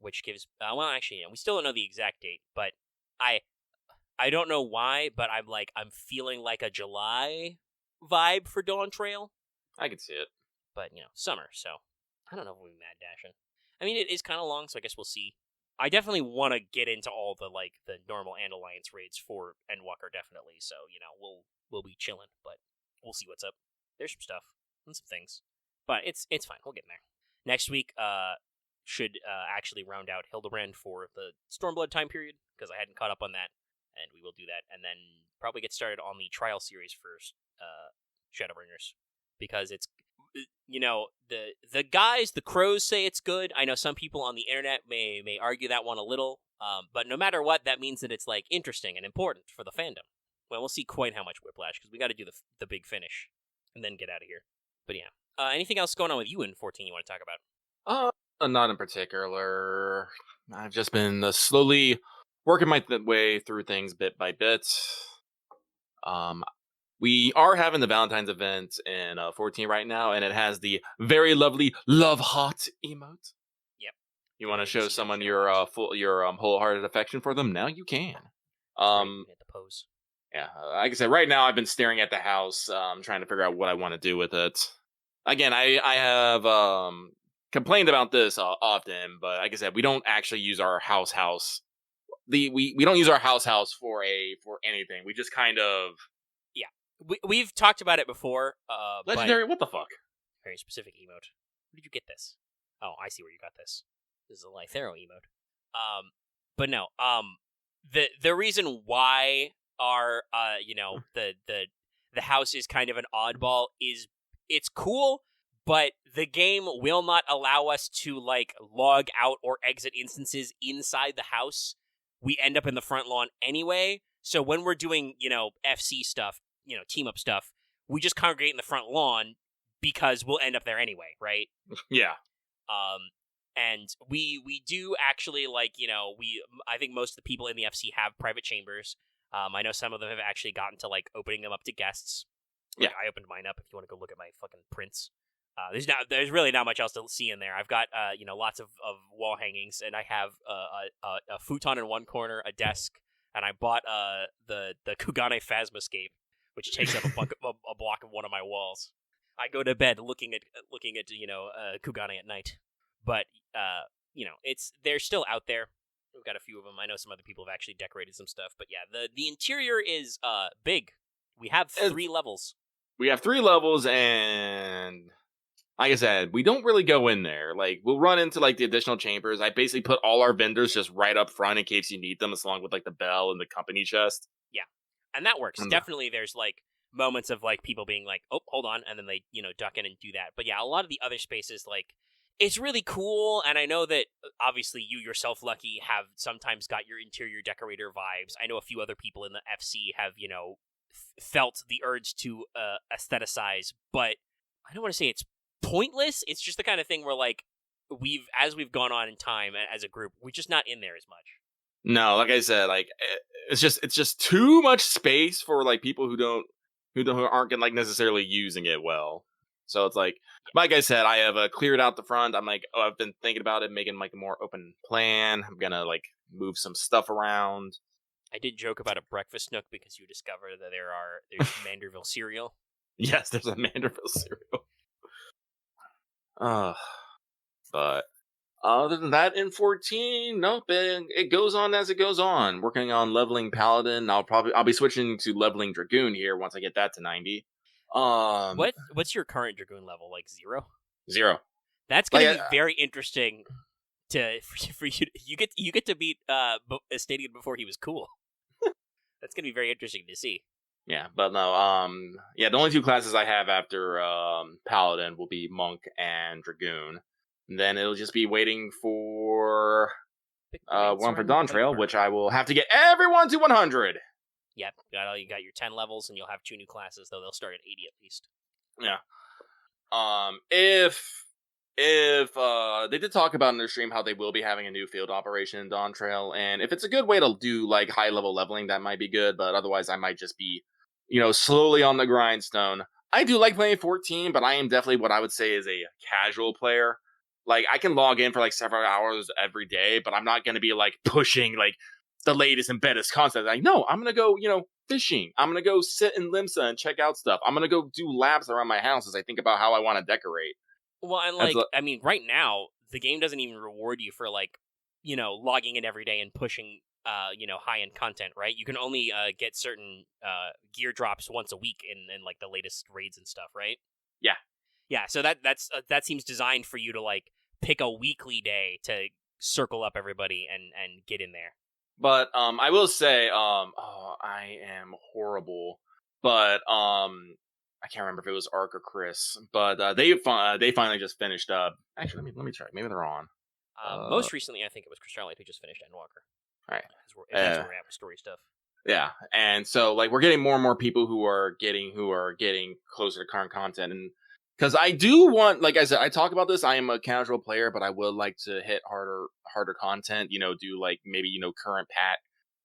which gives we still don't know the exact date, but I don't know why, but I'm feeling like a July vibe for Dawn Trail. I can see it. But summer, so I don't know if we'll be mad dashing. I mean, it is kind of long, so I guess we'll see. I definitely want to get into all the normal and alliance raids for Endwalker, definitely. So we'll be chilling, but we'll see what's up. There's some stuff and some things, but it's fine. We'll get in there. Next week should actually round out Hildebrand for the Stormblood time period because I hadn't caught up on that, and we will do that, and then probably get started on the trial series for Shadowbringers because it's. The guys, the crows say it's good. I know some people on the internet may argue that one a little, but no matter what, that means that it's interesting and important for the fandom. Well, we'll see quite how much Whiplash because we got to do the big finish and then get out of here. But yeah, anything else going on with you in 14 you want to talk about? Not in particular. I've just been slowly working my way through things bit by bit. We are having the Valentines event in 14 right now, and it has the very lovely Love Hot emote. Yep. You want to show someone your wholehearted affection for them? Now you can. Hit the pose. Yeah, like I said, right now I've been staring at the house, trying to figure out what I want to do with it. Again, I have complained about this often, but like I said, we don't actually use our house. We don't use our house for anything. We just kind of. We've talked about it before. Legendary, what the fuck? Very specific emote. Where did you get this? Oh, I see where you got this. This is a Lythero emote. But no. The reason why our the house is kind of an oddball is it's cool, but the game will not allow us to log out or exit instances inside the house. We end up in the front lawn anyway. So when we're doing FC stuff. Team up stuff, we just congregate in the front lawn because we'll end up there anyway, right? Yeah. And we do actually, like, I think most of the people in the FC have private chambers. I know some of them have actually gotten to, like, opening them up to guests. Like, I opened mine up if you want to go look at my fucking prints. There's really not much else to see in there. I've got, lots of wall hangings, and I have a futon in one corner, a desk, and I bought the Kugane Phasmascape, which takes up a block of one of my walls. I go to bed looking at Kugane at night. But, they're still out there. We've got a few of them. I know some other people have actually decorated some stuff. But yeah, the interior is big. We have 3 levels. We have 3 levels, and like I said, we don't really go in there. Like, we'll run into, like, the additional chambers. I basically put all our vendors just right up front in case you need them, along with, like, the bell and the company chest. Yeah, and that works. Definitely there's, like, moments of, like, people being like, oh, hold on, and then they, duck in and do that. But yeah, a lot of the other spaces, like, it's really cool, and I know that, obviously, you yourself, Lucky, have sometimes got your interior decorator vibes. I know a few other people in the FC have, felt the urge to aestheticize, but I don't want to say it's pointless. It's just the kind of thing where, like, as we've gone on in time as a group, we're just not in there as much. No, like I said, like, it's just too much space for, like, people who aren't like necessarily using it well. So it's like I said, I have cleared out the front. I'm like, I've been thinking about it, making like a more open plan. I'm gonna like move some stuff around. I did joke about a breakfast nook because you discovered that there's Manderville cereal. Yes, there's a Manderville cereal. But other than that, in 14, nope, it goes on as it goes on. Working on leveling Paladin. I'll be switching to leveling Dragoon here once I get that to 90. What's your current Dragoon level? Like 0? 0. That's gonna be very interesting for you. You get to beat Stadium before he was cool. That's gonna be very interesting to see. Yeah, but no, the only 2 classes I have after Paladin will be Monk and Dragoon. And then it'll just be waiting for one for Dawn Trail, which I will have to get everyone to 100. Yep, you got your 10 levels, and you'll have 2 new classes, though they'll start at 80 at least. Yeah. If they did talk about in their stream how they will be having a new field operation in Dawn Trail, and if it's a good way to do like high level leveling, that might be good. But otherwise, I might just be, slowly on the grindstone. I do like playing 14, but I am definitely what I would say is a casual player. Like, I can log in for like several hours every day, but I'm not going to be like pushing like the latest and best content. Like, no, I'm going to go, fishing. I'm going to go sit in Limsa and check out stuff. I'm going to go do laps around my house as I think about how I want to decorate. Well, and right now, the game doesn't even reward you for, like, logging in every day and pushing, high-end content, right? You can only get certain gear drops once a week in like, the latest raids and stuff, right? Yeah. Yeah, so that seems designed for you to, like, pick a weekly day to circle up everybody and get in there. But I will say, I am horrible. But I can't remember if it was Ark or Chris. But they finally just finished up. Actually, let me check. Maybe they're on. Most recently, I think it was Chris Charlotte who just finished Endwalker. All right, that's where we're at with story stuff. Yeah, and so like we're getting more and more people who are getting closer to current content, and because I do want, like I said, I talk about this. I am a casual player, but I would like to hit harder content. Do like maybe current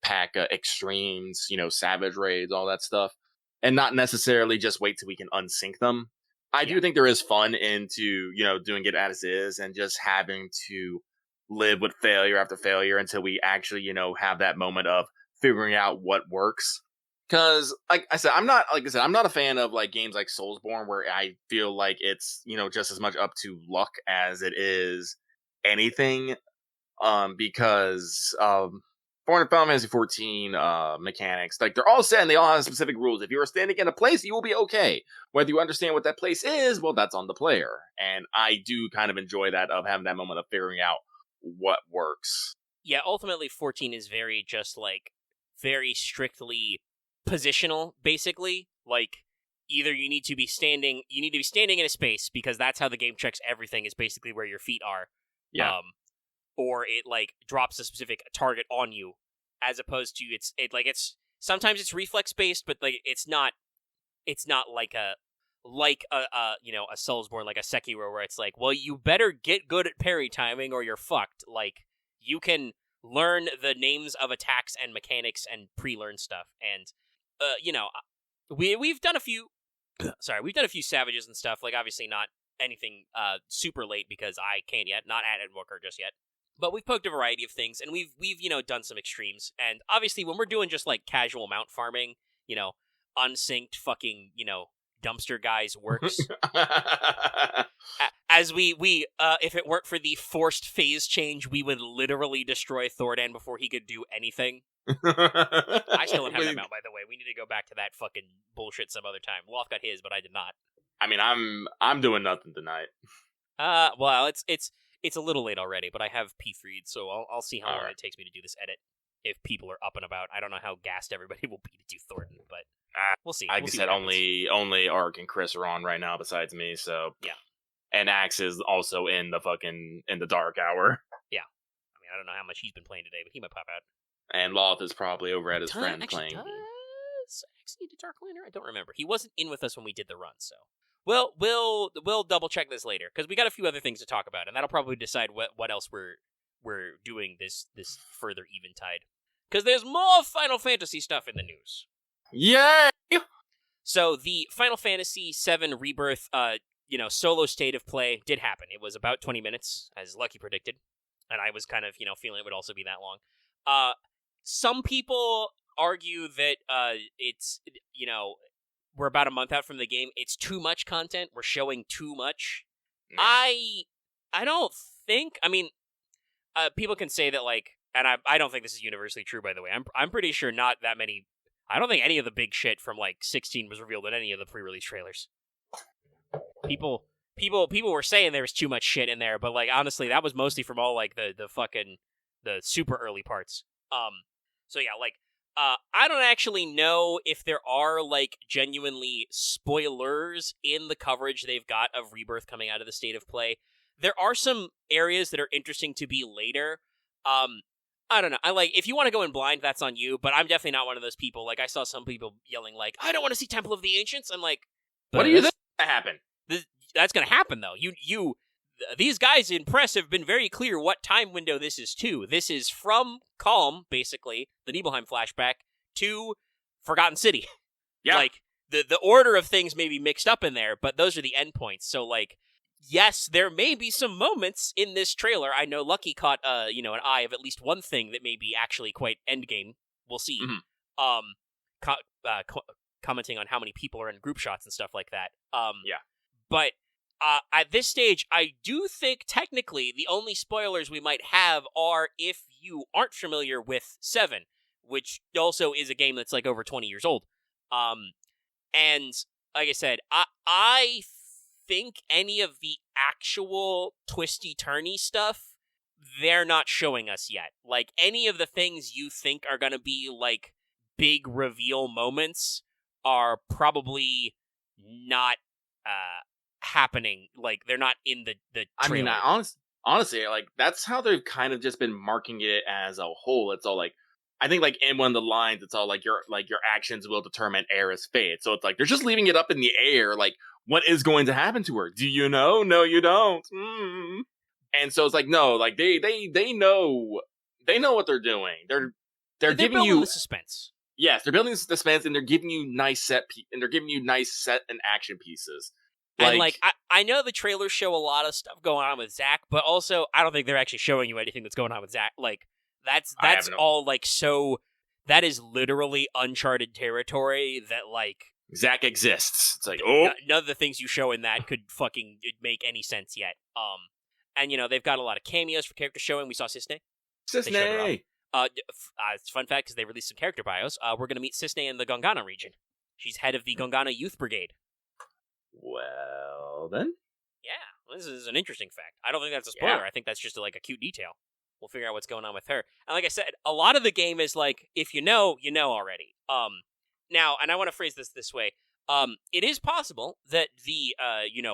pack extremes, savage raids, all that stuff, and not necessarily just wait till we can unsync them. I do think there is fun into doing it as is and just having to live with failure after failure until we actually have that moment of figuring out what works. Because, like I said, I'm not a fan of like games like Soulsborne where I feel like it's just as much up to luck as it is anything. Because Final Fantasy 14 mechanics, like they're all set and they all have specific rules. If you're standing in a place, you will be okay. Whether you understand what that place is, well, that's on the player. And I do kind of enjoy that of having that moment of figuring out what works. Yeah, ultimately 14 is very strictly positional, basically. Like, either you need to be standing in a space because that's how the game checks everything, is basically where your feet are. Yeah. Or it like drops a specific target on you, as opposed to it's sometimes it's reflex based, but like it's not like like a Soulsborne, like a Sekiro, where it's like, well, you better get good at parry timing or you're fucked. Like, you can learn the names of attacks and mechanics and pre-learn stuff, and we've done a few we've done a few Savages and stuff, like obviously not anything super late because I can't yet, not at Edwalker just yet. But we've poked a variety of things, and we've done some extremes. And obviously when we're doing just like casual mount farming, unsynced fucking, dumpster guys works. As we if it weren't for the forced phase change, we would literally destroy Thordan before he could do anything. I still don't have that mount, by the way. We need to go back to that fucking bullshit some other time. Loth got his, but I did not. I mean, I'm doing nothing tonight. Well, it's a little late already, but I have P3'd, so I'll see how long it takes me to do this edit. If people are up and about, I don't know how gassed everybody will be to do Thordan, but we'll see. Like I said, only Ark and Chris are on right now besides me, so yeah. And Axe is also in the dark hour. Yeah, I mean, I don't know how much he's been playing today, but he might pop out. And Loth is probably over at his friend playing. Does Axe need a Dark Lantern? I don't remember. He wasn't in with us when we did the run, so we'll double check this later because we got a few other things to talk about, and that'll probably decide what else we're doing this further eventide. Because there's more Final Fantasy stuff in the news. Yay! So the Final Fantasy VII Rebirth, solo state of play did happen. It was about 20 minutes, as Lucky predicted, and I was kind of, feeling it would also be that long. Some people argue that it's, we're about a month out from the game. It's too much content. We're showing too much. I don't think. I mean, people can say that, like, and I don't think this is universally true, by the way. I'm pretty sure not that many. I don't think any of the big shit from like 16 was revealed in any of the pre-release trailers. People were saying there was too much shit in there, but like honestly, that was mostly from all like the fucking the super early parts. So yeah, like I don't actually know if there are like genuinely spoilers in the coverage they've got of Rebirth coming out of the state of play. There are some areas that are interesting to be later. I don't know. If you want to go in blind, that's on you, but I'm definitely not one of those people. Like, I saw some people yelling, like, I don't want to see Temple of the Ancients. I'm like, what do you think is going to happen? That's going to happen, though. These guys in press have been very clear what time window this is to. This is from Calm, basically, the Nibelheim flashback, to Forgotten City. Yeah. Like, the order of things may be mixed up in there, but those are the endpoints. So, like, yes, there may be some moments in this trailer. I know Lucky caught, an eye of at least one thing that may be actually quite endgame. We'll see. Mm-hmm. Commenting on how many people are in group shots and stuff like that. Yeah. But at this stage, I do think technically the only spoilers we might have are if you aren't familiar with 7, which also is a game that's like over 20 years old. And like I said, I think any of the actual twisty-turny stuff, they're not showing us yet. Like, any of the things you think are gonna be, like, big reveal moments are probably not, happening. Like, they're not in the trailer. I mean, honestly, like, that's how they've kind of just been marking it as a whole. It's all, like, I think, like, in one of the lines, it's all, like, your actions will determine Aerith's fate. So it's, like, they're just leaving it up in the air, like, what is going to happen to her? Do you know? No, you don't. And so it's like, no, like they know what they're doing. They're giving you the suspense. Yes, they're building the suspense, and they're giving you nice set and action pieces. And like I know the trailers show a lot of stuff going on with Zack, but also I don't think they're actually showing you anything that's going on with Zack. Like that's all like so. That is literally uncharted territory. That like. Zack exists. It's like, none of the things you show in that could fucking make any sense yet. And they've got a lot of cameos for character showing. We saw Cisne. It's a fun fact because they released some character bios. We're gonna meet Cisne in the Gongana region. She's head of the Gongana Youth Brigade. Well then, yeah, this is an interesting fact. I don't think that's a spoiler. Yeah. I think that's just a cute detail. We'll figure out what's going on with her. And like I said, a lot of the game is like, if you know already. Now, and I want to phrase this way, it is possible that the,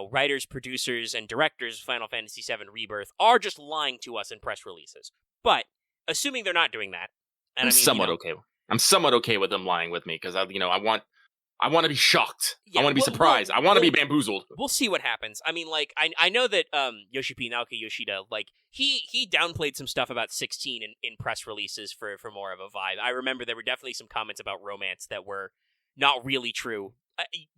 writers, producers, and directors of Final Fantasy VII Rebirth are just lying to us in press releases. But, assuming they're not doing that, and I'm somewhat okay with them lying with me, because, I want I want to be shocked. Yeah, I want to be surprised. I want to be bamboozled. We'll see what happens. I mean, like, I know that Yoshipi Naoki Yoshida, like, he downplayed some stuff about 16 in press releases for more of a vibe. I remember there were definitely some comments about romance that were not really true.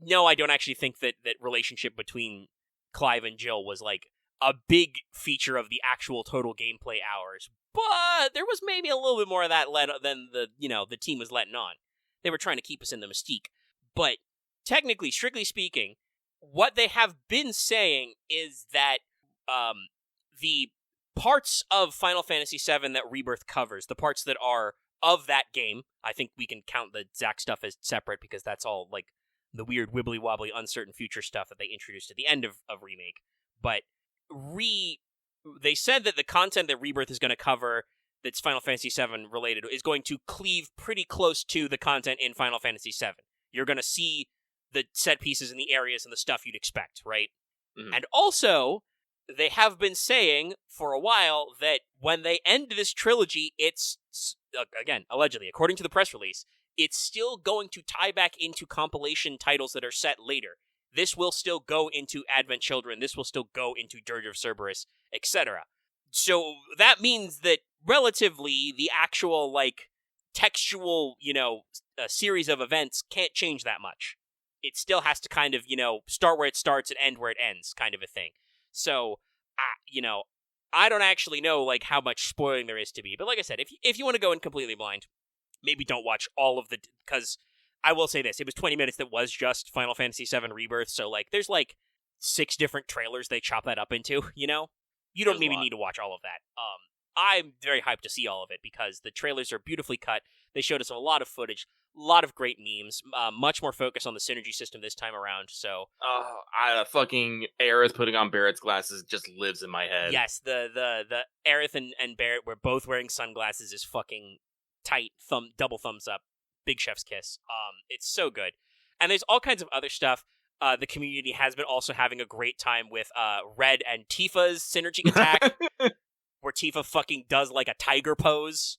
No, I don't actually think that relationship between Clive and Jill was, like, a big feature of the actual total gameplay hours. But there was maybe a little bit more of that than the team was letting on. They were trying to keep us in the mystique. But technically, strictly speaking, what they have been saying is that the parts of Final Fantasy VII that Rebirth covers, the parts that are of that game, I think we can count the Zack stuff as separate because that's all like the weird wibbly-wobbly uncertain future stuff that they introduced at the end of Remake. But they said that the content that Rebirth is going to cover that's Final Fantasy VII related is going to cleave pretty close to the content in Final Fantasy VII. You're going to see the set pieces and the areas and the stuff you'd expect, right? Mm-hmm. And also, they have been saying for a while that when they end this trilogy, it's, again, allegedly, according to the press release, it's still going to tie back into compilation titles that are set later. This will still go into Advent Children, this will still go into Dirge of Cerberus, etc. So that means that relatively the actual, like, textual, series of events can't change that much. It still has to kind of, start where it starts and end where it ends, kind of a thing. So, I don't actually know, like, how much spoiling there is to be. But like I said, if you want to go in completely blind, maybe don't watch all of because I will say this, it was 20 minutes that was just Final Fantasy VII Rebirth, so, like, there's, like, 6 different trailers they chop that up into, You don't maybe need to watch all of that. I'm very hyped to see all of it because the trailers are beautifully cut. They showed us a lot of footage, a lot of great memes, much more focus on the synergy system this time around, so... fucking Aerith putting on Barrett's glasses just lives in my head. Yes, the Aerith and Barrett were both wearing sunglasses is fucking tight, double thumbs up, big chef's kiss. It's so good. And there's all kinds of other stuff. The community has been also having a great time with Red and Tifa's synergy attack, where Tifa fucking does like a tiger pose,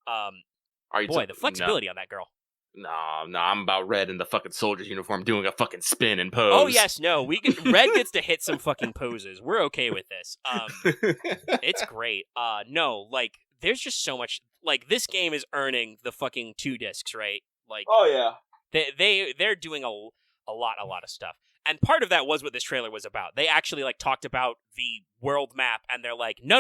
the flexibility on that girl. No, I'm about Red in the fucking soldier's uniform doing a fucking spin and pose. Oh yes, no, Red gets to hit some fucking poses. We're okay with this. It's great. No, like there's just so much. Like this game is earning the fucking 2 discs, right? Like, oh yeah, they're doing a lot of stuff. And part of that was what this trailer was about. They actually like talked about the world map, and they're like, no,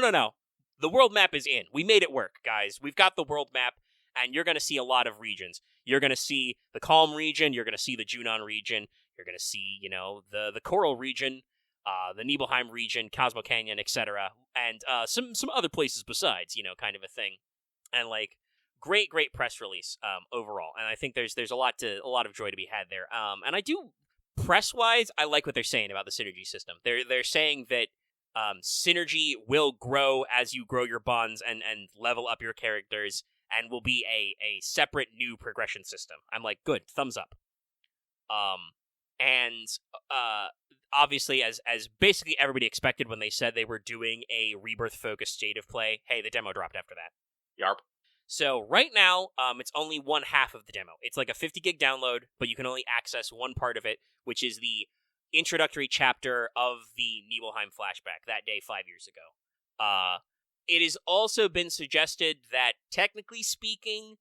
the world map is in. We made it work, guys. We've got the world map, and you're going to see a lot of regions. You're going to see the Calm region. You're going to see the Junon region. You're going to see, the Coral region, the Nibelheim region, Cosmo Canyon, etc., and some other places besides, kind of a thing. And like, great press release overall. And I think there's a lot of joy to be had there. And I do. Press-wise, I like what they're saying about the synergy system. They're saying that synergy will grow as you grow your bonds and level up your characters, and will be a separate new progression system. I'm like, good, thumbs up. And obviously, as basically everybody expected when they said they were doing a Rebirth-focused state of play, hey, the demo dropped after that. Yarp. So right now, it's only one half of the demo. It's like a 50 gig download, but you can only access one part of it, which is the introductory chapter of the Nibelheim flashback that day 5 years ago. It has also been suggested that, technically speaking,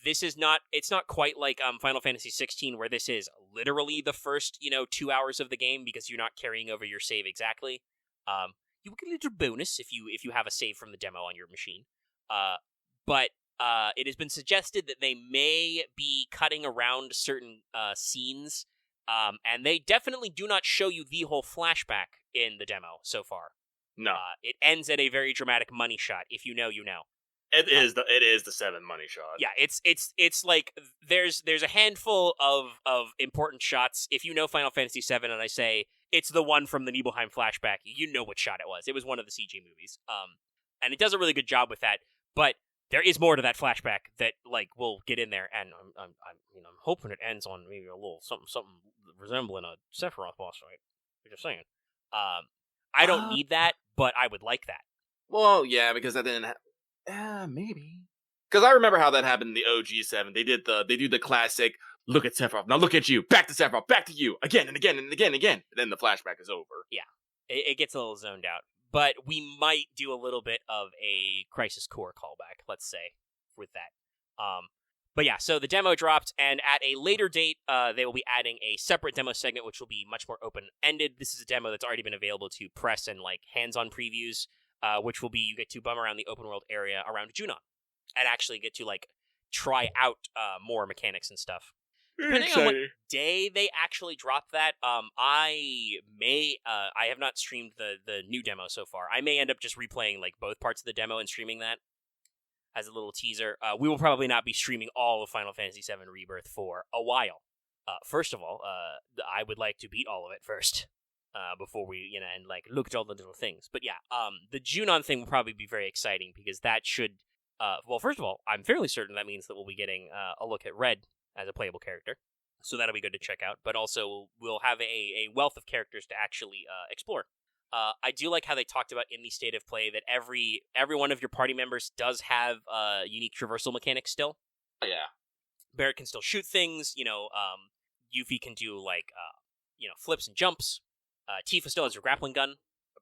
it's not quite like Final Fantasy 16, where this is literally the first, 2 hours of the game, because you're not carrying over your save exactly. You will get a little bonus if you have a save from the demo on your machine. But it has been suggested that they may be cutting around certain scenes, and they definitely do not show you the whole flashback in the demo so far. No, it ends at a very dramatic money shot. If you know, you know. It is the 7 money shot. Yeah, it's like there's a handful of important shots. If you know Final Fantasy VII, and I say it's the one from the Nibelheim flashback, you know what shot it was. It was one of the CG movies. And it does a really good job with that. But there is more to that flashback that like we'll get in there, and I'm hoping it ends on maybe a little something resembling a Sephiroth boss fight. I'm just saying. I don't need that, but I would like that. Well, yeah, because that didn't. Maybe. Because I remember how that happened in the OG7. They do the classic, look at Sephiroth, now look at you, back to Sephiroth, back to you, again and again and again and again. And then the flashback is over. Yeah, it gets a little zoned out. But we might do a little bit of a Crisis Core callback, let's say, with that. But yeah, so the demo dropped, and at a later date, they will be adding a separate demo segment, which will be much more open-ended. This is a demo that's already been available to press and like hands-on previews, which will be you get to bum around the open world area around Junon, and actually get to like try out more mechanics and stuff. Depending on what day they actually drop that, I have not streamed the new demo so far. I may end up just replaying like both parts of the demo and streaming that as a little teaser. We will probably not be streaming all of Final Fantasy VII Rebirth for a while. First of all, I would like to beat all of it first before we, and like look at all the little things. But yeah, the Junon thing will probably be very exciting because that should, well, first of all, I'm fairly certain that means that we'll be getting a look at Red as a playable character. So that'll be good to check out. But also, we'll have a wealth of characters to actually explore. I do like how they talked about in the state of play that every one of your party members does have unique traversal mechanics still. Oh, yeah. Barrett can still shoot things. Yuffie can do like flips and jumps. Tifa still has her grappling gun.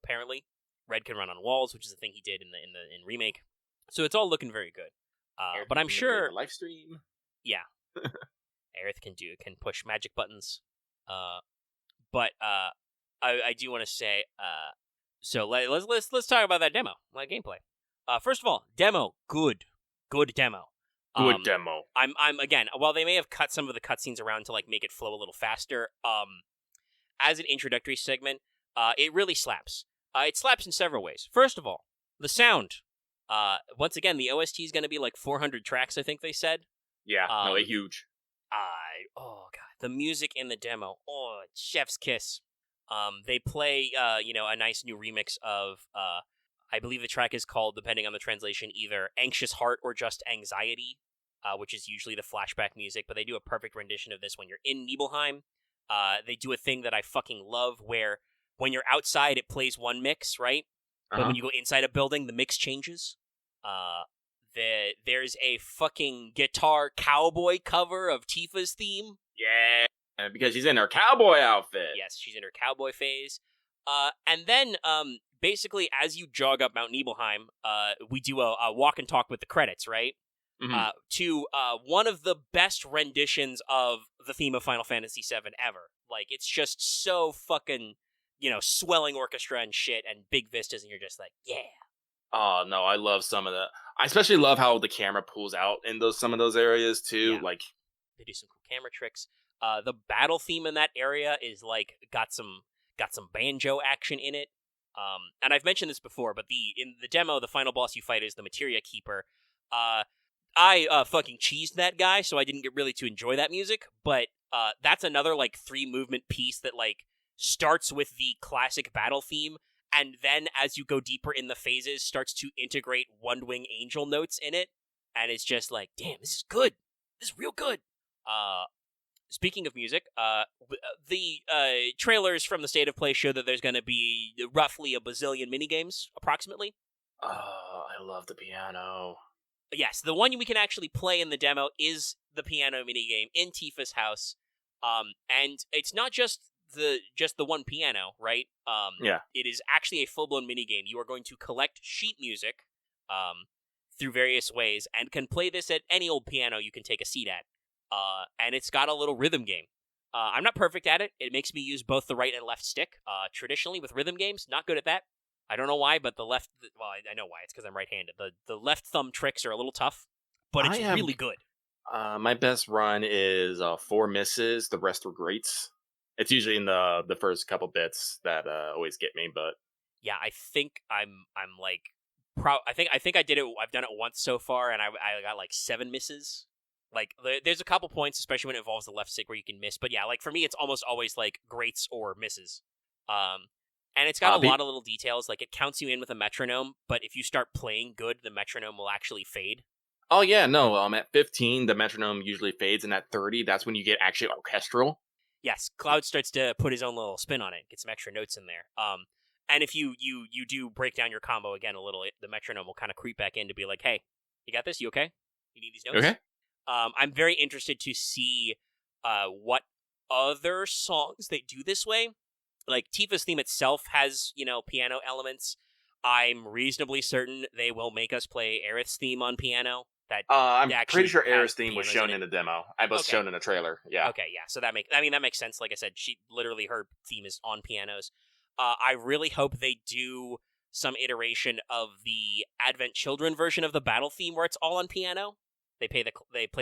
Apparently, Red can run on walls, which is a thing he did in remake. So it's all looking very good. But I'm sure live stream. Yeah. Aerith can push magic buttons. But I do want to say, so let's talk about that demo, like gameplay. First of all, demo, good demo. Good demo. I'm again, while they may have cut some of the cutscenes around to like make it flow a little faster, as an introductory segment, it really slaps. It slaps in several ways. First of all, the sound. Once again, the OST is going to be like 400 tracks, I think they said. Yeah, huge. Oh god, the music in the demo, chef's kiss. They play, a nice new remix of, I believe the track is called, depending on the translation, either Anxious Heart or just Anxiety, which is usually the flashback music, but they do a perfect rendition of this when you're in Nibelheim. They do a thing that I fucking love, where when you're outside, it plays one mix, right? But when you go inside a building, the mix changes. There's a fucking guitar cowboy cover of Tifa's theme. Yeah, because she's in her cowboy outfit. Yes, she's in her cowboy phase. And then, basically, as you jog up Mount Nibelheim, we do a walk and talk with the credits, right? Mm-hmm. To one of the best renditions of the theme of Final Fantasy VII ever. Like, it's just so fucking, swelling orchestra and shit and big vistas, and you're just like, yeah. Oh, no, I love some of that. I especially love how the camera pulls out in some of those areas, too. Yeah. Like, they do some cool camera tricks. The battle theme in that area is, like, got some banjo action in it. And I've mentioned this before, but in the demo, the final boss you fight is the Materia Keeper. I fucking cheesed that guy, so I didn't get really to enjoy that music, but that's another, like, 3-movement piece that, like, starts with the classic battle theme, and then as you go deeper in the phases, starts to integrate One-Wing Angel notes in it, and it's just like, damn, this is good. This is real good. Speaking of music, the trailers from the State of Play show that there's going to be roughly a bazillion minigames, approximately. Oh, I love the piano. Yes, the one we can actually play in the demo is the piano minigame in Tifa's house. And it's not just the one piano, right? Yeah. It is actually a full-blown minigame. You are going to collect sheet music through various ways and can play this at any old piano you can take a seat at. And it's got a little rhythm game. I'm not perfect at it. It makes me use both the right and left stick. Traditionally, with rhythm games, not good at that. I don't know why, but I know why. It's because I'm right-handed. The left thumb tricks are a little tough, but it's really good. My best run is 4 misses. The rest were greats. It's usually in the first couple bits that always get me, but yeah, I think I'm like I think I did it. I've done it once so far, and I got like 7 misses. Like there's a couple points, especially when it involves the left stick, where you can miss. But yeah, like for me, it's almost always like greats or misses. And it's got a lot of little details. Like it counts you in with a metronome, but if you start playing good, the metronome will actually fade. Oh yeah, no. At 15, the metronome usually fades, and at 30, that's when you get actually orchestral. Yes, Cloud starts to put his own little spin on it, get some extra notes in there. And if you do break down your combo again a little, the metronome will kind of creep back in to be like, hey, you got this? You okay? You need these notes? Okay. I'm very interested to see what other songs they do this way. Like, Tifa's theme itself has, piano elements. I'm reasonably certain they will make us play Aerith's theme on piano. That I'm pretty sure has Aerith's theme was pianos shown in a demo. I was shown in a trailer. Yeah. Okay, yeah. So that makes sense. Like I said, her theme is on pianos. I really hope they do some iteration of the Advent Children version of the battle theme where it's all on piano. They play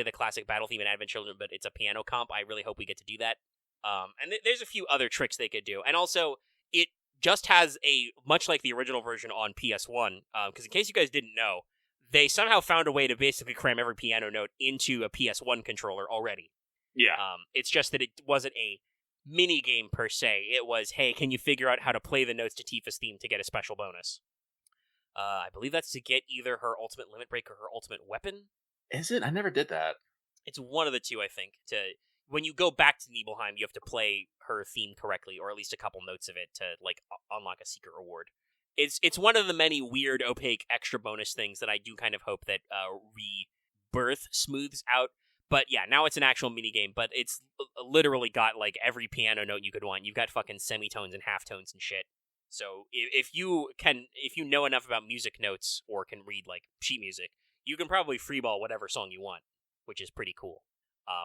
the classic battle theme in Advent Children, but it's a piano comp. I really hope we get to do that. And there's a few other tricks they could do. And also, it just has much like the original version on PS1, because in case you guys didn't know, they somehow found a way to basically cram every piano note into a PS1 controller already. Yeah. It's just that it wasn't a mini game per se. It was, hey, can you figure out how to play the notes to Tifa's theme to get a special bonus? I believe that's to get either her ultimate limit break or her ultimate weapon. Is it? I never did that. It's one of the two, I think. When you go back to Nibelheim, you have to play her theme correctly, or at least a couple notes of it to unlock a secret reward. It's one of the many weird, opaque, extra bonus things that I do kind of hope that Rebirth smooths out. But yeah, now it's an actual minigame, but it's literally got every piano note you could want. You've got fucking semitones and halftones and shit. So if you know enough about music notes or can read sheet music, you can probably freeball whatever song you want, which is pretty cool.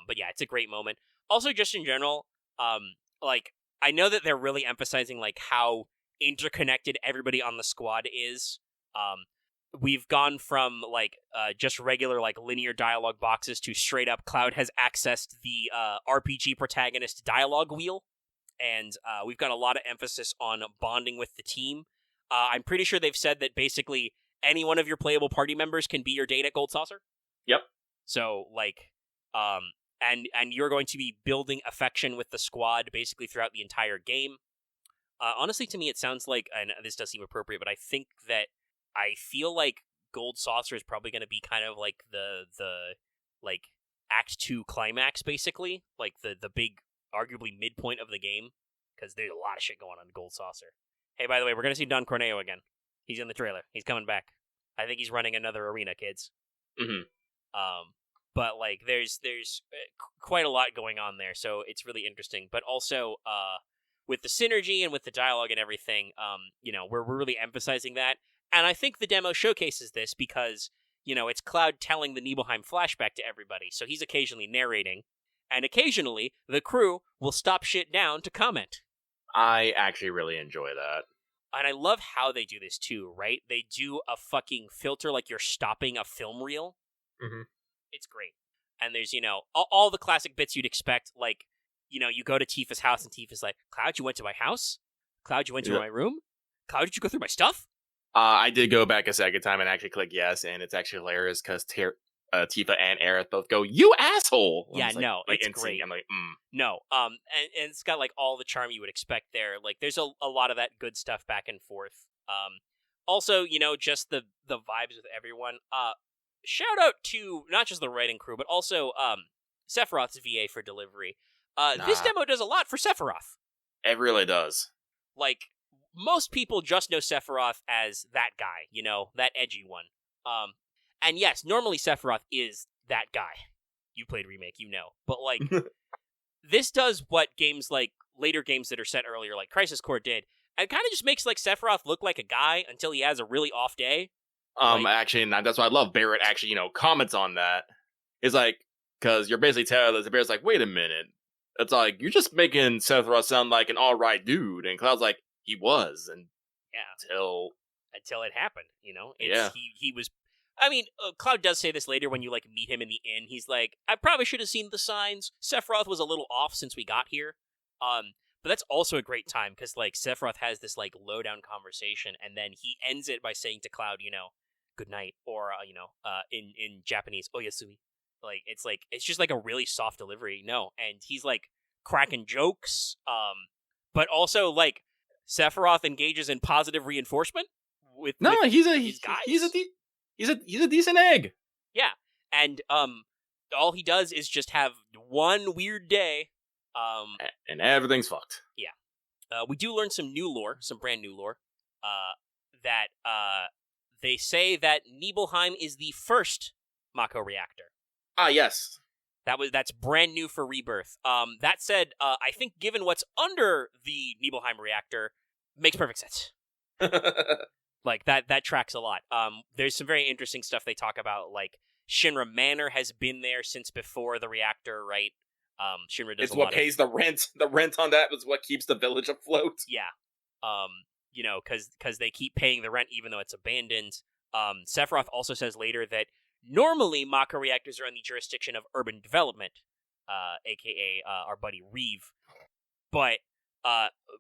But yeah, it's a great moment. Also, just in general, I know that they're really emphasizing how interconnected everybody on the squad is. We've gone from just regular linear dialogue boxes to straight up Cloud has accessed the RPG protagonist dialogue wheel, and we've got a lot of emphasis on bonding with the team. I'm pretty sure they've said that basically any one of your playable party members can be your date at Gold Saucer. Yep. So and you're going to be building affection with the squad basically throughout the entire game. Honestly, to me, it sounds like, and this does seem appropriate, but I feel like Gold Saucer is probably going to be kind of the Act 2 climax, basically. The big, arguably midpoint of the game, because there's a lot of shit going on in Gold Saucer. Hey, by the way, we're going to see Don Corneo again. He's in the trailer. He's coming back. I think he's running another arena, kids. Mm-hmm. But there's quite a lot going on there, so it's really interesting. But also, with the synergy and with the dialogue and everything, we're really emphasizing that. And I think the demo showcases this because, it's Cloud telling the Nibelheim flashback to everybody. So he's occasionally narrating, and occasionally the crew will stop shit down to comment. I actually really enjoy that. And I love how they do this too, right? They do a fucking filter like you're stopping a film reel. Mm-hmm. It's great. And there's, all the classic bits you'd expect, you go to Tifa's house and Tifa's like, Cloud, you went to my house? Cloud, you went to my room? Cloud, did you go through my stuff? I did go back a second time and actually click yes, and it's actually hilarious because Tifa and Aerith both go, you asshole! Yeah, no, it's great. I'm like, No, and it's got all the charm you would expect there. There's a lot of that good stuff back and forth. Also, just the vibes with everyone. Shout out to not just the writing crew, but also Sephiroth's VA for delivery. This demo does a lot for Sephiroth. It really does. Most people just know Sephiroth as that guy, that edgy one. And yes, normally Sephiroth is that guy. You played Remake, But, this does what games later games that are set earlier, like Crisis Core did. And it kind of just makes, Sephiroth look like a guy until he has a really off day. Actually, and that's why I love Barrett actually, comments on that. It's because you're basically telling the Barrett's wait a minute. It's you're just making Sephiroth sound like an alright dude. And Cloud's he was. And yeah. Until it happened, Yeah. He was... I mean, Cloud does say this later when you, meet him in the inn. He's like, I probably should have seen the signs. Sephiroth was a little off since we got here. But that's also a great time, because, Sephiroth has this, low-down conversation, and then he ends it by saying to Cloud, good night, or, in Japanese, oyasumi. It's just, a really soft delivery. No, and he's, cracking jokes, but also, Sephiroth engages in positive reinforcement with his guys. He's a decent egg. Yeah, and all he does is just have one weird day, and everything's fucked. Yeah, we do learn some new lore, some brand new lore. That they say that Nibelheim is the first Mako reactor. Ah, yes. That's brand new for Rebirth. That said, I think given what's under the Nibelheim reactor, makes perfect sense. Like that tracks a lot. There's some very interesting stuff they talk about. Like Shinra Manor has been there since before the reactor, right? Shinra does. It's what pays the rent. The rent on that was what keeps the village afloat. Yeah. Because they keep paying the rent even though it's abandoned. Sephiroth also says later that normally Mako reactors are in the jurisdiction of urban development, aka our buddy Reeve. But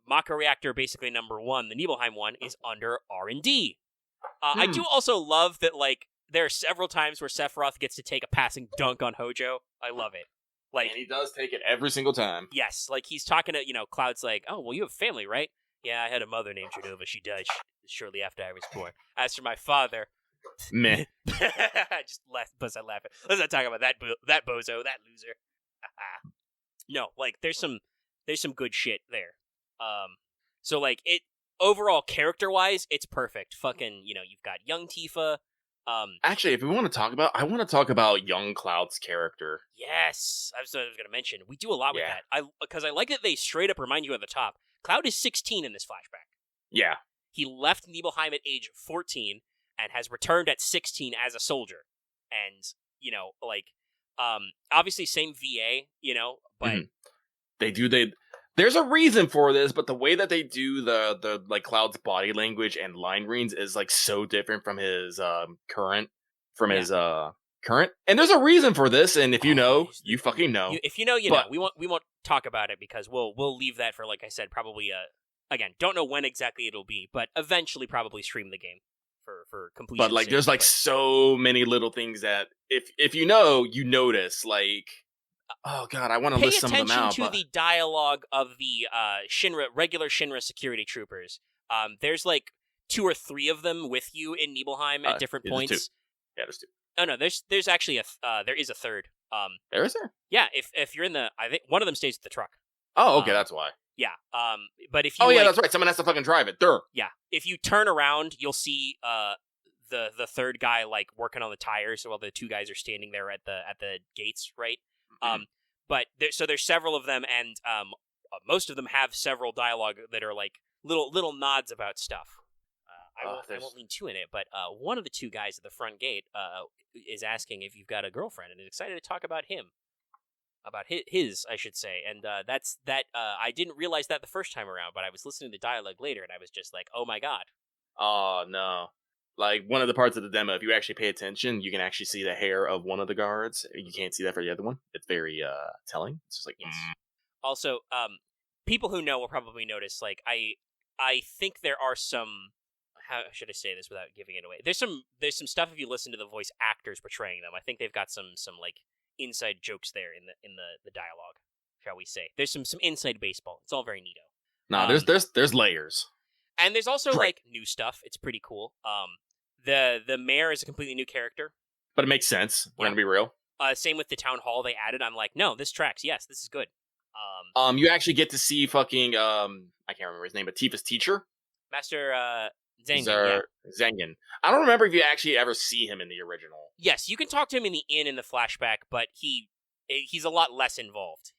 Mako reactor, basically number 1, the Nibelheim one, is under R&D. I do also love that, like, there are several times where Sephiroth gets to take a passing dunk on Hojo. I love it. Like, And he does take it every single time. yes, like he's talking to, Cloud's like, oh, well, you have family, right? Yeah, I had a mother named Jadova. She died shortly after I was born. As for my father... Meh. Just bust out laughing. Let's not talk about that bozo, that loser. No, like there's some good shit there. So like it overall character wise, it's perfect. Fucking, you've got young Tifa. Actually, if we want to talk about, I want to talk about young Cloud's character. Yes, I was going to mention. We do a lot with Yeah. that. Because I like that they straight up remind you at the top. Cloud is 16 in this flashback. Yeah. He left Nibelheim at age 14 and has returned at 16 as a soldier. And, obviously same VA, but... There's a reason for this, but the way that they do the like Cloud's body language and line reads is like so different from his current. And there's a reason for this, and if you know, you fucking know. If you know, you know. We won't talk about it because we'll leave that for, like I said, probably again, don't know when exactly it'll be, but eventually probably stream the game for completion. But like, there's like so many little things that if you know, you notice. Like, oh god, I want to list some of them out. Pay attention to the dialogue of the regular Shinra security troopers. There's like 2 or 3 of them with you in Nibelheim at different points. There's 2. Yeah, there's 2. Oh no, there's actually there is a third. There is there? Yeah, if you're in I think one of them stays with the truck. Oh, okay, that's why. Yeah. But if you Oh yeah, that's right. Someone has to fucking drive it. Durr. Yeah. If you turn around, you'll see the third guy like working on the tires while the 2 guys are standing there at the gates, right? Mm-hmm. But there's several of them, and most of them have several dialogue that are like little nods about stuff. I won't lean too in it, but one of the 2 guys at the front gate is asking if you've got a girlfriend, and is excited to talk about him. About his, I should say, and that's that. I didn't realize that the first time around, but I was listening to dialogue later, and I was just like, "Oh my god!" Oh no! Like one of the parts of the demo, if you actually pay attention, you can actually see the hair of one of the guards. You can't see that for the other one. It's very telling. It's just like yes. Also, people who know will probably notice. Like, I think there are some. How should I say this without giving it away? There's some stuff if you listen to the voice actors portraying them. I think they've got some like inside jokes there in the dialogue, shall we say. There's some inside baseball. It's all very neato. Nah, there's layers. And there's also like new stuff. It's pretty cool. The mayor is a completely new character. But it makes sense. We're gonna be real. Same with the town hall they added. I'm like, no, this tracks. Yes, this is good. You actually get to see fucking I can't remember his name, but Tifa's teacher, Master Zangen. Zangen. I don't remember if you actually ever see him in the original. Yes, you can talk to him in the inn in the flashback, but he's a lot less involved.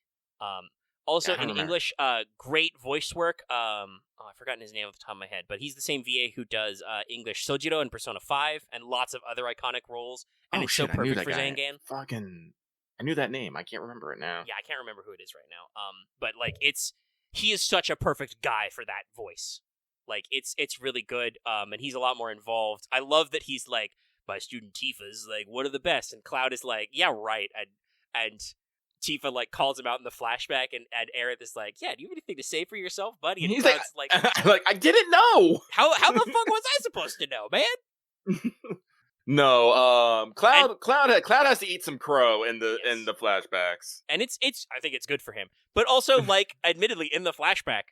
Also in English, great voice work. I've forgotten his name off the top of my head, but he's the same VA who does English Sojiro in Persona 5 and lots of other iconic roles. And it's so perfect for Zangan. Fucking, I knew that name. I can't remember it now. Yeah, I can't remember who it is right now. But like he is such a perfect guy for that voice. Like it's really good. And he's a lot more involved. I love that he's like, my student Tifa's like one of the best, and Cloud is like, yeah, right. And Tifa like calls him out in the flashback, and Aerith is like, yeah, do you have anything to say for yourself, buddy? And he's Cloud's like I didn't know. How the fuck was I supposed to know, man? No, Cloud has to eat some crow in the flashbacks, and it's I think it's good for him. But also, like, admittedly, in the flashback,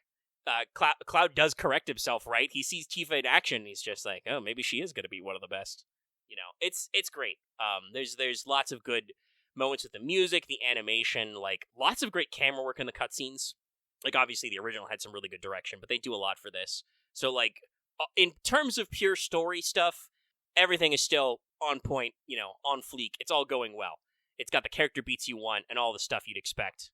Cloud does correct himself. Right, he sees Tifa in action. And he's just like, oh, maybe she is gonna be one of the best. You know, it's great. There's lots of good moments with the music, the animation, like lots of great camera work in the cutscenes. Like obviously the original had some really good direction, but they do a lot for this. So like in terms of pure story stuff, everything is still on point, on fleek. It's all going well. It's got the character beats you want and all the stuff you'd expect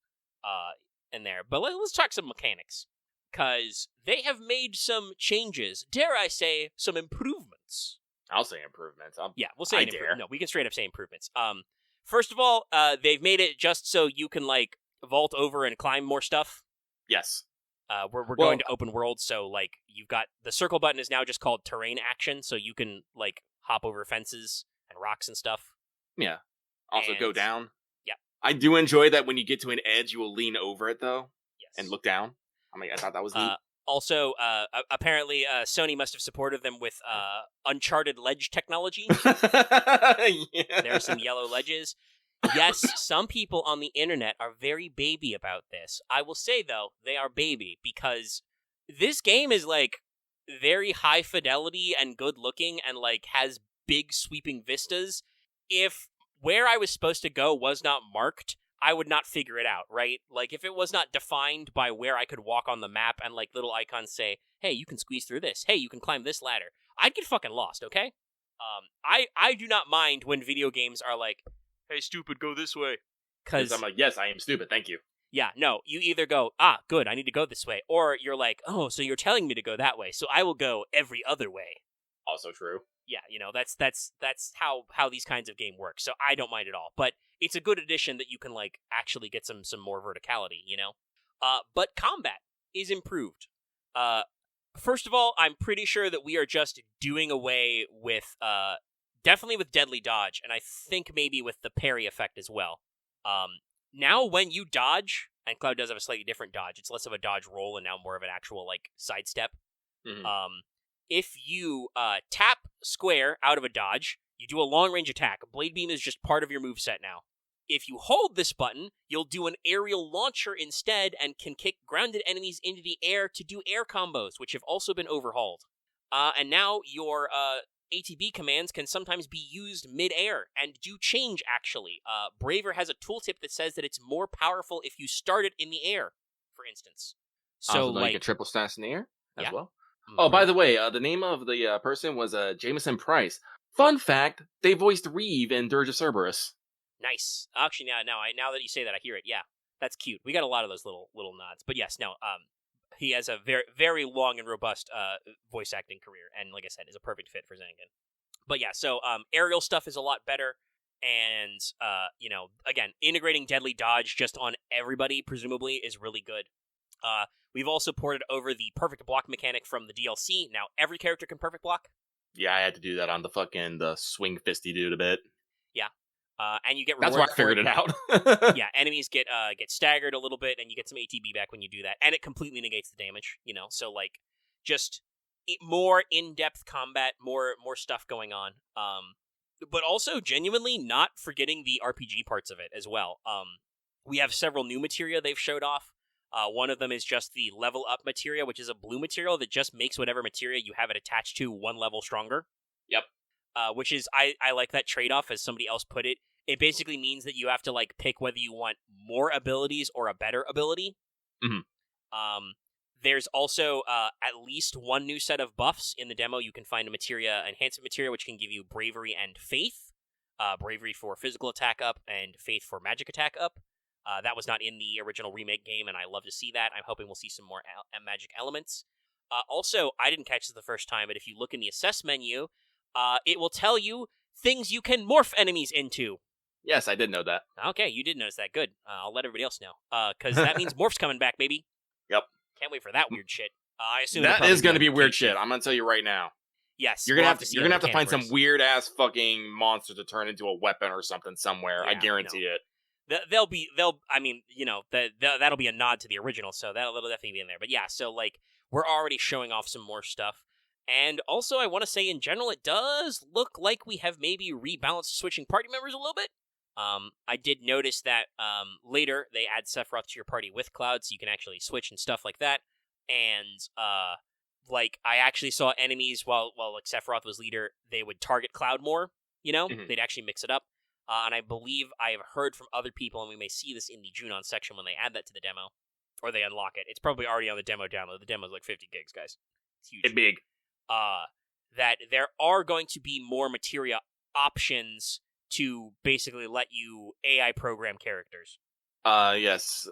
in there. But let's talk some mechanics, because they have made some changes. Dare I say, some improvements. I'll say improvements. Yeah, we'll say improvements. No, we can straight up say improvements. First of all, they've made it just so you can, like, vault over and climb more stuff. Yes. We're going to open world, so, like, you've got... The circle button is now just called terrain action, so you can, like, hop over fences and rocks and stuff. Yeah. Also go down. Yeah. I do enjoy that when you get to an edge, you will lean over it, though. Yes. And look down. I thought that was neat. Also, apparently, Sony must have supported them with uncharted ledge technology. Yeah. There are some yellow ledges. Yes, some people on the internet are very baby about this. I will say, though, they are baby, because this game is, like, very high fidelity and good looking and, like, has big sweeping vistas. If where I was supposed to go was not marked, I would not figure it out, right? Like, if it was not defined by where I could walk on the map and, like, little icons say, hey, you can squeeze through this. Hey, you can climb this ladder. I'd get fucking lost, okay? I do not mind when video games are like, hey, stupid, go this way. Because I'm like, yes, I am stupid, thank you. Yeah, no, you either go, good, I need to go this way, or you're like, oh, so you're telling me to go that way, so I will go every other way. Also true. Yeah, that's how these kinds of game work, so I don't mind at all. But it's a good addition that you can, like, actually get some more verticality, But combat is improved. First of all, I'm pretty sure that we are just doing away with, definitely with deadly dodge, and I think maybe with the parry effect as well. Now when you dodge, and Cloud does have a slightly different dodge, it's less of a dodge roll and now more of an actual, like, sidestep. Mm-hmm. If you tap square out of a dodge, you do a long-range attack. Blade Beam is just part of your moveset now. If you hold this button, you'll do an aerial launcher instead and can kick grounded enemies into the air to do air combos, which have also been overhauled. And now your ATB commands can sometimes be used mid-air, and do change, actually. Braver has a tooltip that says that it's more powerful if you start it in the air, for instance. So, like a triple stash in the air as well? Mm-hmm. Oh, by the way, the name of the person was Jameson Price. Fun fact, they voiced Reeve in Dirge of Cerberus. Nice. Actually, now that you say that, I hear it. Yeah, that's cute. We got a lot of those little nods. But yes, no, he has a very, very long and robust voice acting career, and like I said, is a perfect fit for Zangan. But yeah, so aerial stuff is a lot better, and again, integrating deadly dodge just on everybody, presumably, is really good. We've also ported over the perfect block mechanic from the DLC. Now every character can perfect block. Yeah, I had to do that on the swing fisty dude a bit. Yeah. And you get that's why I figured it out. Yeah, enemies get staggered a little bit, and you get some ATB back when you do that, and it completely negates the damage. So like just more in-depth combat, more stuff going on. But also genuinely not forgetting the RPG parts of it as well. We have several new materia they've showed off. One of them is just the level up materia, which is a blue material that just makes whatever materia you have it attached to one level stronger. Yep. Which is, I like that trade-off, as somebody else put it. It basically means that you have to, like, pick whether you want more abilities or a better ability. Mm-hmm. There's also at least one new set of buffs in the demo. You can find a enhancement materia, which can give you bravery and faith. Bravery for physical attack up, and faith for magic attack up. That was not in the original remake game, and I love to see that. I'm hoping we'll see some more magic elements. Also, I didn't catch this the first time, but if you look in the assess menu, it will tell you things you can morph enemies into. Yes, I did know that. Okay, you did notice that. Good. I'll let everybody else know. Because that means Morph's coming back, baby. Yep. Can't wait for that weird shit. I assume that is going to be weird shit. I'm going to tell you right now. Yes. You're going to have to find some weird-ass fucking monster to turn into a weapon or something somewhere. Yeah, I guarantee it. That'll be a nod to the original, so that'll definitely be in there. But yeah, so like, we're already showing off some more stuff. And also, I want to say, in general, it does look like we have maybe rebalanced switching party members a little bit. I did notice that later they add Sephiroth to your party with Cloud, so you can actually switch and stuff like that. And like, I actually saw enemies while like Sephiroth was leader, they would target Cloud more. Mm-hmm. They'd actually mix it up. And I believe I have heard from other people, and we may see this in the Junon section when they add that to the demo, or they unlock it. It's probably already on the demo download. The demo's like 50 gigs, guys. It's huge. It's big. That there are going to be more materia options to basically let you AI program characters. Yes.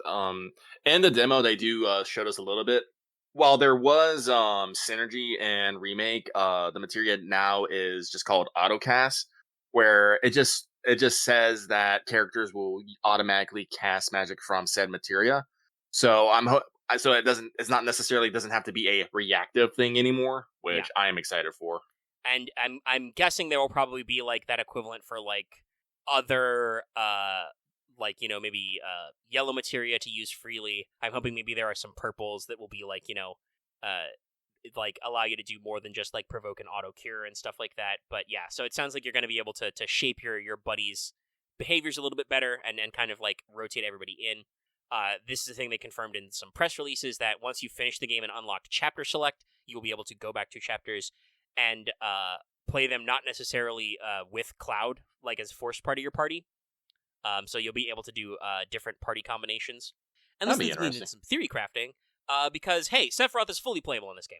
In the demo, they do showed us a little bit. While there was synergy and remake, the materia now is just called autocast, where it just says that characters will automatically cast magic from said materia. So so it's not necessarily doesn't have to be a reactive thing anymore, which I am excited for. And I'm guessing there will probably be like that equivalent for like other like, you know, maybe yellow materia to use freely. I'm hoping maybe there are some purples that will be like, you know, like allow you to do more than just like provoke an auto cure and stuff like that. But yeah, so it sounds like you're going to be able to shape your buddies' behaviors a little bit better and kind of like rotate everybody in. This is the thing they confirmed in some press releases, that once you finish the game and unlock chapter select, you will be able to go back to chapters and play them not necessarily with Cloud, like as forced part of your party. So you'll be able to do different party combinations. And this leads me into some theory crafting, because, hey, Sephiroth is fully playable in this game.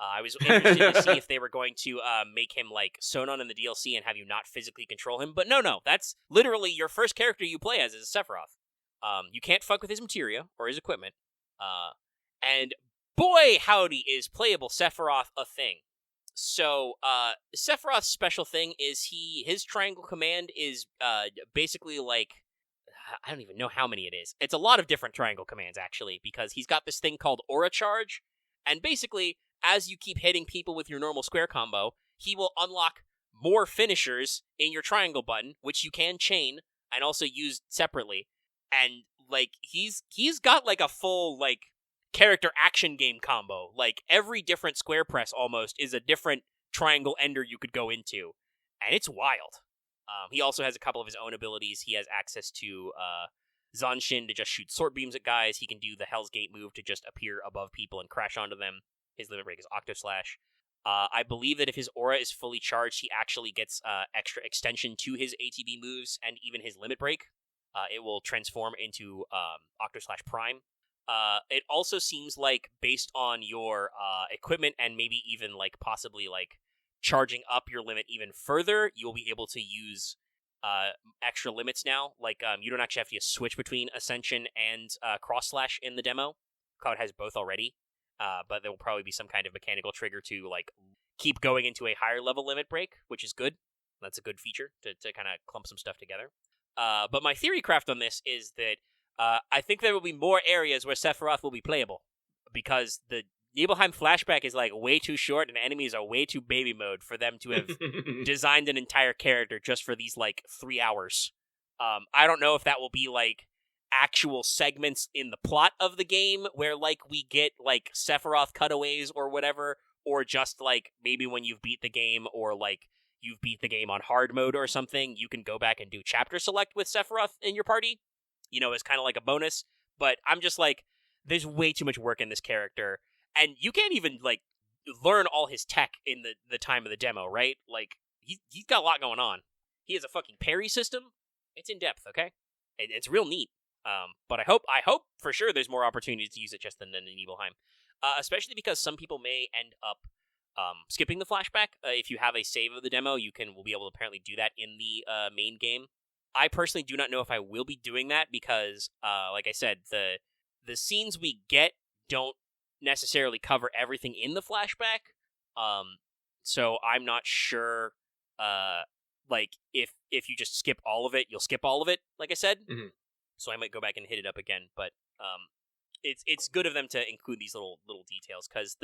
I was interested to see if they were going to make him like Sonon in the DLC and have you not physically control him. But no, that's literally your first character you play as is Sephiroth. You can't fuck with his materia or his equipment. And boy, howdy, is playable Sephiroth a thing. So, Sephiroth's special thing is his triangle command is basically like, I don't even know how many it is. It's a lot of different triangle commands, actually, because he's got this thing called Aura Charge, and basically, as you keep hitting people with your normal square combo, he will unlock more finishers in your triangle button, which you can chain and also use separately. And like he's got like a full like character action game combo. Like every different square press almost is a different triangle ender you could go into, and it's wild. He also has a couple of his own abilities. He has access to Zanshin to just shoot sword beams at guys. He can do the Hell's Gate move to just appear above people and crash onto them. His limit break is Octo Slash. I believe that if his aura is fully charged, he actually gets extra extension to his ATB moves and even his limit break. It will transform into Octo Slash Prime. It also seems like, based on your equipment and maybe even like possibly like charging up your limit even further, you'll be able to use extra limits now. Like you don't actually have to switch between Ascension and Cross Slash in the demo. Cloud has both already, but there will probably be some kind of mechanical trigger to like keep going into a higher level limit break, which is good. That's a good feature to kind of clump some stuff together. But my theory craft on this is that I think there will be more areas where Sephiroth will be playable, because the Nibelheim flashback is like way too short and enemies are way too baby mode for them to have designed an entire character just for these like 3 hours. I don't know if that will be like actual segments in the plot of the game where like we get like Sephiroth cutaways or whatever, or just like maybe when you've beat the game or like you've beat the game on hard mode or something, you can go back and do chapter select with Sephiroth in your party, you know, as kind of like a bonus. But I'm just like, there's way too much work in this character, and you can't even like learn all his tech in the time of the demo, right? Like he's got a lot going on. He has a fucking parry system. It's in depth, okay? It's real neat. But I hope for sure there's more opportunities to use it just than in Nibelheim. Especially because some people may end up skipping the flashback. If you have a save of the demo, will be able to apparently do that in the main game. I personally do not know if I will be doing that because, like I said, the scenes we get don't necessarily cover everything in the flashback. So I'm not sure, like, if you just skip all of it, you'll skip all of it, like I said. Mm-hmm. So I might go back and hit it up again. But it's good of them to include these little details, because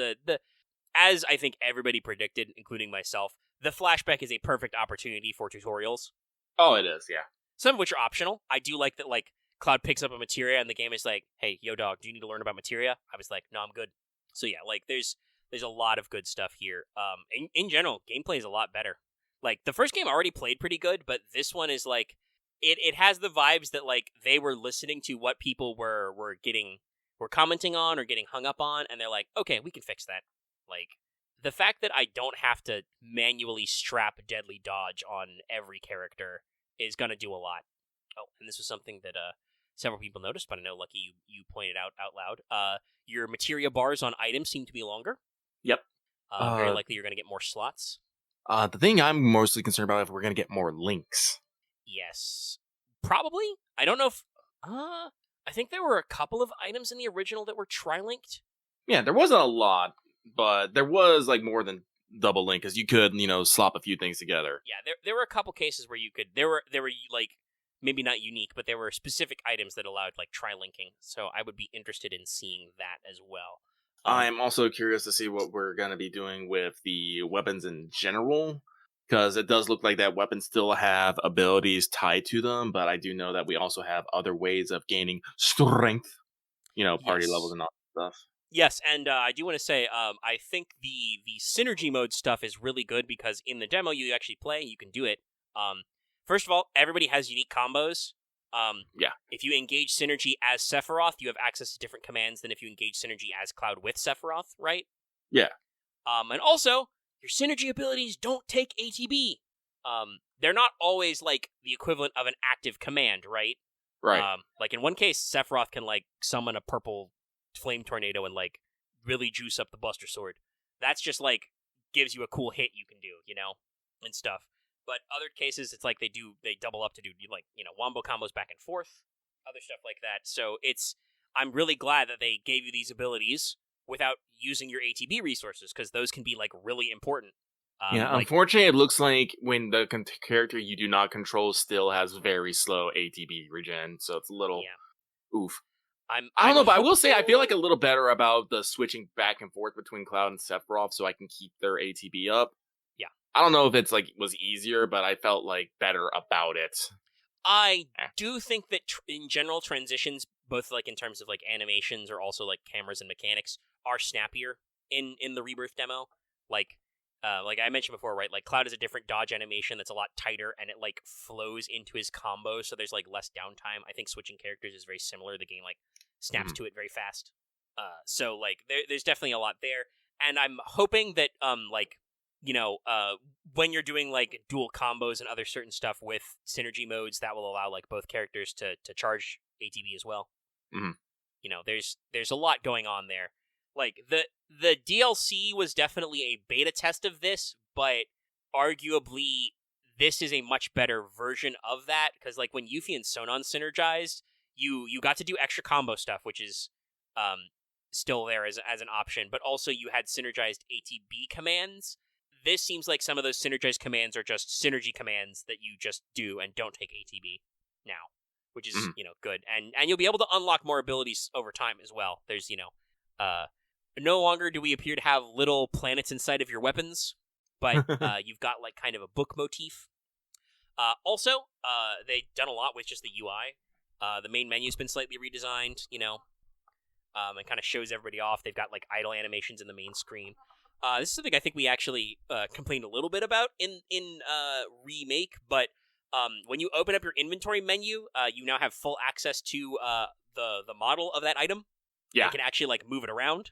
as I think everybody predicted, including myself, the flashback is a perfect opportunity for tutorials. Oh, it is, yeah. Some of which are optional. I do like that, like, Cloud picks up a materia and the game is like, hey, yo dog, do you need to learn about materia? I was like, no, I'm good. So yeah, like, there's a lot of good stuff here. In general, gameplay is a lot better. Like, the first game I already played pretty good, but this one is like, it has the vibes that, like, they were listening to what people were commenting on or getting hung up on, and they're like, okay, we can fix that. Like, the fact that I don't have to manually strap Deadly Dodge on every character is going to do a lot. Oh, and this was something that several people noticed, but I know, Lucky, you pointed out loud. Your materia bars on items seem to be longer. Yep. Very likely you're going to get more slots. The thing I'm mostly concerned about if we're going to get more links. Yes. Probably. I don't know if... I think there were a couple of items in the original that were tri-linked. Yeah, there wasn't a lot, but there was like more than double link because you could, slop a few things together. Yeah, there were a couple cases where you could... There were like, maybe not unique, but there were specific items that allowed like tri-linking. So I would be interested in seeing that as well. I'm also curious to see what we're going to be doing with the weapons in general, because it does look like that weapons still have abilities tied to them, but I do know that we also have other ways of gaining strength, party Yes. levels and all that stuff. Yes, and I do want to say, I think the synergy mode stuff is really good because in the demo you actually play, you can do it. First of all, everybody has unique combos. Yeah. If you engage Synergy as Sephiroth, you have access to different commands than if you engage Synergy as Cloud with Sephiroth, right? Yeah. And also, your Synergy abilities don't take ATB. They're not always, like, the equivalent of an active command, right? Right. Like, in one case, Sephiroth can, like, summon a purple flame tornado and, like, really juice up the Buster Sword. That's just, like, gives you a cool hit you can do, and stuff. But other cases, it's like they double up to do, like, wombo combos back and forth, other stuff like that. So I'm really glad that they gave you these abilities without using your ATB resources, because those can be, like, really important. Unfortunately, it looks like when the character you do not control still has very slow ATB regen, so it's a little oof. I don't know, but I will say I feel like a little better about the switching back and forth between Cloud and Sephiroth so I can keep their ATB up. Yeah. I don't know if it's like was easier, but I felt like better about it. I do think that in general transitions, both like in terms of like animations or also like cameras and mechanics, are snappier in the Rebirth demo. Like I mentioned before, right? Like Cloud is a different dodge animation that's a lot tighter, and it like flows into his combo, so there's like less downtime. I think switching characters is very similar. The game like snaps to it very fast. So like there's definitely a lot there, and I'm hoping that when you're doing like dual combos and other certain stuff with synergy modes, that will allow like both characters to charge ATB as well. Mm-hmm. There's a lot going on there. Like the DLC was definitely a beta test of this, but arguably this is a much better version of that, because like when Yuffie and Sonon synergized, you got to do extra combo stuff, which is still there as an option, but also you had synergized ATB commands. This seems like some of those synergized commands are just synergy commands that you just do and don't take ATB now, which is good, and you'll be able to unlock more abilities over time as well. There's no longer do we appear to have little planets inside of your weapons, but you've got like kind of a book motif. Also, they've done a lot with just the UI. The main menu's been slightly redesigned, and kind of shows everybody off. They've got like idle animations in the main screen. This is something I think we actually complained a little bit about in Remake, but when you open up your inventory menu, you now have full access to the model of that item. Yeah. You can actually like move it around.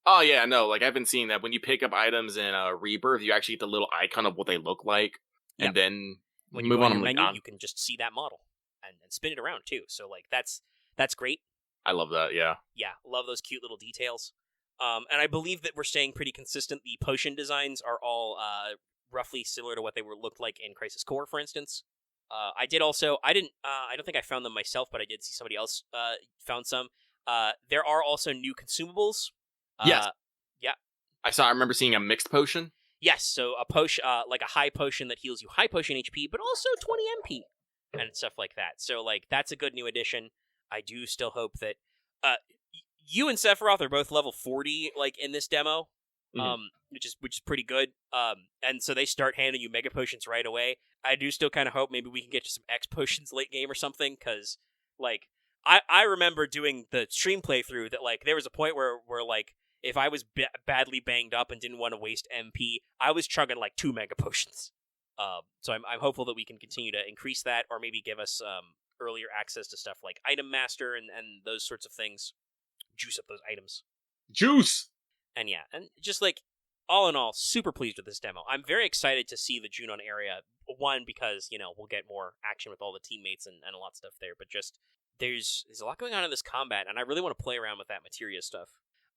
Oh yeah, no, like I've been seeing that when you pick up items in Rebirth, you actually get the little icon of what they look like, and then when you move go on your them. menu, you can just see that model and spin it around too. So like that's great. I love that. Yeah. Yeah, love those cute little details. And I believe that we're staying pretty consistent. The potion designs are all roughly similar to what they looked like in Crisis Core, for instance. I don't think I found them myself, but I did see somebody else found some. There are also new consumables. Yes. Yeah. I remember seeing a mixed potion. Yes, so a potion, like a high potion that heals you high potion HP, but also 20 MP and stuff like that. So like that's a good new addition. I do still hope that you and Sephiroth are both level 40 like in this demo, which is pretty good. And so they start handing you mega potions right away. I do still kind of hope maybe we can get to some X potions late game or something, because like I remember doing the stream playthrough that like there was a point where like if I was badly banged up and didn't want to waste MP, I was chugging like 2 mega potions. So I'm hopeful that we can continue to increase that, or maybe give us earlier access to stuff like Item Master and those sorts of things. Juice up those items. Juice! And yeah, and just like, all in all, super pleased with this demo. I'm very excited to see the Junon area. One, because, we'll get more action with all the teammates and a lot of stuff there, but just, there's a lot going on in this combat, and I really want to play around with that materia stuff.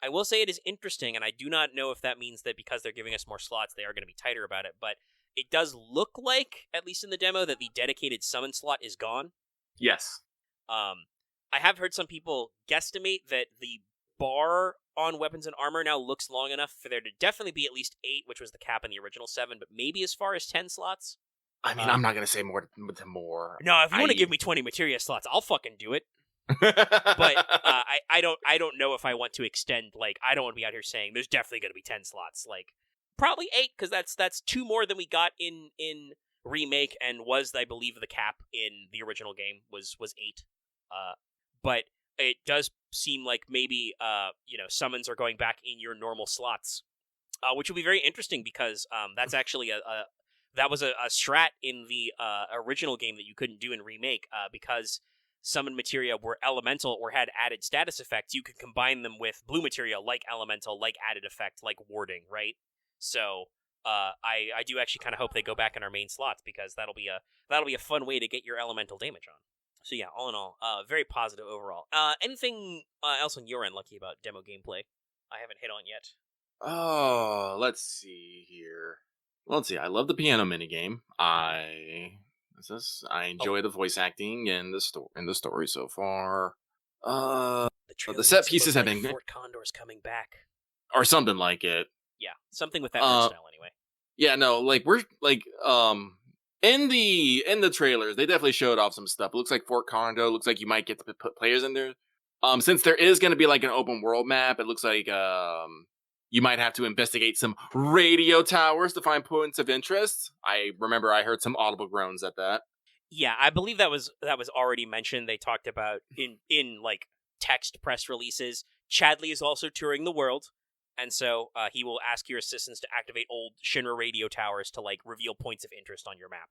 I will say it is interesting, and I do not know if that means that because they're giving us more slots, they are going to be tighter about it, but it does look like, at least in the demo, that the dedicated summon slot is gone. Yes. I have heard some people guesstimate that the bar on weapons and armor now looks long enough for there to definitely be at least 8, which was the cap in the original 7, but maybe as far as 10 slots. I mean, I'm not going to say more to more. No, if you want to give me 20 materia slots, I'll fucking do it. But I don't know if I want to extend, like, I don't want to be out here saying there's definitely going to be 10 slots. Like, probably 8, because that's 2 more than we got in Remake, and was, I believe, the cap in the original game was 8. But it does seem like maybe, summons are going back in your normal slots, which will be very interesting because that's actually that was a strat in the original game that you couldn't do in Remake because summon materia were elemental or had added status effects. You could combine them with blue materia like elemental, like added effect, like warding, right? So I do actually kind of hope they go back in our main slots because that'll be a fun way to get your elemental damage on. So yeah, all in all, very positive overall. Anything else on your end, Lucky, about demo gameplay I haven't hit on yet? Oh, let's see here. Let's see. I love the piano minigame. I enjoy the voice acting and the story so far. The set pieces have been Fort Condor's coming back, or something like it. Yeah, something with that art style anyway. Yeah, no, like we're like in the trailers, they definitely showed off some stuff. It looks like Fort Condor. Looks like you might get to put players in there. Since there is going to be like an open world map, it looks like you might have to investigate some radio towers to find points of interest. I remember I heard some audible groans at that. Yeah, I believe that was already mentioned. They talked about in like text press releases. Chadley is also touring the world, and so he will ask your assistants to activate old Shinra radio towers to like reveal points of interest on your map.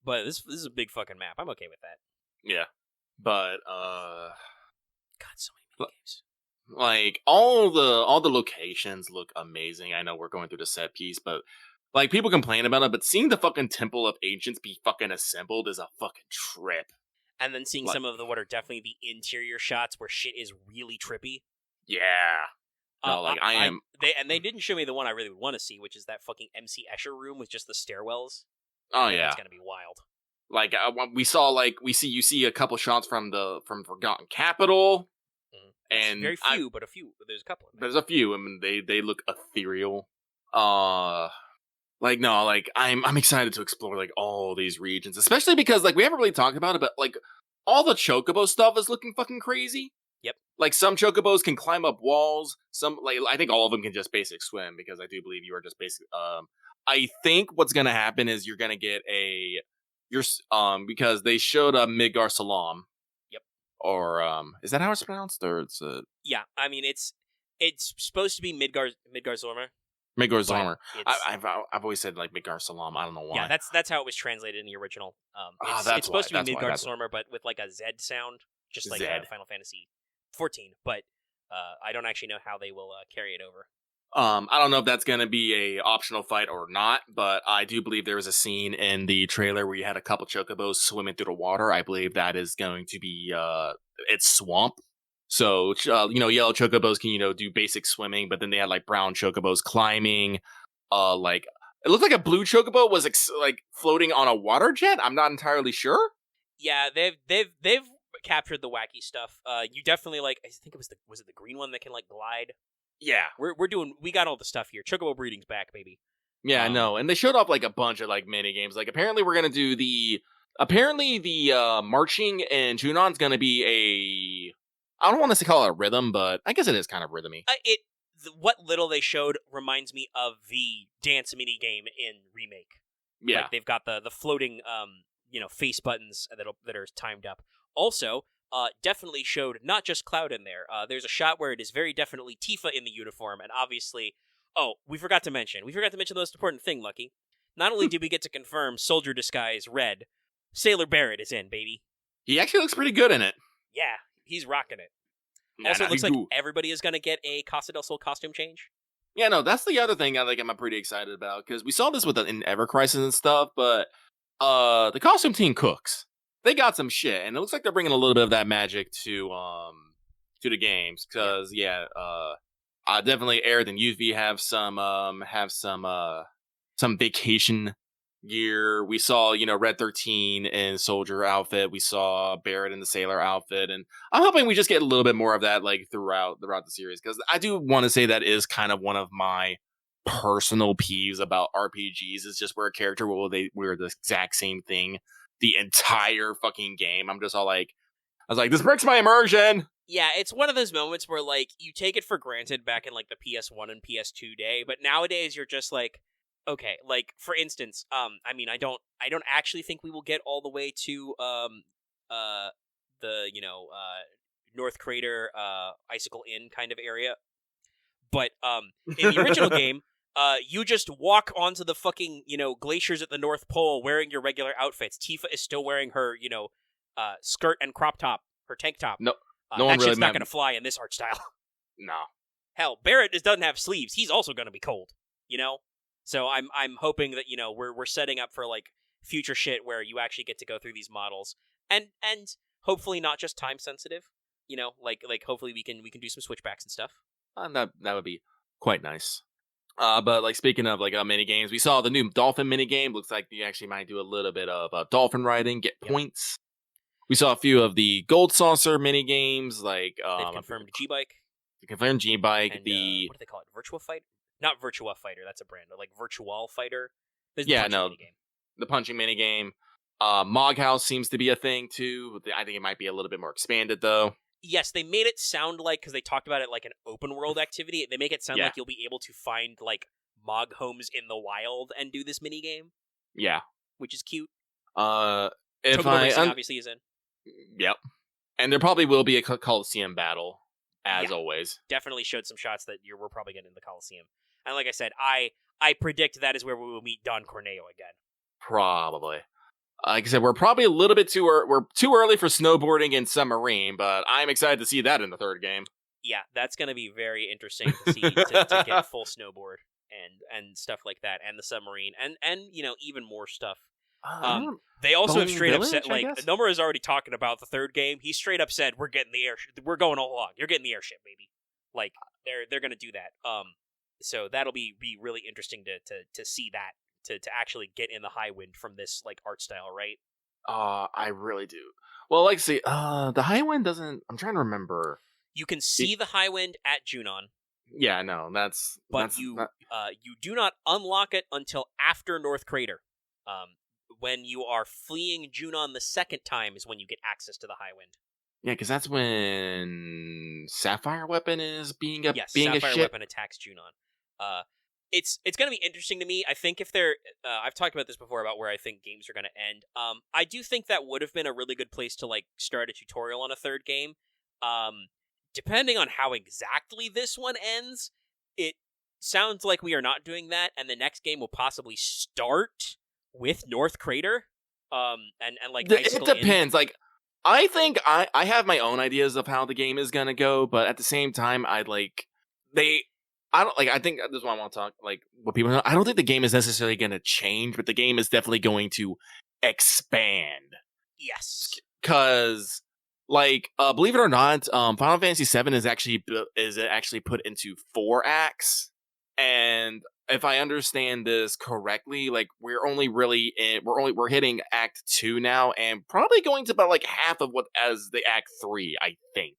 But this is a big fucking map. I'm okay with that. Yeah, but God, so many games. Like all the locations look amazing. I know we're going through the set piece, but like people complain about it, but seeing the fucking Temple of Ancients be fucking assembled is a fucking trip. And then seeing some of what are definitely the interior shots where shit is really trippy. Yeah. No, like They didn't show me the one I really would want to see, which is that fucking MC Escher room with just the stairwells. Oh yeah, it's gonna be wild. Like you see a couple shots from Forgotten Capital. And very few, but a few. There's a couple. There's a few. I mean, they look ethereal. I'm excited to explore like all these regions, especially because like we haven't really talked about it, but like all the chocobo stuff is looking fucking crazy. Yep. Like some chocobos can climb up walls. Some I think all of them can just basic swim because I do believe you are just basic. I think what's gonna happen is you're gonna get because they showed a Midgar Salam. Or is that how it's pronounced? Or it's yeah, I mean it's supposed to be Midgar Zormer. Midgar Zormer. I've always said like Midgar Salam. I don't know why. Yeah, that's how it was translated in the original. It's supposed to be Midgar Zormer, but with like a Z sound, just like Final Fantasy 14. But I don't actually know how they will carry it over. I don't know if that's going to be a optional fight or not, but I do believe there was a scene in the trailer where you had a couple chocobos swimming through the water. I believe that is going to be it's swamp. So yellow chocobos can do basic swimming, but then they had like brown chocobos climbing. Like it looked like a blue chocobo was like floating on a water jet. I'm not entirely sure. Yeah, they've captured the wacky stuff. You definitely I think was it the green one that can like glide. Yeah, we got all the stuff here. Chocobo breeding's back, baby. Yeah, I know. And they showed off like a bunch of like mini games. Like apparently we're gonna do the marching in Junon's gonna be I don't want to call it a rhythm, but I guess it is kind of rhythmy. What little they showed reminds me of the dance mini game in Remake. Yeah, like they've got the floating face buttons that are timed up. Also, definitely showed not just Cloud in there. There's a shot where it is very definitely Tifa in the uniform, and obviously, we forgot to mention the most important thing, Lucky. Not only did we get to confirm Soldier Disguise Red, Sailor Barrett is in, baby. He actually looks pretty good in it. Yeah, he's rocking it. Also, it looks like everybody is going to get a Casa del Sol costume change. Yeah, no, that's the other thing I'm pretty excited about, because we saw this in Ever Crisis and stuff, but the costume team cooks. They got some shit, and it looks like they're bringing a little bit of that magic to the games. Because definitely Aerith and Yuffie have some vacation gear. We saw, Red 13 in soldier outfit. We saw Barrett in the sailor outfit, and I'm hoping we just get a little bit more of that like throughout the series, because I do want to say that is kind of one of my personal peeves about RPGs, is just where a character will wear the exact same thing the entire fucking game. I'm just all like, I was like, this breaks my immersion. Yeah, it's one of those moments where like you take it for granted back in like the PS1 and PS2 day, but nowadays you're just like, okay, like for instance, I mean, I don't actually think we will get all the way to the North Crater Icicle Inn kind of area, but in the original game, you just walk onto the fucking glaciers at the North Pole wearing your regular outfits. Tifa is still wearing her skirt and crop top, her tank top. No, that one shit's really not going to fly in this art style. No. Hell, Barrett doesn't have sleeves. He's also going to be cold. So I'm hoping that we're setting up for like future shit where you actually get to go through these models and hopefully not just time sensitive. Like hopefully we can do some switchbacks and stuff. That would be quite nice. But like speaking of like mini games, we saw the new dolphin mini game. Looks like you actually might do a little bit of dolphin riding, get points. We saw a few of the Gold Saucer mini games, like they've confirmed G-Bike. The confirmed G-Bike, and, what do they call it? Virtua Fighter? Not Virtua Fighter. That's a brand. But like Virtual Fighter. There's the minigame. The punching mini game. Mog House seems to be a thing too. I think it might be a little bit more expanded though. Yes, they made it sound like, because they talked about it like an open world activity, they make it sound like you'll be able to find like Mog homes in the wild and do this mini game. Yeah, which is cute. If obviously is in. Yep, and there probably will be a Coliseum battle as always. Definitely showed some shots that we're probably getting in the Coliseum, and like I said, I predict that is where we will meet Don Corneo again. Probably. Like I said, we're probably a little bit we're too early for snowboarding and submarine, but I'm excited to see that in the third game. Yeah, that's going to be very interesting to see to get full snowboard and stuff like that, and the submarine, and even more stuff. They also have straight up said, like, Nomura is already talking about the third game. He straight up said, "We're getting the airship. We're going all along. You're getting the airship, baby." Like they're going to do that. So that'll be really interesting to see that. To actually get in the high wind from this like art style, right? I really do. Well, like see, the high wind doesn't. I'm trying to remember. You can see the high wind at Junon. Yeah, no, you do not unlock it until after North Crater. When you are fleeing Junon the second time is when you get access to the high wind. Yeah, because that's when Sapphire Weapon is being a Sapphire ship. Weapon attacks Junon. It's going to be interesting to me. I think if they're... I've talked about this before about where I think games are going to end. I do think that would have been a really good place to like start a tutorial on a third game. Depending on how exactly this one ends, it sounds like we are not doing that, and the next game will possibly start with North Crater. And like... It depends. Like, I think I have my own ideas of how the game is going to go, but at the same time, I think this is why I want to talk, like, what people know. I don't think the game is necessarily going to change, but the game is definitely going to expand. Yes. Because, like, believe it or not, Final Fantasy VII is actually put into 4 acts. And if I understand this correctly, like, we're hitting Act 2 now, and probably going to about, like, half of what as the Act 3, I think.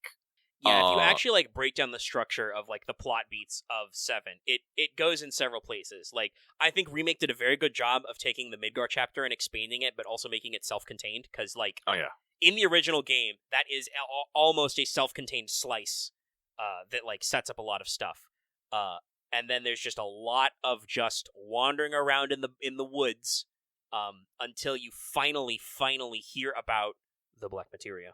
Yeah, if you actually like break down the structure of like the plot beats of 7, it goes in several places. Like, I think Remake did a very good job of taking the Midgar chapter and expanding it, but also making it self-contained. Because like, in the original game, that is almost a self-contained slice that like sets up a lot of stuff. And then there's just a lot of just wandering around in the woods until you finally hear about the Black Materia.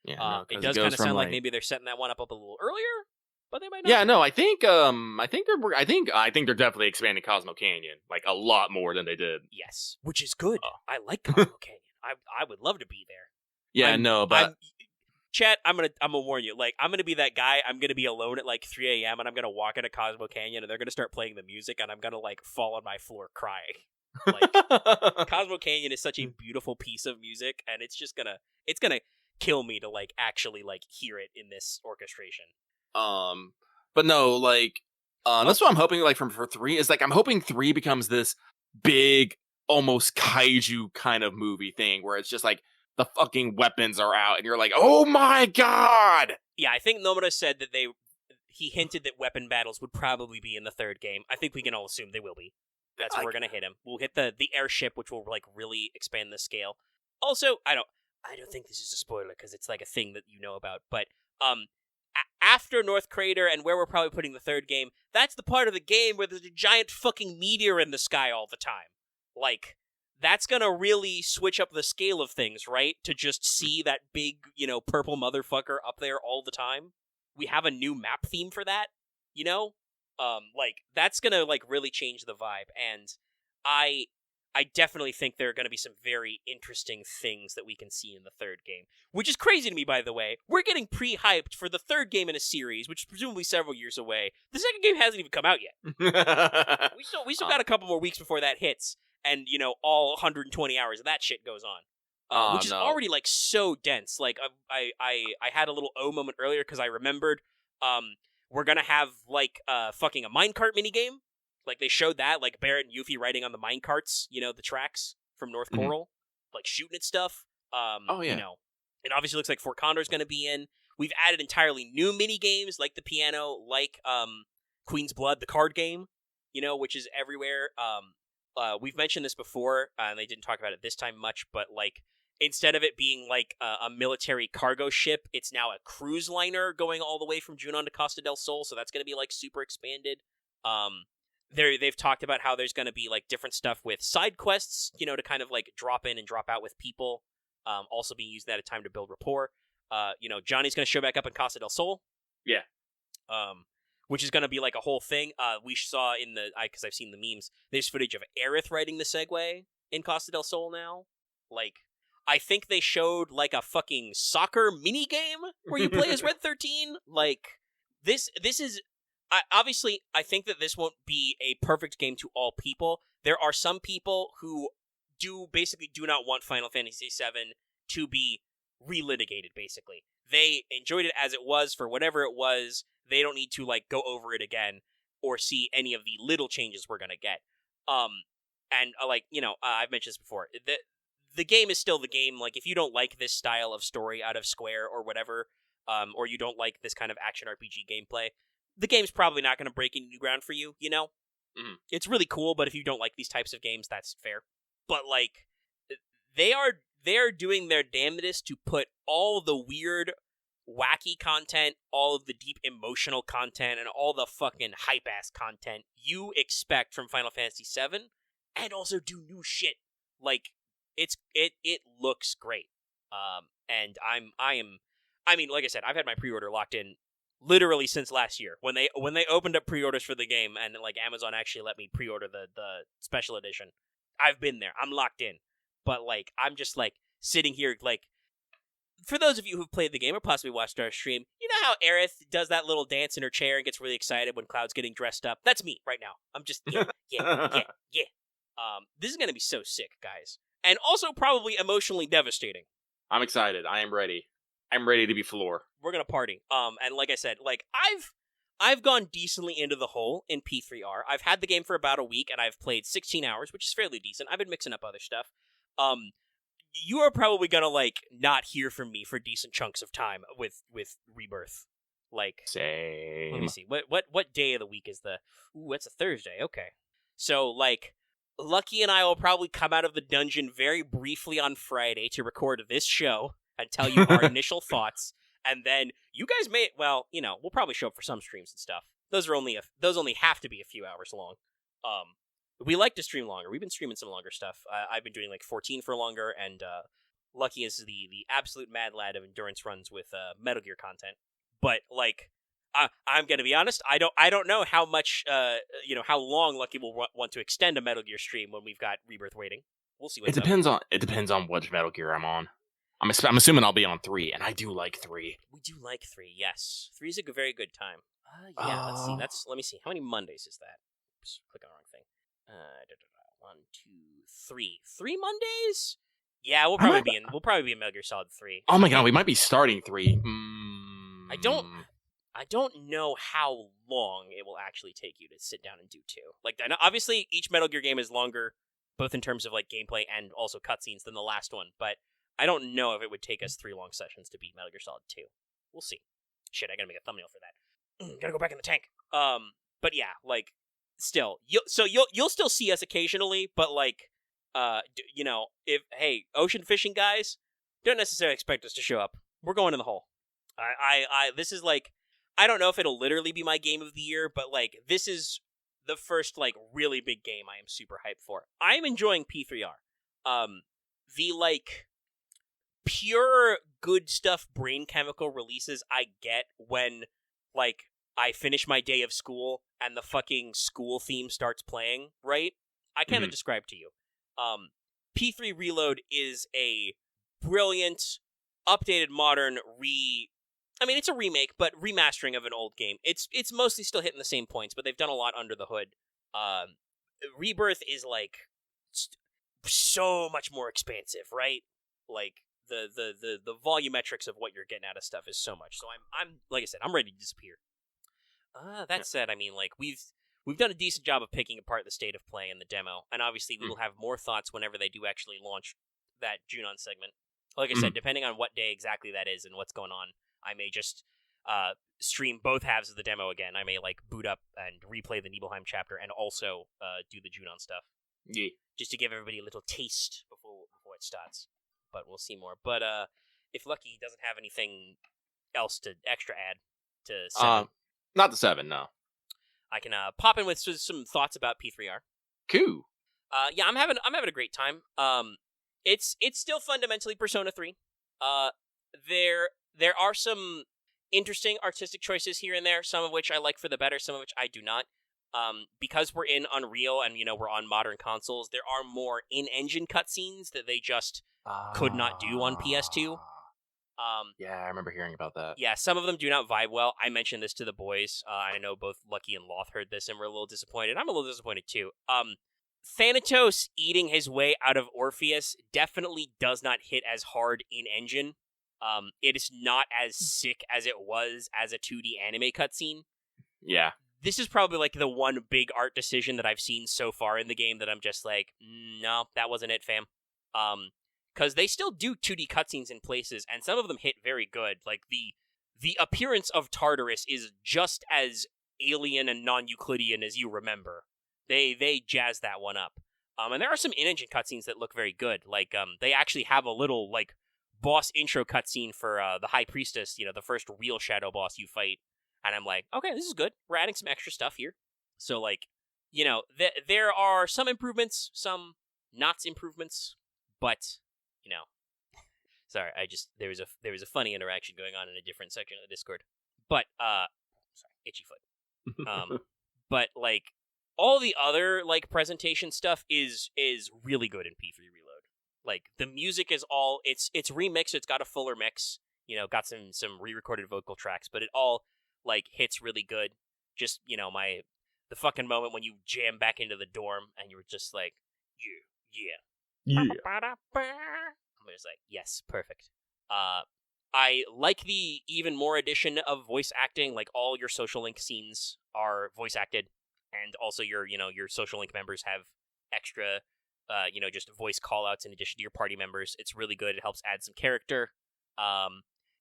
Yeah, it does kind of sound like maybe they're setting that one up a little earlier, but they might not. Yeah, no, I think they're definitely expanding Cosmo Canyon like a lot more than they did. Yes, which is good. I like Cosmo Canyon. I would love to be there. Yeah, Chat, I'm gonna warn you. Like, I'm gonna be that guy. I'm gonna be alone at like 3 a.m. and I'm gonna walk into Cosmo Canyon and they're gonna start playing the music and I'm gonna like fall on my floor crying. Like, Cosmo Canyon is such a beautiful piece of music, and it's gonna kill me to like actually like hear it in this orchestration. But no, like, that's what I'm hoping. Like for 3 is like I'm hoping 3 becomes this big almost kaiju kind of movie thing where it's just like the fucking weapons are out and you're like, oh my god! Yeah, I think Nomura said that he hinted that weapon battles would probably be in the third game. I think we can all assume they will be. That's where we're gonna hit him. We'll hit the airship, which will like really expand the scale. Also, I don't think this is a spoiler because it's like a thing that you know about. But after North Crater and where we're probably putting the third game, that's the part of the game where there's a giant fucking meteor in the sky all the time. Like, that's gonna really switch up the scale of things, right? To just see that big, purple motherfucker up there all the time. We have a new map theme for that, that's gonna like really change the vibe, and I definitely think there are gonna be some very interesting things that we can see in the third game, which is crazy to me, by the way. We're getting pre-hyped for the third game in a series, which is presumably several years away. The second game hasn't even come out yet. we still got a couple more weeks before that hits, and all 120 hours of that shit goes on. Which is already like so dense. Like I had a little moment earlier because I remembered we're gonna have like fucking a minecart minigame. Like they showed that, like Barrett and Yuffie riding on the minecarts, the tracks from North Coral, like shooting at stuff. It obviously looks like Fort Condor's gonna be in. We've added entirely new mini games like the piano, like Queen's Blood, the card game, which is everywhere. We've mentioned this before, and they didn't talk about it this time much, but like instead of it being like a military cargo ship, it's now a cruise liner going all the way from Junon to Costa del Sol, so that's going to be like super expanded. They've talked about how there's going to be like different stuff with side quests, to kind of like drop in and drop out with people, also being used at a time to build rapport. Johnny's going to show back up in Costa del Sol. Yeah. Which is going to be like a whole thing. We saw because I've seen the memes, there's footage of Aerith riding the Segway in Costa del Sol now. Like, I think they showed like a fucking soccer mini game where you play as Red 13. Like, this is... obviously, I think that this won't be a perfect game to all people. There are some people who do not want Final Fantasy VII to be relitigated, basically. They enjoyed it as it was for whatever it was. They don't need to, like, go over it again or see any of the little changes we're gonna get. I've mentioned this before. The game is still the game. Like, if you don't like this style of story out of Square or whatever, or you don't like this kind of action RPG gameplay, the game's probably not going to break any new ground for you, It's really cool, but if you don't like these types of games, that's fair. But, like, they are doing their damnedest to put all the weird, wacky content, all of the deep emotional content, and all the fucking hype-ass content you expect from Final Fantasy VII, and also do new shit. Like, it looks great. And like I said, I've had my pre-order locked in literally since last year when they opened up pre-orders for the game, and like Amazon actually let me pre-order the special edition. I've been there. I'm locked in. But like I'm just like sitting here like, for those of you who've played the game or possibly watched our stream, you know how Aerith does that little dance in her chair and gets really excited when Cloud's getting dressed up? That's me right now. I'm just yeah. This is gonna be so sick, guys, and also probably emotionally devastating. I'm excited. I am ready. I'm ready to be floor. We're gonna party. And like I said, like I've gone decently into the hole in P3R. I've had the game for about a week, and I've played 16 hours, which is fairly decent. I've been mixing up other stuff. You are probably gonna like not hear from me for decent chunks of time with Rebirth. Like, same. Let me see. What day of the week is the? Ooh, it's a Thursday. Okay. So like, Lucky and I will probably come out of the dungeon very briefly on Friday to record this show and tell you our initial thoughts, and then you guys may, we'll probably show up for some streams and stuff. Those only have to be a few hours long. We like to stream longer. We've been streaming some longer stuff. I've been doing like 14 for longer, and Lucky is the absolute mad lad of endurance runs with Metal Gear content. But like, I'm gonna be honest. I don't know how much how long Lucky will want to extend a Metal Gear stream when we've got Rebirth waiting. We'll see. It depends on which Metal Gear I'm on. I'm assuming I'll be on 3, and I do like 3. We do like 3, yes. 3 is a very good time. Let's see. Let me see. How many Mondays is that? Oops, click on the wrong thing. 1, 2, 3. 3 Mondays? Yeah, we'll probably be in Metal Gear Solid 3. Oh my god, we might be starting 3. I don't know how long it will actually take you to sit down and do 2. Like, obviously, each Metal Gear game is longer both in terms of like gameplay and also cutscenes than the last one. But I don't know if it would take us 3 long sessions to beat Metal Gear Solid 2. We'll see. Shit, I gotta make a thumbnail for that. Gotta go back in the tank. But yeah, like, still, you'll still see us occasionally, but like, if hey, ocean fishing guys, don't necessarily expect us to show up. We're going in the hole. This is like, I don't know if it'll literally be my game of the year, but like, this is the first like really big game I am super hyped for. I'm enjoying P3R. The like pure good stuff brain chemical releases I get when like I finish my day of school and the fucking school theme starts playing, right? I kind of describe to you. P3 Reload is a brilliant, updated, modern it's a remake, but remastering of an old game. It's mostly still hitting the same points, but they've done a lot under the hood. Rebirth is like so much more expansive, right? Like the volumetrics of what you're getting out of stuff is so much. So I'm like I said, I'm ready to disappear. That said, I mean, like we've done a decent job of picking apart the state of play in the demo, and obviously we will have more thoughts whenever they do actually launch that Junon segment. Like I said, depending on what day exactly that is and what's going on, I may just stream both halves of the demo again. I may like boot up and replay the Nibelheim chapter and also do the Junon stuff. Yeah. Just to give everybody a little taste before it starts. But we'll see more. But if Lucky doesn't have anything else to extra add to 7, not the 7, no. I can pop in with some thoughts about P3R. Cool. Yeah, I'm having a great time. It's still fundamentally Persona 3. There are some interesting artistic choices here and there, some of which I like for the better, some of which I do not. Because we're in Unreal and we're on modern consoles, there are more in-engine cutscenes that they just could not do on PS2. Yeah, I remember hearing about that. Yeah, some of them do not vibe well. I mentioned this to the boys. I know both Lucky and Loth heard this and were a little disappointed. I'm a little disappointed too. Thanatos eating his way out of Orpheus definitely does not hit as hard in-engine. It is not as sick as it was as a 2D anime cutscene. Yeah. This is probably like the one big art decision that I've seen so far in the game that I'm just like, no, that wasn't it, fam. Because they still do 2D cutscenes in places, and some of them hit very good. Like, the appearance of Tartarus is just as alien and non-Euclidean as you remember. They jazz that one up. And there are some in-engine cutscenes that look very good. Like, they actually have a little, like, boss intro cutscene for the High Priestess, the first real shadow boss you fight. And I'm like, okay, this is good. We're adding some extra stuff here. So, like, there are some improvements, some not improvements, but, sorry, there was a funny interaction going on in a different section of the Discord. But, sorry, itchy foot. But, like, all the other, like, presentation stuff is really good in P3 Reload. Like, the music is all, it's remixed, it's got a fuller mix, got some re-recorded vocal tracks, but it all, like, hits really good. Just, the fucking moment when you jam back into the dorm and you were just like, yeah. I'm just like, yes, perfect. I like the even more addition of voice acting. Like, all your social link scenes are voice acted, and also your social link members have extra, just voice call-outs in addition to your party members. It's really good. It helps add some character.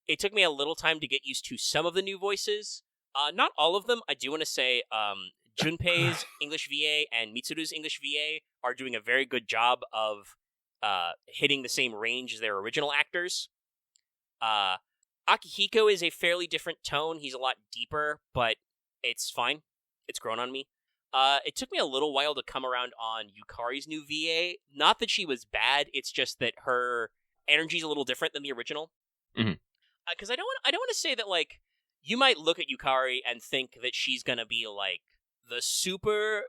It took me a little time to get used to some of the new voices. Not all of them. I do want to say Junpei's English VA and Mitsuru's English VA are doing a very good job of hitting the same range as their original actors. Akihiko is a fairly different tone. He's a lot deeper, but it's fine. It's grown on me. It took me a little while to come around on Yukari's new VA. Not that she was bad, it's just that her energy's a little different than the original. Because I don't want to say that, like, you might look at Yukari and think that she's gonna be, like, the super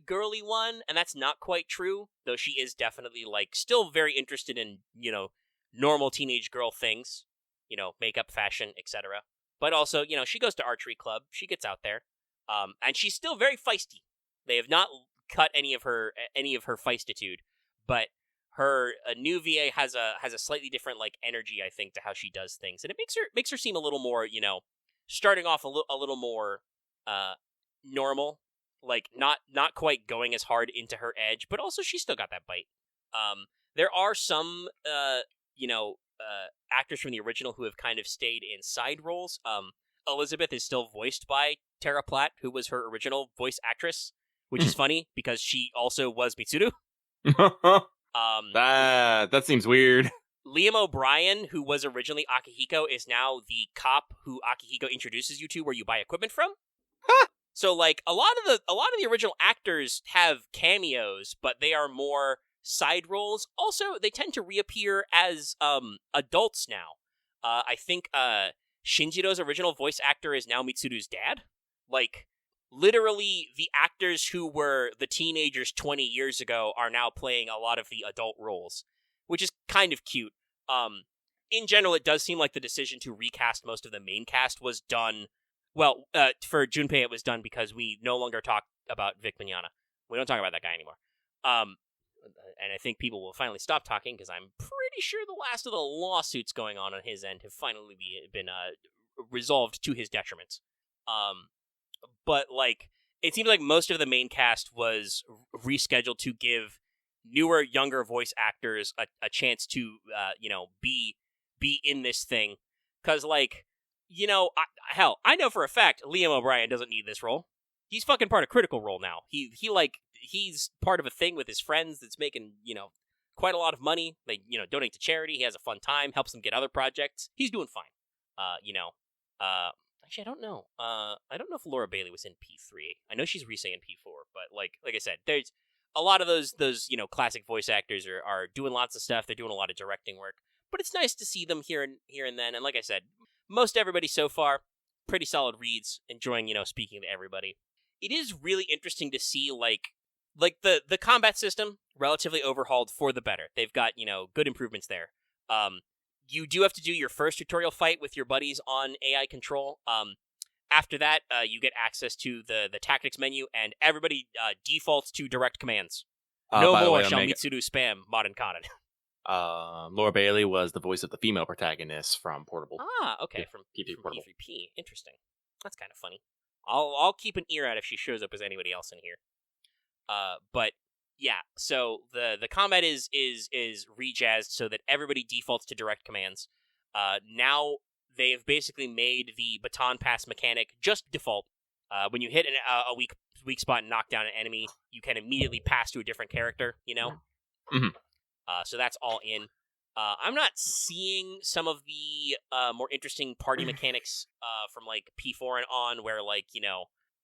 girly one, and that's not quite true, though she is definitely, like, still very interested in, normal teenage girl things, makeup, fashion, etc. But also, she goes to archery club, she gets out there, and she's still very feisty. They have not cut any of her feistitude, but her new VA has a slightly different, like, energy, I think, to how she does things, and it makes her seem a little more, starting off a little more normal. like not quite going as hard into her edge, but also she's still got that bite. There are some actors from the original who have kind of stayed in side roles. Elizabeth is still voiced by Tara Platt, who was her original voice actress, which is funny because she also was Mitsuru. That seems weird. Liam O'Brien, who was originally Akihiko, is now the cop who Akihiko introduces you to, where you buy equipment from. So, like, a lot of the original actors have cameos, but they are more side roles. Also, they tend to reappear as adults now. I think Shinjiro's original voice actor is now Mitsuru's dad. Like, literally, the actors who were the teenagers 20 years ago are now playing a lot of the adult roles, which is kind of cute. In general, it does seem like the decision to recast most of the main cast was done. Well, for Junpei, it was done because we no longer talk about Vic Mignogna. We don't talk about that guy anymore. And I think people will finally stop talking because I'm pretty sure the last of the lawsuits going on his end have finally been resolved to his detriment. But, like, it seems like most of the main cast was rescheduled to give newer, younger voice actors a chance to, be in this thing. Because, like, I know for a fact Liam O'Brien doesn't need this role. He's fucking part of Critical Role now. He's part of a thing with his friends that's making, quite a lot of money. They, donate to charity. He has a fun time, helps them get other projects. He's doing fine. Actually, I don't know. I don't know if Laura Bailey was in P3. I know she's Risei in P4, but like I said, there's a lot of those classic voice actors are doing lots of stuff. They're doing a lot of directing work, but it's nice to see them here and then. And like I said, most everybody so far, pretty solid reads. Enjoying speaking to everybody. It is really interesting to see like the combat system relatively overhauled for the better. They've got good improvements there. You do have to do your first tutorial fight with your buddies on AI control. After that, you get access to the tactics menu, and everybody defaults to direct commands. No more shall Mitsuru spam Modern Kanen. Laura Bailey was the voice of the female protagonist from Portable. Ah, okay, from P3 Portable. P3P. Interesting. That's kind of funny. I'll keep an ear out if she shows up as anybody else in here. But yeah, so the combat is rejazzed so that everybody defaults to direct commands. Now they've basically made the baton pass mechanic just default. When you hit a weak spot and knock down an enemy, you can immediately pass to a different character. Mm-hmm. So that's all in. I'm not seeing some of the more interesting party mechanics from like P4 and on, where like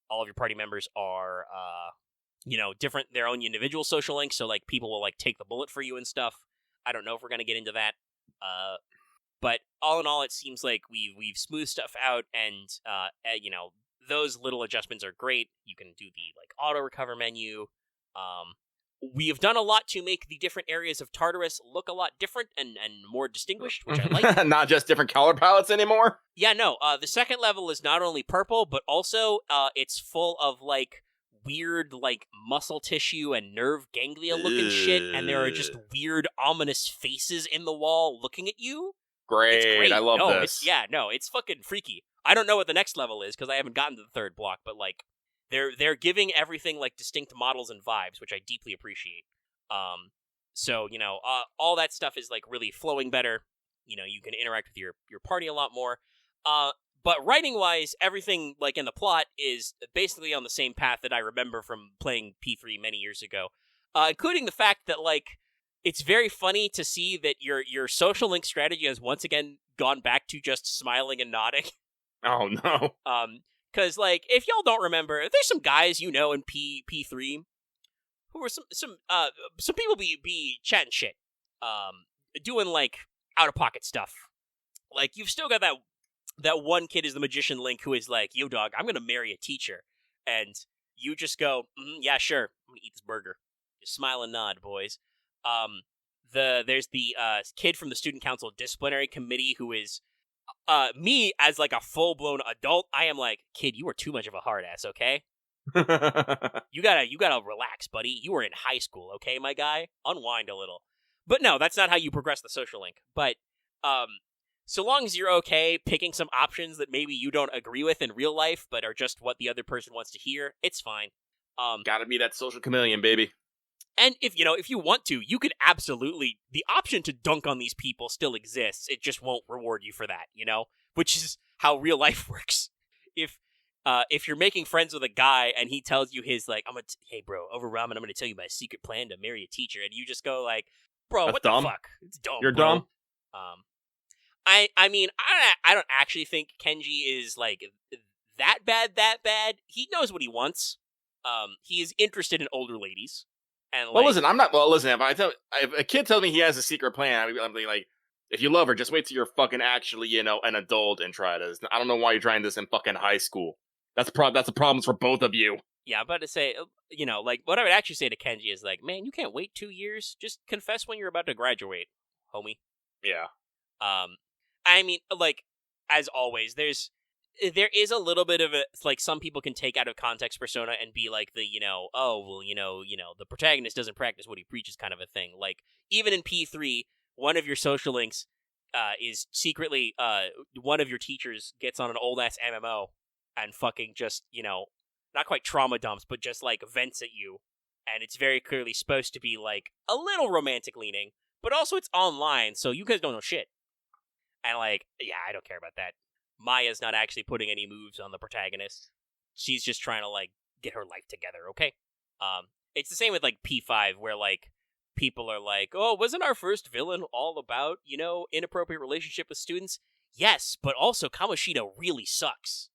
all of your party members are different, their own individual social links. So like people will like take the bullet for you and stuff. I don't know if we're gonna get into that. But all in all, it seems like we've smoothed stuff out, and those little adjustments are great. You can do the like auto recover menu. We have done a lot to make the different areas of Tartarus look a lot different and more distinguished, which I like. Not just different color palettes anymore. Yeah, no. The second level is not only purple, but also it's full of like weird like muscle tissue and nerve ganglia looking shit, and there are just weird ominous faces in the wall looking at you. Great. I love this. It's fucking freaky. I don't know what the next level is because I haven't gotten to the third block, but like they're giving everything like distinct models and vibes, which I deeply appreciate. So all that stuff is like really flowing better. You can interact with your party a lot more. But writing-wise, everything like in the plot is basically on the same path that I remember from playing P3 many years ago, including the fact that like it's very funny to see that your social link strategy has once again gone back to just smiling and nodding. Oh no. Because like if y'all don't remember, there's some guys in P3 who are some people be chatting shit, doing like out of pocket stuff. Like you've still got that one kid is the magician Link who is like, yo dog, I'm gonna marry a teacher, and you just go, yeah sure, I'm gonna eat this burger. Just smile and nod, boys. There's the kid from the student council disciplinary committee who is me as like a full blown adult. I am like, kid, you are too much of a hard ass, okay? You gotta relax, buddy. You were in high school, okay, my guy? Unwind a little. But no, that's not how you progress the social link. But so long as you're okay picking some options that maybe you don't agree with in real life, but are just what the other person wants to hear, it's fine. Gotta be that social chameleon, baby. And if you want to, you could absolutely, the option to dunk on these people still exists. It just won't reward you for that, which is how real life works. If you're making friends with a guy and he tells you his like, hey bro, over ramen, I'm gonna tell you my secret plan to marry a teacher, and you just go like, bro, That's what dumb. the fuck? It's dumb. You're bro. dumb. I mean, I don't actually think Kenji is like that bad. He knows what he wants. He is interested in older ladies. And Well, listen, I'm not. Well, listen, if a kid tells me he has a secret plan, I'm like, if you love her, just wait till you're fucking actually, an adult and try this. I don't know why you're trying this in fucking high school. That's a problem for both of you. Yeah, I'm about to say, like, what I would actually say to Kenji is like, man, you can't wait 2 years. Just confess when you're about to graduate, homie. Yeah. I mean, like, as always, there is a little bit of like, some people can take out of context Persona and be like the, the protagonist doesn't practice what he preaches kind of a thing. Like, even in P3, one of your social links is secretly one of your teachers gets on an old-ass MMO and fucking just, not quite trauma dumps, but just, like, vents at you. And it's very clearly supposed to be, like, a little romantic leaning, but also it's online, so you guys don't know shit. And, like, yeah, I don't care about that. Maya's not actually putting any moves on the protagonist. She's just trying to, like, get her life together, okay? It's the same with, like, P5, where, like, people are like, oh, wasn't our first villain all about, inappropriate relationship with students? Yes, but also Kamoshida really sucks.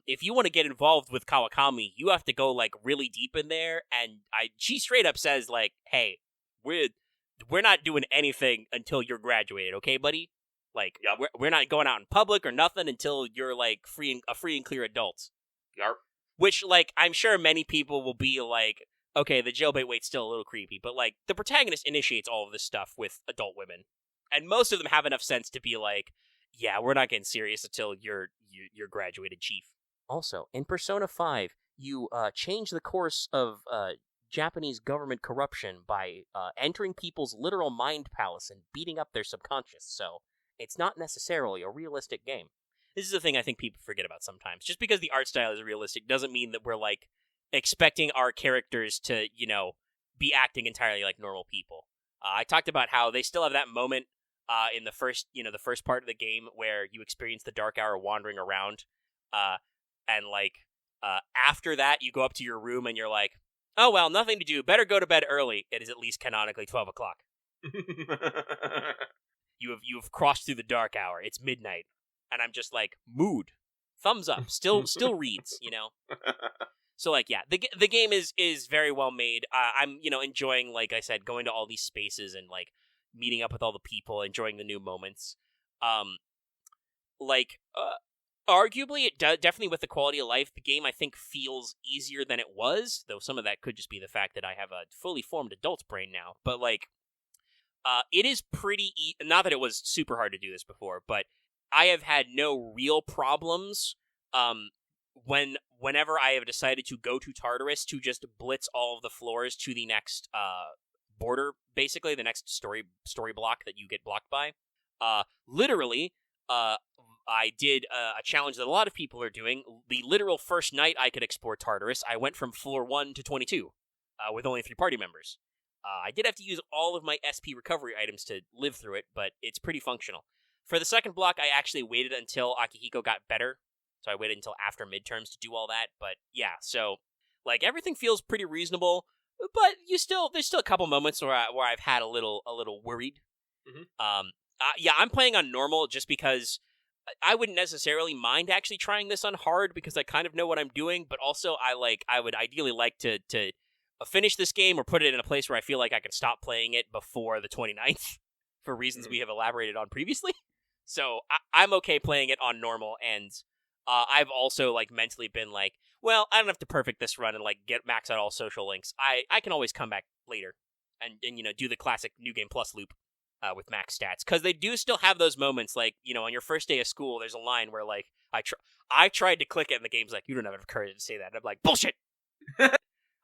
If you want to get involved with Kawakami, you have to go, like, really deep in there, and she straight up says, like, hey, we're not doing anything until you're graduated, okay, buddy? Like, yep. we're not going out in public or nothing until you're, like, a free and clear adult. Yep. Which, like, I'm sure many people will be like, okay, the jailbait wait's still a little creepy, but, like, the protagonist initiates all of this stuff with adult women. And most of them have enough sense to be like, yeah, we're not getting serious until you're graduated, chief. Also, in Persona 5, you change the course of Japanese government corruption by entering people's literal mind palace and beating up their subconscious, so it's not necessarily a realistic game. This is the thing I think people forget about sometimes. Just because the art style is realistic doesn't mean that we're, like, expecting our characters to, be acting entirely like normal people. I talked about how they still have that moment in the first part of the game where you experience the Dark Hour wandering around, and, like, after that, you go up to your room and you're like, oh, well, nothing to do. Better go to bed early. It is at least canonically 12 o'clock. You have crossed through the Dark Hour. It's midnight. And I'm just like, mood. Thumbs up. Still reads, So, like, yeah, the game is very well made. I'm, enjoying, like I said, going to all these spaces and, like, meeting up with all the people, enjoying the new moments. Arguably, it definitely with the quality of life, the game, I think, feels easier than it was, though some of that could just be the fact that I have a fully formed adult brain now. But, like, it is pretty not that it was super hard to do this before, but I have had no real problems whenever I have decided to go to Tartarus to just blitz all of the floors to the next border, basically, the next story block that you get blocked by. Literally, I did a challenge that a lot of people are doing. The literal first night I could explore Tartarus, I went from floor 1 to 22 with only 3 party members. I did have to use all of my SP recovery items to live through it, but it's pretty functional. For the second block, I actually waited until Akihiko got better, so I waited until after midterms to do all that, but yeah, so, like, everything feels pretty reasonable, but there's still a couple moments where I've had a little worried. Mm-hmm. Yeah, I'm playing on normal just because I wouldn't necessarily mind actually trying this on hard because I kind of know what I'm doing, but also I would ideally like to finish this game or put it in a place where I feel like I can stop playing it before the 29th for reasons we have elaborated on previously. So I'm okay playing it on normal, and I've also, like, mentally been like, well, I don't have to perfect this run and, like, get max out all social links. I can always come back later and do the classic New Game Plus loop with max stats, because they do still have those moments, like, on your first day of school, there's a line where, like, I tried to click it and the game's like, you don't have enough courage to say that. And I'm like, bullshit!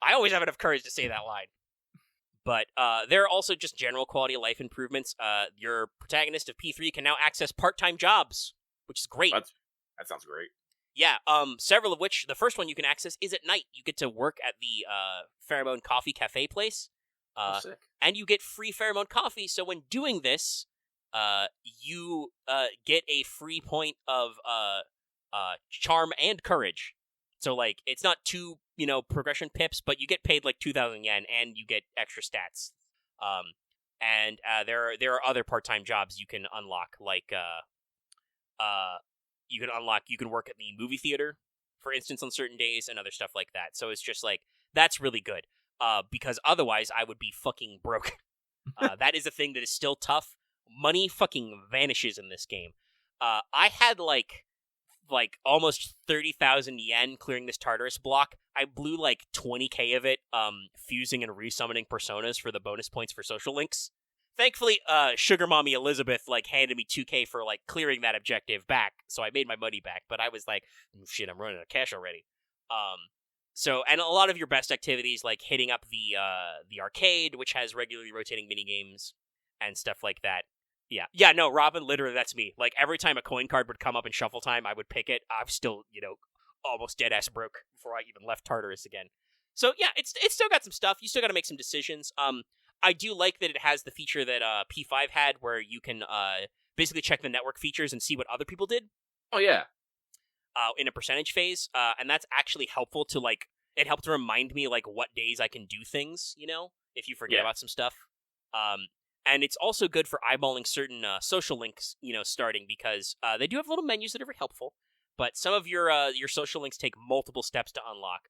I always have enough courage to say that line. But there are also just general quality of life improvements. Your protagonist of P3 can now access part-time jobs, which is great. That sounds great. Yeah, several of which, the first one you can access is at night. You get to work at the Pheromone Coffee Cafe place, Sick. and you get free Pheromone Coffee, so when doing this, you get a free point of Charm and Courage. So, like, it's not 2, progression pips, but you get paid, like, 2,000 yen, and you get extra stats. And there are other part-time jobs you can unlock, like, you can work at the movie theater, for instance, on certain days, and other stuff like that. So it's just, like, that's really good. Because otherwise I would be fucking broke. That is a thing that is still tough. Money fucking vanishes in this game. I had, like almost 30,000 yen clearing this Tartarus block. I blew like 20k of it fusing and resummoning personas for the bonus points for social links. Thankfully, Sugar Mommy Elizabeth like handed me 2k for like clearing that objective back, so I made my money back, but I was like, shit, I'm running out of cash already. So, and a lot of your best activities, like hitting up the arcade, which has regularly rotating minigames and stuff like that. Yeah, no, Robin, literally, that's me. Like, every time a coin card would come up in shuffle time, I would pick it. I'm still, almost dead-ass broke before I even left Tartarus again. So, yeah, it's still got some stuff. You still gotta make some decisions. I do like that it has the feature that P5 had, where you can basically check the network features and see what other people did. Oh, yeah. In a percentage phase, and that's actually helpful to, like, it helped to remind me, like, what days I can do things, if you forget about some stuff. And it's also good for eyeballing certain social links, starting, because they do have little menus that are very helpful, but some of your social links take multiple steps to unlock.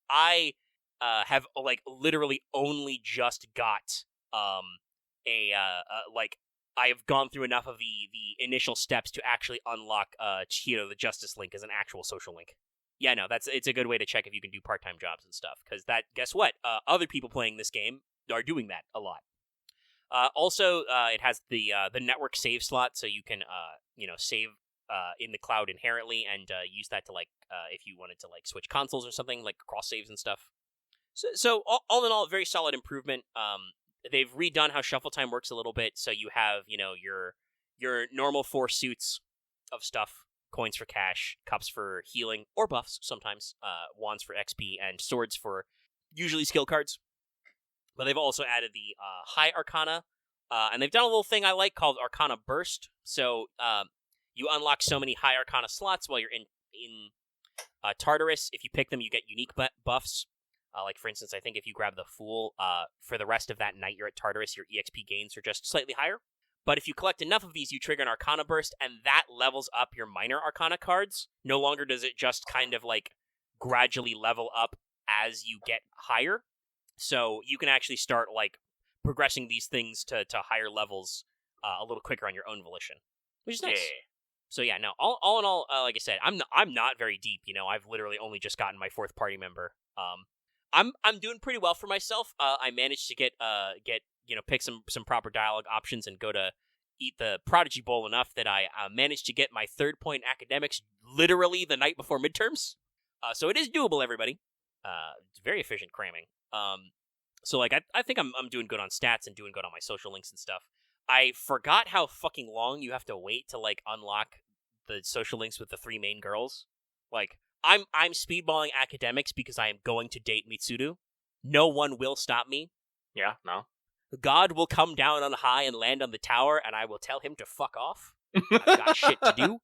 I have, like, literally only just got I have gone through enough of the initial steps to actually unlock Chihiro the Justice link as an actual social link. Yeah, no, it's a good way to check if you can do part-time jobs and stuff, because guess what? Other people playing this game are doing that a lot. Also, it has the network save slot, so you can save in the cloud inherently and use that to, like, if you wanted to, like, switch consoles or something, like cross saves and stuff. So all in all, very solid improvement. They've redone how shuffle time works a little bit, so you have your normal 4 suits of stuff: coins for cash, cups for healing or buffs sometimes, wands for XP, and swords for usually skill cards. But they've also added the High Arcana, and they've done a little thing I like called Arcana Burst. So you unlock so many High Arcana slots while you're in Tartarus. If you pick them, you get unique buffs. Like, for instance, I think if you grab the Fool, for the rest of that night you're at Tartarus, your EXP gains are just slightly higher. But if you collect enough of these, you trigger an Arcana Burst, and that levels up your minor Arcana cards. No longer does it just kind of, like, gradually level up as you get higher. So you can actually start, like, progressing these things to higher levels a little quicker on your own volition, which is nice. Yeah. So yeah, no, all in all, like I said, I'm not very deep. I've literally only just gotten my 4th party member. I'm doing pretty well for myself. I managed to get pick some proper dialogue options and go to eat the Prodigy Bowl enough that I managed to get my 3rd point academics literally the night before midterms. So it is doable, everybody. It's very efficient cramming. So, like, I think I'm doing good on stats and doing good on my social links and stuff. I forgot how fucking long you have to wait to, like, unlock the social links with the 3 main girls. Like, I'm speedballing academics because I am going to date Mitsuru. No one will stop me. Yeah, no. God will come down on high and land on the tower, and I will tell him to fuck off. I've got shit to do.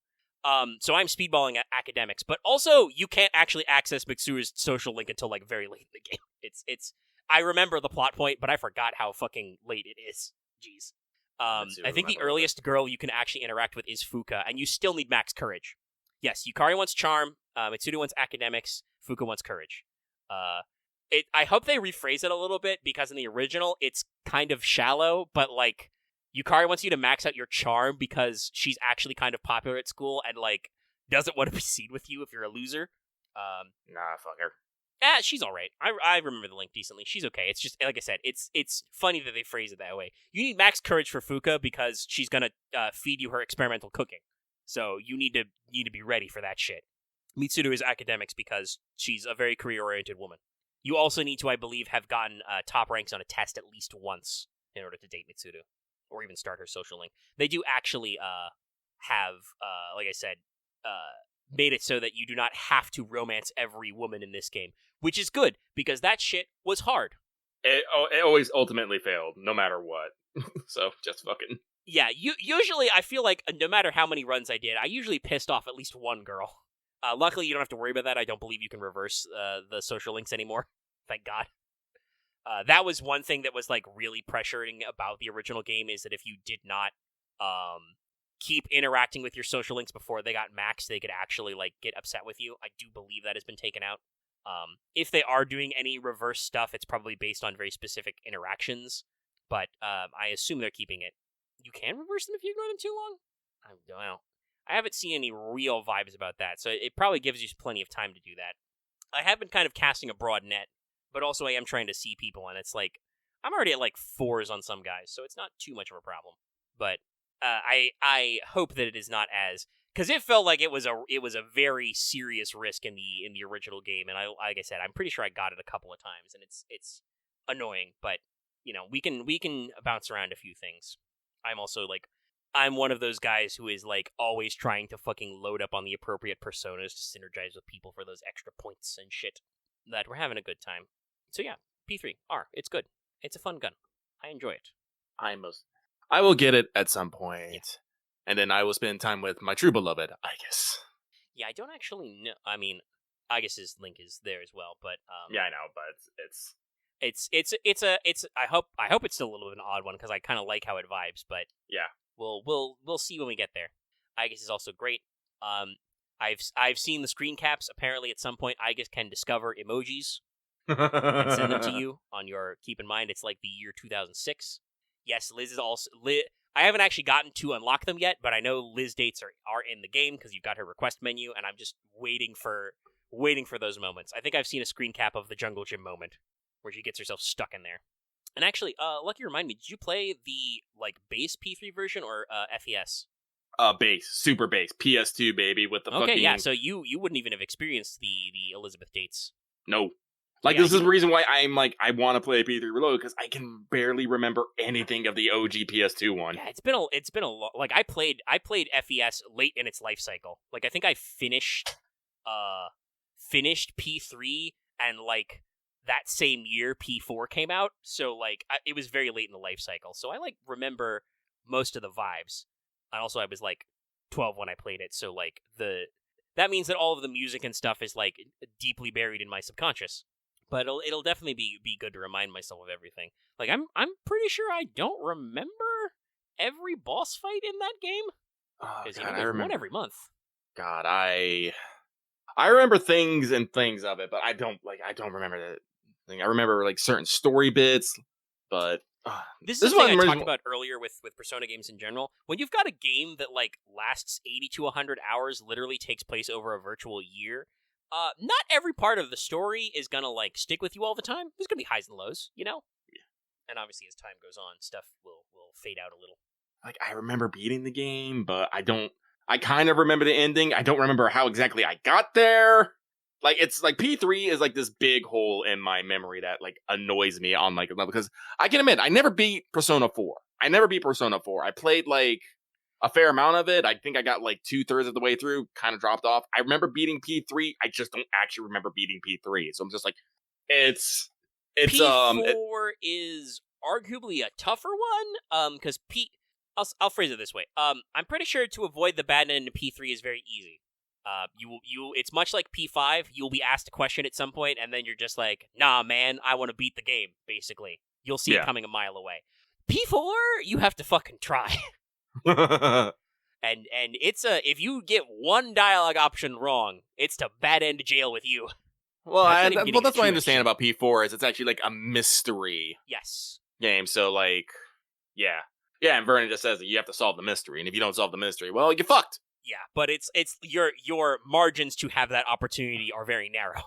So I'm speedballing academics, but also you can't actually access Mitsuru's social link until, like, very late in the game. It's I remember the plot point, but I forgot how fucking late it is. Jeez. I think the earliest girl you can actually interact with is Fuka, and you still need max courage. Yes, Yukari wants charm, Mitsuru wants academics, Fuka wants courage. I hope they rephrase it a little bit, because in the original, it's kind of shallow, but, like, Yukari wants you to max out your charm because she's actually kind of popular at school and, like, doesn't want to be seen with you if you're a loser. Nah, fuck her. She's alright. I remember the link decently. She's okay. It's just, like I said, it's funny that they phrase it that way. You need max courage for Fuka because she's gonna feed you her experimental cooking. So you need to be ready for that shit. Mitsuru is academics because she's a very career-oriented woman. You also need to, I believe, have gotten top ranks on a test at least once in order to date Mitsuru, or even start her social link. They do actually have, like I said, made it so that you do not have to romance every woman in this game, which is good because that shit was hard. It always ultimately failed, no matter what. So just fucking. Yeah, usually I feel like no matter how many runs I did, I usually pissed off at least one girl. Luckily, you don't have to worry about that. I don't believe you can reverse the social links anymore. Thank God. That was one thing that was like really pressuring about the original game, is that if you did not keep interacting with your social links before they got maxed, they could actually like get upset with you. I do believe that has been taken out. If they are doing any reverse stuff, it's probably based on very specific interactions, but I assume they're keeping it. You can reverse them if you ignore them too long? I don't know. I haven't seen any real vibes about that, so it probably gives you plenty of time to do that. I have been kind of casting a broad net, but also I am trying to see people, and it's like, I'm already at like 4s on some guys, so it's not too much of a problem. But I hope that it is not as, because it felt like it was a very serious risk in the original game, and like I said, I'm pretty sure I got it a couple of times, and it's annoying, but you know, we can bounce around a few things. I'm one of those guys who is like always trying to fucking load up on the appropriate personas to synergize with people for those extra points and shit. That we're having a good time. So yeah, P3R, it's good. It's a fun gun. I enjoy it. I will get it at some point, Yeah. and then I will spend time with my true beloved, Igus. Yeah, I don't actually know. I mean, Igus's link is there as well, but Yeah, I know, but it's I hope it's still a little bit of an odd one because I kind of like how it vibes, but yeah. We'll see when we get there. Igus is also great. I've seen the screen caps. Apparently, at some point, Igus can discover emojis and send them to you on your. Keep in mind, it's like the year 2006. Yes, Liz is also. I haven't actually gotten to unlock them yet, but I know Liz dates are in the game because you've got her request menu, and I'm just waiting for those moments. I think I've seen a screen cap of the Jungle Gym moment where she gets herself stuck in there. And actually, Lucky, remind me, did you play the like base P3 version or FES? Base, super base, PS2 baby with the Okay, fucking. yeah. So you wouldn't even have experienced the Elizabeth dates. No. Like, Yeah, this is the reason why I'm like, I want to play P3 Reload, because I can barely remember anything of the OG PS2 one. Yeah, it's been a lot. Like I played FES late in its life cycle. Like I think I finished P3 and like that same year P4 came out. So like it was very late in the life cycle. So I like remember most of the vibes. And also I was like 12 when I played it. So like that means that all of the music and stuff is like deeply buried in my subconscious. But it'll definitely be good to remind myself of everything. Like I'm pretty sure I don't remember every boss fight in that game. Oh, Because God, I there's remember. one every month. God, I remember things and things of it, but I don't remember that thing. I remember like certain story bits, but This This is is the one thing I reason talked about earlier with Persona games in general. When you've got a game that like lasts 80 to 100 hours, literally takes place over a virtual year, not every part of the story is gonna like stick with you all the time. There's gonna be highs and lows, you know? Yeah. And obviously as time goes on, stuff will fade out a little. like I remember beating the game, but I kind of remember the ending. I don't remember how exactly I got there. Like, it's like P3 is like this big hole in my memory that like annoys me on like a level, because I can admit I never beat Persona 4. I played like a fair amount of it. I think I got like 2/3 of the way through, kind of dropped off. I remember beating P3. I just don't actually remember beating P3. So I'm just like, it's P4 is arguably a tougher one, because I'll phrase it this way. I'm pretty sure to avoid the bad end in P3 is very easy. It's much like P5. You'll be asked a question at some point, and then you're just like, nah, man, I want to beat the game, basically. You'll see it coming a mile away. P4, you have to fucking try. And it's if you get one dialogue option wrong, it's to bad end jail with you. well, That's not even getting that's what I too understand much. about P4 is it's actually like a mystery Yes. game. So like, yeah, and Vernon just says that you have to solve the mystery, and if you don't solve the mystery, well, you're fucked. Yeah, but it's your margins to have that opportunity are very narrow.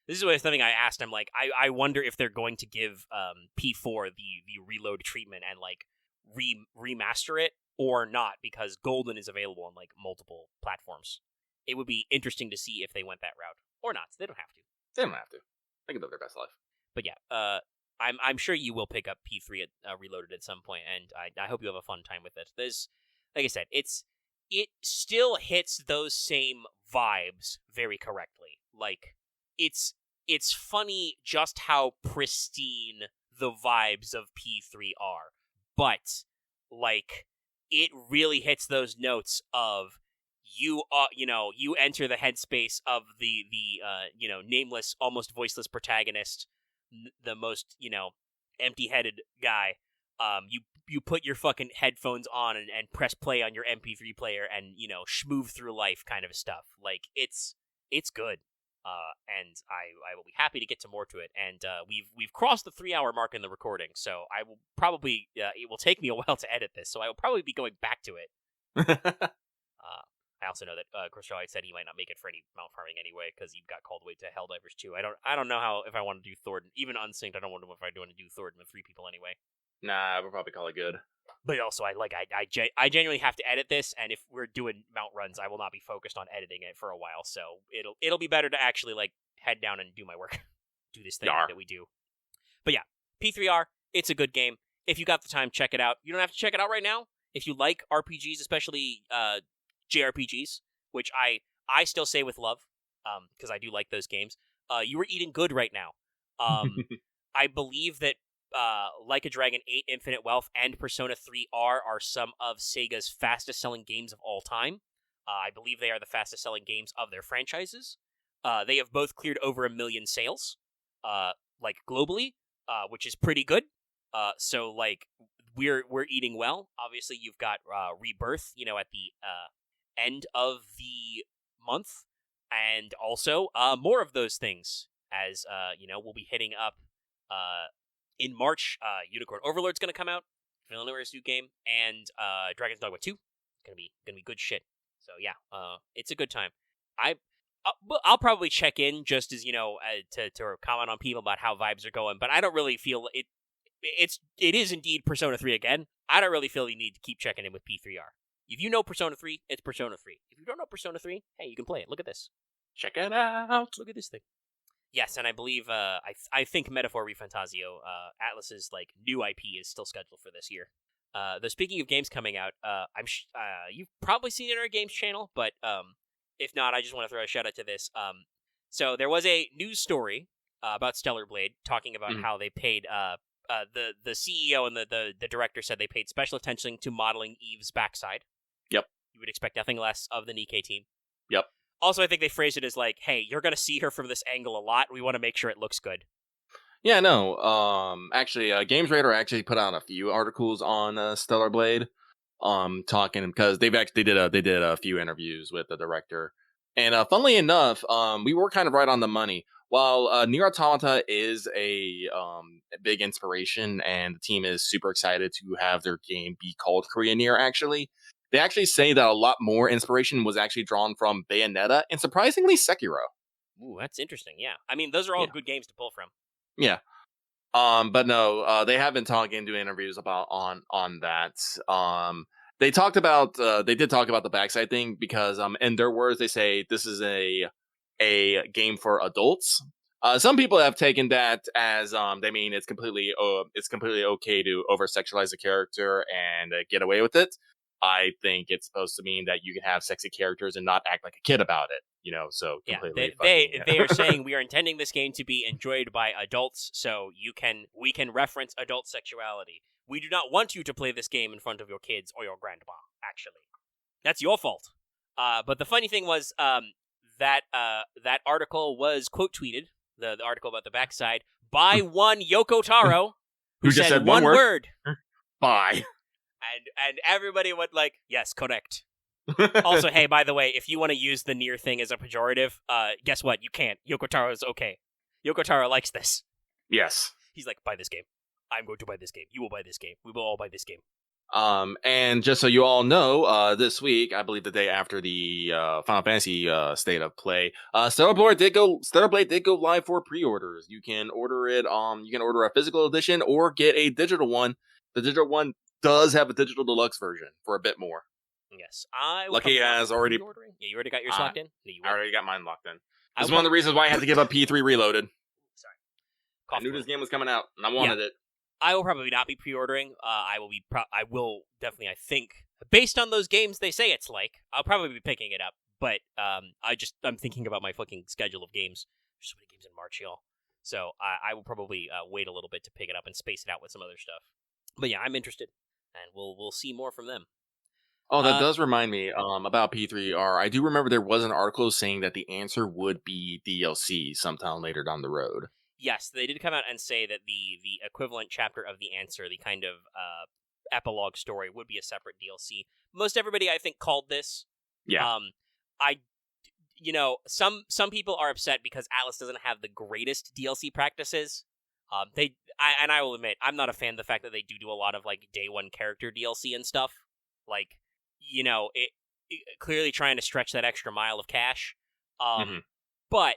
This is something I asked. I'm like, I wonder if they're going to give P4 the reload treatment and like remaster it or not, because Golden is available on like multiple platforms. It would be interesting to see if they went that route or not. They don't have to. They don't have to. They can live their best life. But yeah, I'm sure you will pick up P3 Reloaded at some point, and I hope you have a fun time with it. There's, like I said, it's it still hits those same vibes very correctly. Like, it's funny just how pristine the vibes of P3 are, but, like, it really hits those notes of you enter the headspace of the nameless, almost voiceless protagonist, the most, empty-headed guy. You put your fucking headphones on and press play on your MP3 player and, schmoove through life kind of stuff. Like, it's good. And I will be happy to get to more to it. And we've crossed the 3-hour mark in the recording, so I will probably it will take me a while to edit this, so I will probably be going back to it. I also know that Chris Charlie said he might not make it for any mount farming anyway because you've got called away to Helldivers 2. I don't know if I want to do Thornton, even unsynced. I don't know if I want to do Thornton with 3 people anyway. Nah, we'll probably call it good. But also, I genuinely have to edit this, and if we're doing mount runs, I will not be focused on editing it for a while. So it'll be better to actually head down and do my work, do this thing that we do. But yeah, P3R, it's a good game. If you got the time, check it out. You don't have to check it out right now. If you like RPGs, especially JRPGs, which I still say with love, because I do like those games. You were eating good right now. I believe that Like a Dragon 8 Infinite Wealth and Persona 3R are some of Sega's fastest-selling games of all time. I believe they are the fastest-selling games of their franchises. They have both cleared over 1 million sales, globally, which is pretty good. So we're eating well. Obviously, you've got Rebirth, at the end of the month, and also more of those things as we'll be hitting up in March. Unicorn Overlord's gonna come out, Villanova's new game, and Dragon's Dogma 2 gonna be good shit. So yeah, it's a good time. I'll probably check in just as to comment on people about how vibes are going, but I don't really feel it. It is indeed Persona 3 again. I don't really feel you need to keep checking in with P3R. If you know Persona 3, it's Persona 3. If you don't know Persona 3, hey, you can play it. Look at this. Check it out. Look at this thing. Yes, and I believe I think Metaphor ReFantazio, Atlas's new IP is still scheduled for this year. Though speaking of games coming out, you've probably seen it on our games channel, but if not, I just want to throw a shout out to this. So there was a news story about Stellar Blade talking about how they paid the CEO and the director said they paid special attention to modeling Eve's backside. Yep. You would expect nothing less of the Nikkei team. Yep. Also, I think they phrased it as hey, you're going to see her from this angle a lot. We want to make sure it looks good. Yeah, no. Actually, Games Radar actually put out a few articles on Stellar Blade, talking because they did a few interviews with the director, and funnily enough, we were kind of right on the money. While Nier Automata is a big inspiration, and the team is super excited to have their game be called Korean Nier, they actually say that a lot more inspiration was actually drawn from Bayonetta and surprisingly Sekiro. Ooh, that's interesting. Yeah, I mean those are all good games to pull from. Yeah. But no, they have been talking, doing interviews about on that. They talked about they did talk about the backside thing because in their words they say this is a game for adults. Some people have taken that as they mean it's completely okay to over sexualize a character and get away with it. I think it's supposed to mean that you can have sexy characters and not act like a kid about it. So completely. They are saying we are intending this game to be enjoyed by adults, so we can reference adult sexuality. We do not want you to play this game in front of your kids or your grandma. Actually, that's your fault. But the funny thing was that article was quote tweeted, the article about the backside, by one Yoko Taro, who just said one word. Bye. And everybody went yes, correct. Also, hey, by the way, if you want to use the Nier thing as a pejorative, guess what? You can't. Yoko Taro's okay. Yoko Taro likes this. Yes. He's like, buy this game. I'm going to buy this game. You will buy this game. We will all buy this game. And just so you all know, this week, I believe the day after the Final Fantasy State of Play, Stellar Blade did go live for pre-orders. You can order it. You can order a physical edition or get a digital one. The digital one does have a digital deluxe version for a bit more. Yes, Lucky has already. Yeah, you already got yours locked in. No, I already got mine locked in. That's one of the reasons why I had to give up P3 Reloaded. Sorry, I knew this game was coming out, and I wanted it. I will probably not be pre-ordering. I will definitely, I think, based on those games they say it's like, I'll probably be picking it up. But I'm thinking about my fucking schedule of games. There's so many games in March, y'all. So I will probably wait a little bit to pick it up and space it out with some other stuff. But yeah, I'm interested, and we'll see more from them. Oh, that does remind me about P3R. I do remember there was an article saying that the answer would be DLC sometime later down the road. Yes, they did come out and say that the equivalent chapter of the answer, the kind of epilogue story, would be a separate DLC. Most everybody, I think, called this. Yeah. Some people are upset because Atlas doesn't have the greatest DLC practices. I will admit, I'm not a fan of the fact that they do a lot of like day one character DLC and stuff. Like, it clearly trying to stretch that extra mile of cash. But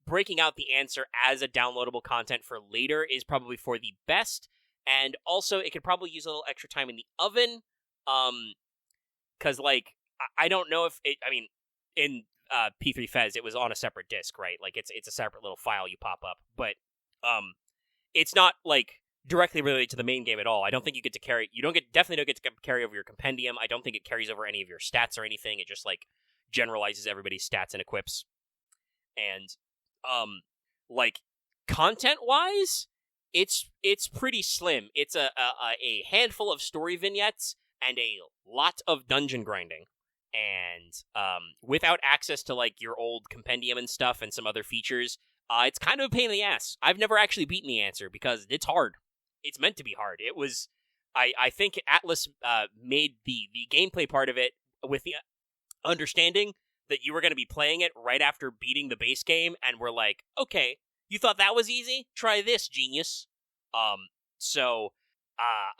breaking out the answer as a downloadable content for later is probably for the best, and also it could probably use a little extra time in the oven. Because like I don't know if it. I mean, in P3 Fez, it was on a separate disc, right? Like it's a separate little file you pop up, but it's not like directly related to the main game at all. I don't think you get to carry. Definitely don't get to carry over your compendium. I don't think it carries over any of your stats or anything. It just like generalizes everybody's stats and equips. And like content wise, it's pretty slim. It's a handful of story vignettes and a lot of dungeon grinding. And without access to like your old compendium and stuff and some other features, it's kind of a pain in the ass. I've never actually beaten the answer because it's hard. It's meant to be hard. It was. I think Atlas made the gameplay part of it with the understanding that you were going to be playing it right after beating the base game, and we're like, okay, you thought that was easy? Try this, genius. So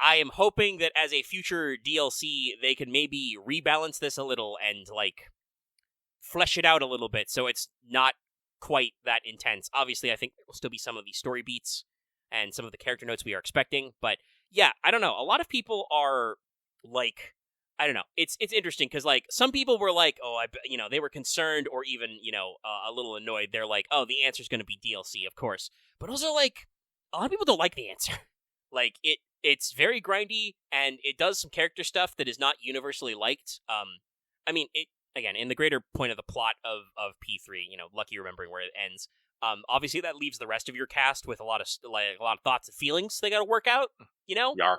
I am hoping that as a future DLC, they can maybe rebalance this a little and like flesh it out a little bit so it's not quite that intense. Obviously, I think there will still be some of the story beats and some of the character notes we are expecting, but yeah, I don't know. A lot of people are like, I don't know. It's interesting because like some people were like, oh, they were concerned or even a little annoyed. They're like, oh, the answer's going to be DLC, of course. But also like a lot of people don't like the answer. Like it's very grindy and it does some character stuff that is not universally liked. I mean, again, in the greater point of the plot of P3, lucky remembering where it ends. Obviously that leaves the rest of your cast with a lot of thoughts and feelings they got to work out. Yar.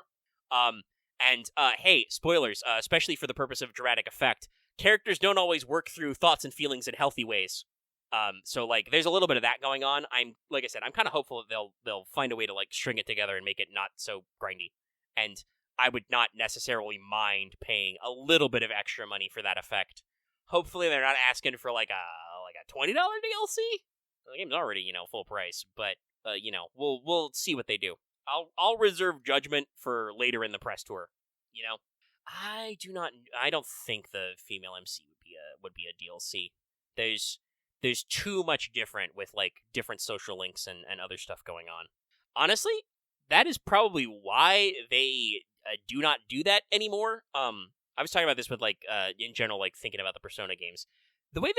And hey, spoilers, especially for the purpose of dramatic effect, characters don't always work through thoughts and feelings in healthy ways. So like, there's a little bit of that going on. Like I said, I'm kind of hopeful that they'll find a way to like string it together and make it not so grindy. And I would not necessarily mind paying a little bit of extra money for that effect. Hopefully, they're not asking for like a $20 DLC. The game's already full price, but we'll see what they do. I'll reserve judgment for later in the press tour. I don't think the female MC would be a DLC. There's too much different with like different social links and other stuff going on. Honestly, that is probably why they do not do that anymore. I was talking about this with like in general, like thinking about the Persona games. The way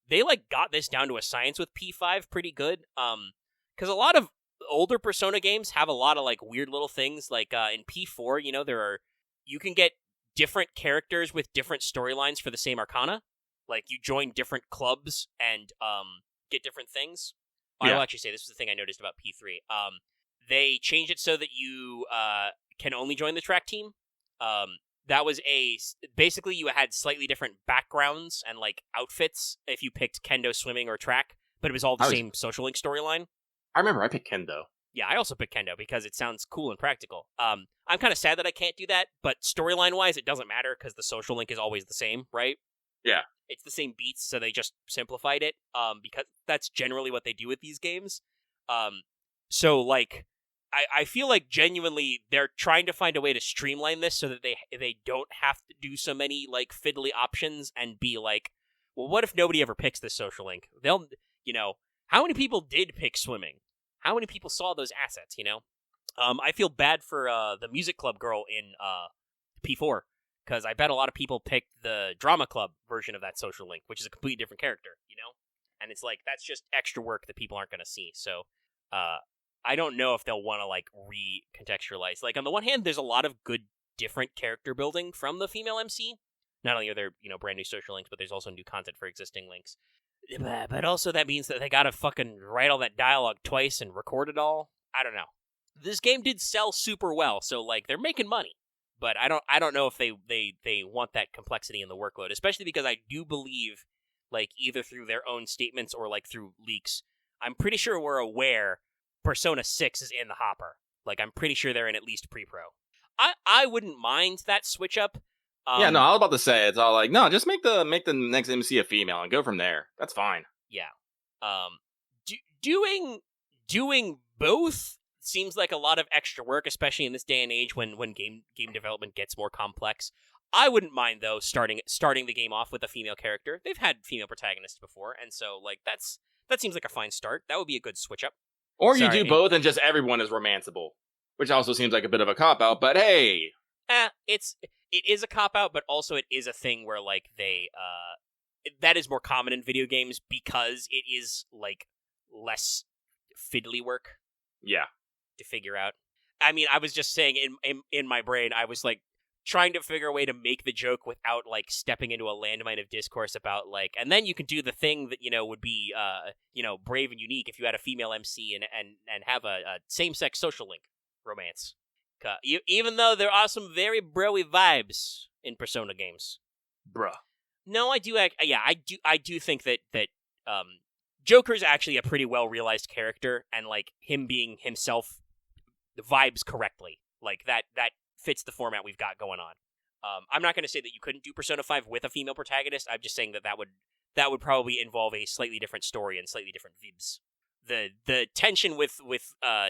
they like got this down to a science with P5 pretty good. Because a lot of older Persona games have a lot of like weird little things. Like in P4, you can get different characters with different storylines for the same Arcana. Like you join different clubs and get different things. I will actually say this was the thing I noticed about P3. They changed it so that you can only join the track team. That was basically you had slightly different backgrounds and like outfits if you picked kendo, swimming, or track, but it was all the same social link storyline. I remember I picked kendo. Yeah, I also picked kendo because it sounds cool and practical. I'm kind of sad that I can't do that, but storyline wise, it doesn't matter because the social link is always the same, right? Yeah. It's the same beats, so they just simplified it, because that's generally what they do with these games. So, like, I feel like genuinely they're trying to find a way to streamline this so that they don't have to do so many, like, fiddly options and be like, well, what if nobody ever picks this social link? They'll, how many people did pick swimming? How many people saw those assets, I feel bad for the music club girl in P4. Because I bet a lot of people picked the drama club version of that social link, which is a completely different character, And it's like, that's just extra work that people aren't going to see. So, I don't know if they'll want to, like, recontextualize. Like, on the one hand, there's a lot of good different character building from the female MC. Not only are there, brand new social links, but there's also new content for existing links. But also that means that they gotta fucking write all that dialogue twice and record it all. I don't know. This game did sell super well, so like they're making money. But I don't know if they want that complexity in the workload, especially because I do believe, like, either through their own statements or like through leaks, I'm pretty sure we're aware Persona 6 is in the hopper. Like, I'm pretty sure they're in at least pre-pro. I wouldn't mind that switch up. Yeah, no, I was about to say, it's all like, no, just make the next MC a female and go from there. That's fine. Yeah. Doing both seems like a lot of extra work, especially in this day and age when game development gets more complex. I wouldn't mind, though, starting the game off with a female character. They've had female protagonists before, and so like that seems like a fine start. That would be a good switch up. Or you do both and just everyone is romanceable, which also seems like a bit of a cop out. But hey, it is a cop out, but also it is a thing where like that is more common in video games because it is like less fiddly work. Yeah. To figure out. I mean, I was just saying in my brain, I was like trying to figure a way to make the joke without like stepping into a landmine of discourse about like, and then you can do the thing that would be brave and unique if you had a female MC and have a same-sex social link romance. Even though there are some very broy vibes in Persona games, bruh. No, I do. I do think that Joker's actually a pretty well realized character, and like him being himself vibes correctly. Like that fits the format we've got going on. I'm not going to say that you couldn't do Persona 5 with a female protagonist. I'm just saying that would probably involve a slightly different story and slightly different vibes. The tension with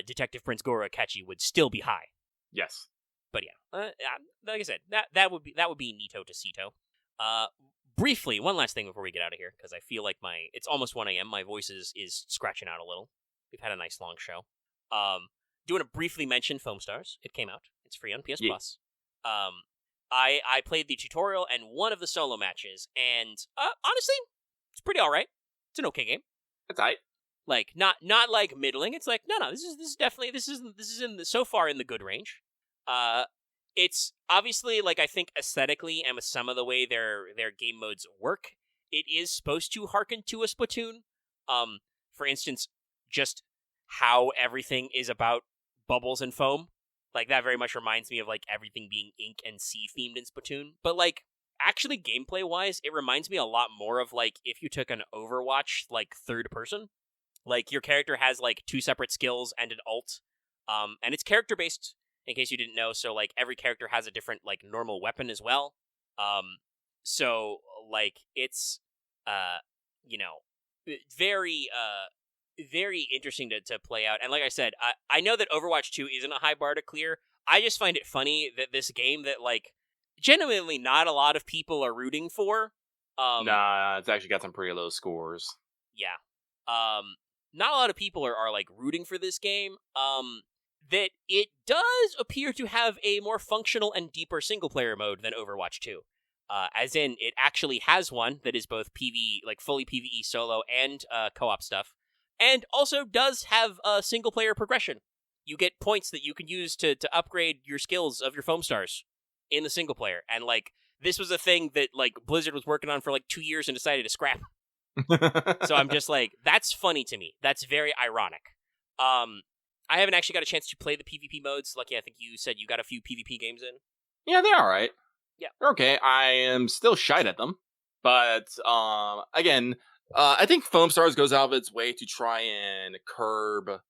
Detective Prince Goro Akechi would still be high. Yes. But yeah, like I said, that would be Nito to Sito. Briefly, one last thing before we get out of here, because I feel like it's almost 1 a.m. My voice is scratching out a little. We've had a nice long show. Do want to briefly mention Foam Stars. It came out. It's free on PS Plus. I played the tutorial and one of the solo matches, and honestly, it's pretty all right. It's an okay game. It's alright. Like not like middling. It's like no. This is definitely so far in the good range. It's obviously, like, I think aesthetically and with some of the way their game modes work, it is supposed to hearken to a Splatoon. For instance, just how everything is about bubbles and foam. Like, that very much reminds me of, like, everything being ink and sea themed in Splatoon. But, like, actually gameplay-wise, it reminds me a lot more of, like, if you took an Overwatch, like, third person. Like, your character has, like, 2 separate skills and an ult. And it's character-based, in case you didn't know, so, like, every character has a different, like, normal weapon as well. So, like, it's, very, very interesting to play out. And like I said, I know that Overwatch 2 isn't a high bar to clear. I just find it funny that this game that, like, genuinely not a lot of people are rooting for. Nah, it's actually got some pretty low scores. Yeah. Not a lot of people are like, rooting for this game. That it does appear to have a more functional and deeper single-player mode than Overwatch 2. As in, it actually has one that is both fully PvE solo and co-op stuff. And also does have a single-player progression. You get points that you can use to upgrade your skills of your Foam Stars in the single-player. And, like, this was a thing that, like, Blizzard was working on for, like, 2 years and decided to scrap. So I'm just like, that's funny to me. That's very ironic. I haven't actually got a chance to play the PvP modes. Lucky, I think you said you got a few PvP games in. Yeah, they're alright. Yeah. They're okay. I am still shite at them. But, again, I think Foam Stars goes out of its way to try and curb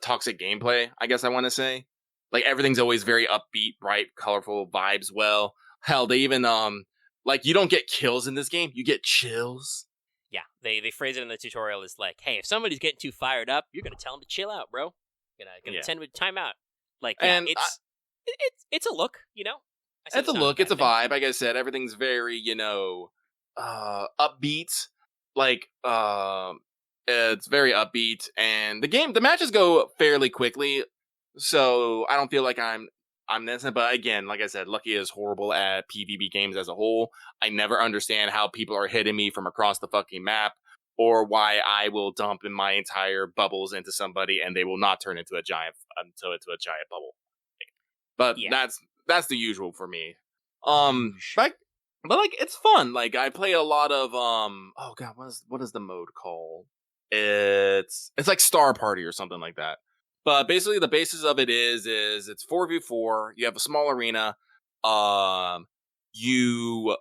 toxic gameplay, I guess I want to say. Like, everything's always very upbeat, bright, colorful vibes. Well, hell, they even, you don't get kills in this game, you get chills. Yeah, they phrase it in the tutorial as like, hey, if somebody's getting too fired up, you're gonna tell them to chill out, bro. Gonna send them to timeout. Like, yeah, and it's a look, you know? It's a look, it's a vibe. Like I said, everything's very, upbeat. Like, it's very upbeat, and the matches go fairly quickly, so I don't feel like I'm innocent, but again, like I said, Lucky is horrible at PvP games as a whole. I never understand how people are hitting me from across the fucking map, or why I will dump in my entire bubbles into somebody and they will not turn into a giant bubble. But yeah. that's the usual for me. But like it's fun. Like I play a lot of oh god, what is the mode called? It's like Star Party or something like that. But basically the basis of it is it's 4v4. You have a small arena. You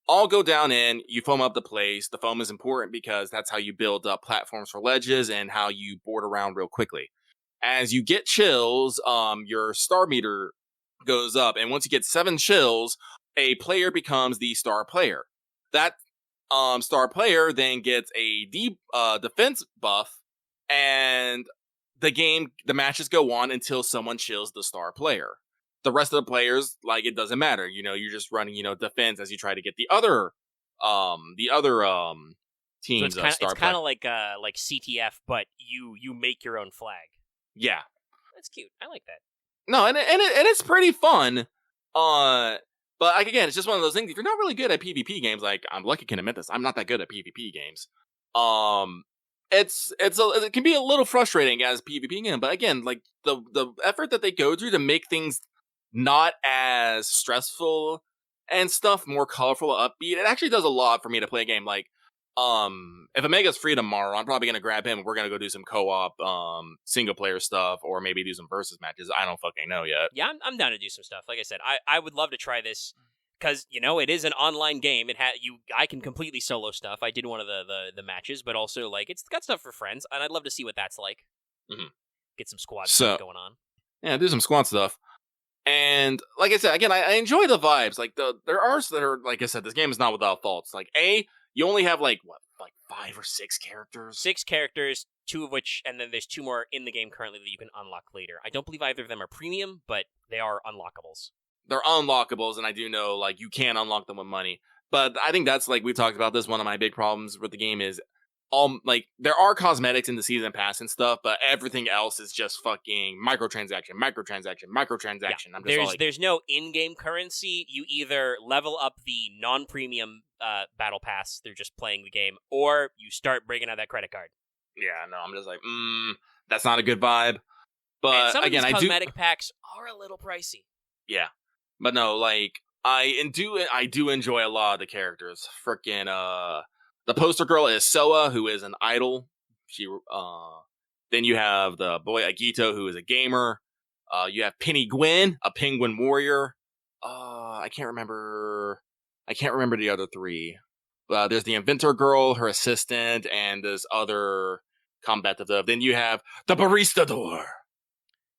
all go down in, you foam up the place. The foam is important because that's how you build up platforms for ledges and how you board around real quickly. As you get chills, your star meter goes up, and once you get 7 chills, a player becomes the star player. That star player then gets a defense buff, and the matches go on until someone chills the star player. The rest of the players, like, it doesn't matter. You're just running, defense as you try to get the other teams. So it's kind of like CTF, but you make your own flag. Yeah, that's cute. I like that. No, and it's pretty fun. But like again, it's just one of those things. If you're not really good at PvP games, like I'm lucky can admit this, I'm not that good at PvP games. It can be a little frustrating as a PvP game. But again, like the effort that they go through to make things not as stressful and stuff more colorful, upbeat, it actually does a lot for me to play a game. Like, if Omega's free tomorrow, I'm probably gonna grab him. We're gonna go do some co-op, single player stuff, or maybe do some versus matches. I don't fucking know yet. Yeah, I'm down to do some stuff. Like I said, I would love to try this because it is an online game. I can completely solo stuff. I did one of the matches, but also like it's got stuff for friends, and I'd love to see what that's like. Mm-hmm. Get some squad stuff going on. Yeah, do some squad stuff. And like I said, again, I enjoy the vibes. Like there are that are, like I said, this game is not without faults. Like you only have like 5 or 6 characters. 6 characters, 2 of which, and then there's 2 more in the game currently that you can unlock later. I don't believe either of them are premium, but they are unlockables. They're unlockables, and I do know like you can unlock them with money. But I think that's like we've talked about this. One of my big problems with the game is there are cosmetics in the season pass and stuff, but everything else is just fucking microtransaction. Yeah. I'm just there's no in-game currency. You either level up the non-premium battle pass through just playing the game, or you start breaking out that credit card. Yeah, no, I'm just like, that's not a good vibe. But and some again, of these cosmetic packs are a little pricey. Yeah, but no, like I do enjoy a lot of the characters. Freaking the poster girl is Soa, who is an idol. Then you have the boy Agito, who is a gamer. You have Penny Gwen, a penguin warrior. I can't remember the other 3. There's the inventor girl, her assistant, and this other combative. Then you have the baristador,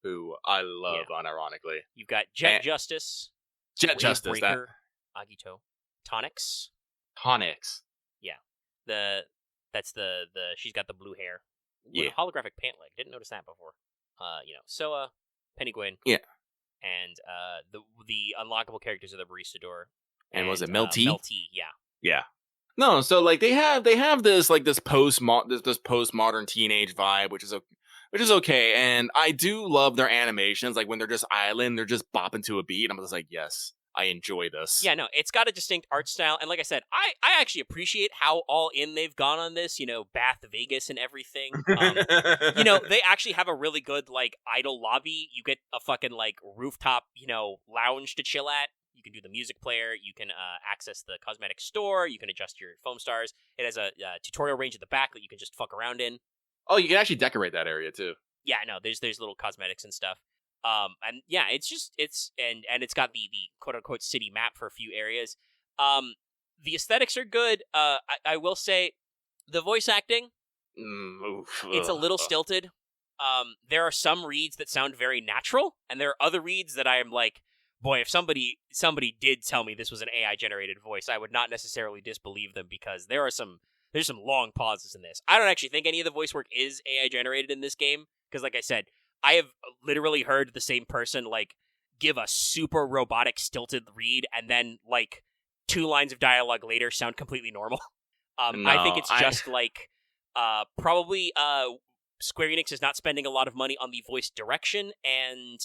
who I love, unironically. You've got Jet Justice, Breaker, Agito, Tonics. Yeah, that's the she's got the blue hair. With a holographic pant leg. Didn't notice that before. Soa, Penny Gwen. Yeah. And the unlockable characters are the baristador. And was it Melty? Melty, yeah. Yeah. No, so like they have this like this postmodern teenage vibe, which is okay, and I do love their animations. Like when they're just island, they're just bopping to a beat. I'm just like, yes, I enjoy this. Yeah, no, it's got a distinct art style, and like I said, I actually appreciate how all in they've gone on this. Bath Vegas and everything. They actually have a really good like idle lobby. You get a fucking like rooftop, lounge to chill at. You can do the music player. You can access the cosmetic store. You can adjust your foam stars. It has a tutorial range at the back that you can just fuck around in. Oh, you can actually decorate that area too. Yeah, no, there's little cosmetics and stuff. And yeah, it's got the quote unquote city map for a few areas. The aesthetics are good. I will say the voice acting, it's a little stilted. There are some reads that sound very natural, and there are other reads that I am like, boy, if somebody did tell me this was an AI generated voice, I would not necessarily disbelieve them because there's some long pauses in this. I don't actually think any of the voice work is AI generated in this game because, like I said, I have literally heard the same person like give a super robotic stilted read and then like 2 lines of dialogue later sound completely normal. I think it's just like probably Square Enix is not spending a lot of money on the voice direction, and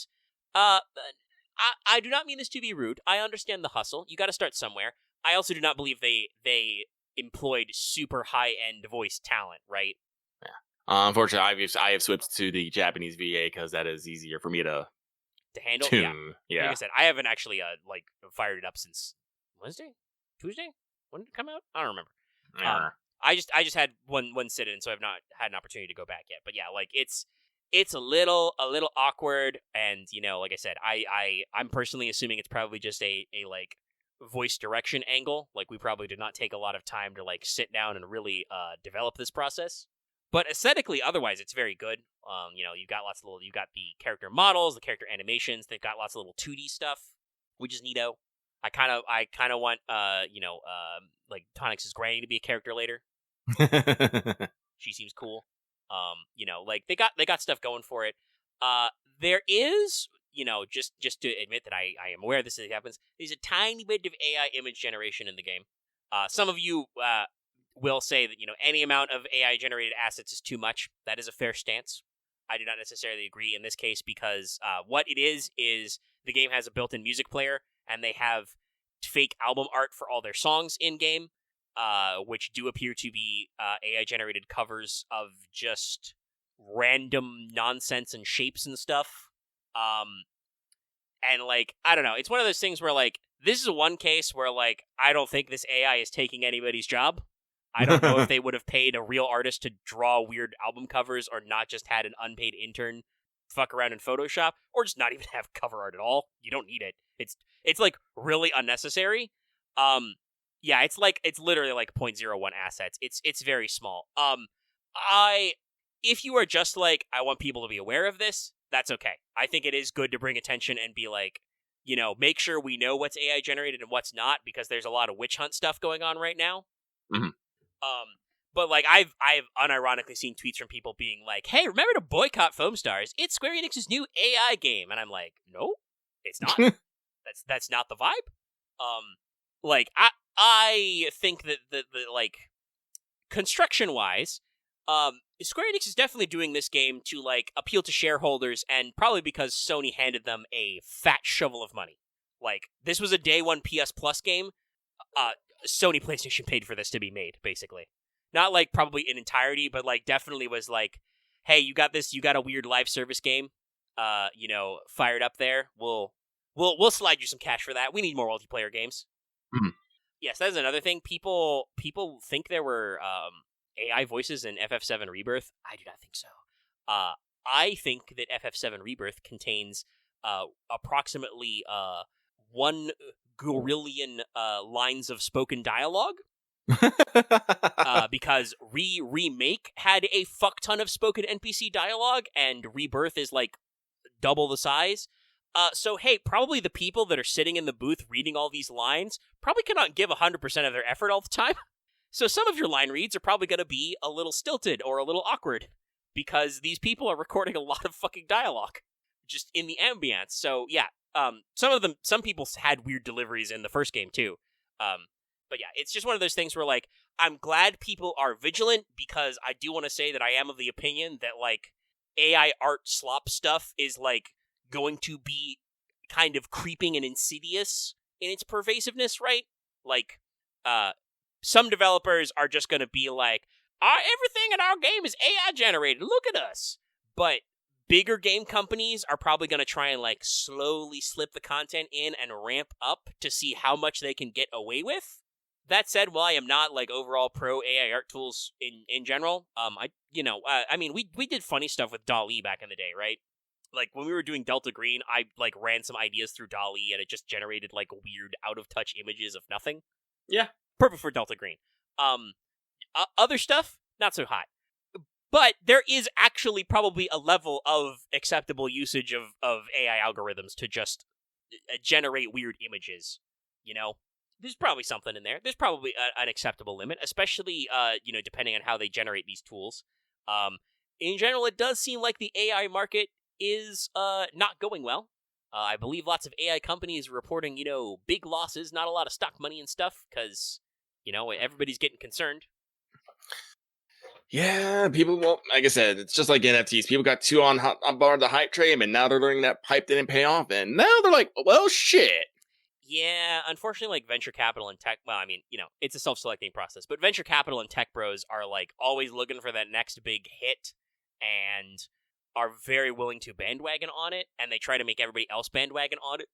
I do not mean this to be rude. I understand the hustle. You got to start somewhere. I also do not believe they employed super high-end voice talent, right? Yeah. Unfortunately, I have switched to the Japanese VA because that is easier for me to to handle. Tune. Yeah. Like Yeah. I said, I haven't actually fired it up since Wednesday, Tuesday. When did it come out? I don't remember. I just had one sit in, so I've not had an opportunity to go back yet. But yeah, like it's a little awkward, and like I said, I'm personally assuming it's probably just a like voice direction angle. Like we probably did not take a lot of time to like sit down and really develop this process. But aesthetically, otherwise, it's very good. You've got you've got the character models, the character animations. They've got lots of little 2D stuff, which is neato. I kind of want, like Tonix's granny to be a character later. She seems cool. Like they got stuff going for it. There is, just to admit that I am aware this happens. There's a tiny bit of AI image generation in the game. Some of you will say that any amount of AI generated assets is too much. That is a fair stance. I do not necessarily agree in this case because what it is the game has a built-in music player, and they have fake album art for all their songs in game, which do appear to be AI generated covers of just random nonsense and shapes and stuff. And like I don't know, it's one of those things where like this is one case where like I don't think this AI is taking anybody's job. I don't know if they would have paid a real artist to draw weird album covers or not just had an unpaid intern fuck around in Photoshop or just not even have cover art at all. You don't need it. It's like really unnecessary. Yeah, it's literally like 0.01 assets. It's very small. If you are just like I want people to be aware of this, that's okay. I think it is good to bring attention and be like, make sure we know what's AI generated and what's not because there's a lot of witch hunt stuff going on right now. Mm-hmm. But like I've unironically seen tweets from people being like, "Hey, remember to boycott Foam Stars? It's Square Enix's new AI game," and I'm like, "No, it's not. that's not the vibe." Like I think that the like construction wise, Square Enix is definitely doing this game to like appeal to shareholders, and probably because Sony handed them a fat shovel of money. Like this was a day one PS Plus game. Sony PlayStation paid for this to be made, basically. Not like probably in entirety, but like definitely was like, hey, you got a weird live service game, fired up there. We'll slide you some cash for that. We need more multiplayer games. Mm-hmm. Yes, that's another thing. People think there were AI voices in FF7 Rebirth. I do not think so. I think that FF7 Rebirth contains approximately 1 gorillion lines of spoken dialogue. Because Remake had a fuck ton of spoken NPC dialogue, and Rebirth is like double the size. So hey, probably the people that are sitting in the booth reading all these lines probably cannot give 100% of their effort all the time. So some of your line reads are probably going to be a little stilted or a little awkward because these people are recording a lot of fucking dialogue just in the ambience. So yeah, some people had weird deliveries in the first game too. But yeah, it's just one of those things where like I'm glad people are vigilant because I do want to say that I am of the opinion that like AI art slop stuff is like going to be kind of creeping and insidious in its pervasiveness, right? Like, some developers are just going to be like, everything in our game is AI generated. Look at us. But bigger game companies are probably going to try and like slowly slip the content in and ramp up to see how much they can get away with. That said, while I am not like overall pro AI art tools in general, I mean, we did funny stuff with DALL-E back in the day, right? Like when we were doing Delta Green, I like ran some ideas through DALL-E and it just generated like weird out of touch images of nothing. Yeah. Perfect for Delta Green. Other stuff, not so hot. But there is actually probably a level of acceptable usage of AI algorithms to just generate weird images, There's probably something in there. There's probably an acceptable limit, especially, depending on how they generate these tools. In general, it does seem like the AI market is not going well. I believe lots of AI companies are reporting, big losses, not a lot of stock money and stuff, because, everybody's getting concerned. Yeah, people, well, like I said, it's just like NFTs. People got too on board the hype train, and now they're learning that pipe didn't pay off, and now they're like, well, shit. Yeah, unfortunately, like venture capital and tech, well, I mean, it's a self-selecting process, but venture capital and tech bros are like always looking for that next big hit, and are very willing to bandwagon on it, and they try to make everybody else bandwagon on it,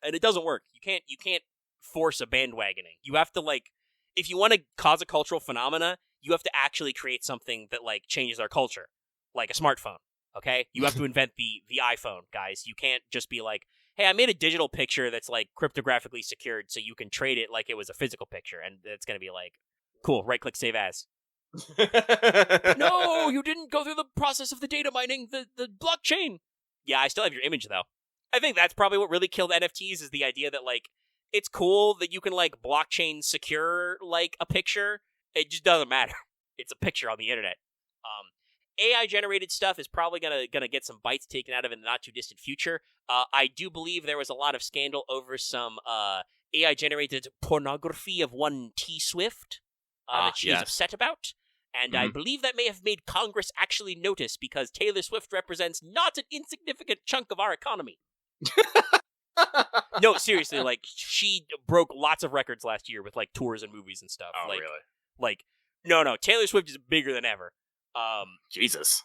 and it doesn't work. You can't force a bandwagoning. You have to, like, if you want to cause a cultural phenomena, you have to actually create something that, like, changes our culture, like a smartphone, okay? You have to invent the iPhone, guys. You can't just be like, hey, I made a digital picture that's, like, cryptographically secured so you can trade it like it was a physical picture, and it's going to be like, cool, right-click, save as. No, you didn't go through the process of the data mining, the blockchain. Yeah, I still have your image, though. I think that's probably what really killed NFTs is the idea that, like, it's cool that you can, like, blockchain secure, like, a picture. It just doesn't matter. It's a picture on the internet. AI-generated stuff is probably gonna get some bites taken out of it in the not-too-distant future. I do believe there was a lot of scandal over some AI-generated pornography of one T Swift that she is upset about. And I believe that may have made Congress actually notice because Taylor Swift represents not an insignificant chunk of our economy. No, seriously, like, she broke lots of records last year with, like, tours and movies and stuff. Oh, like, really? Like, no, Taylor Swift is bigger than ever. Jesus.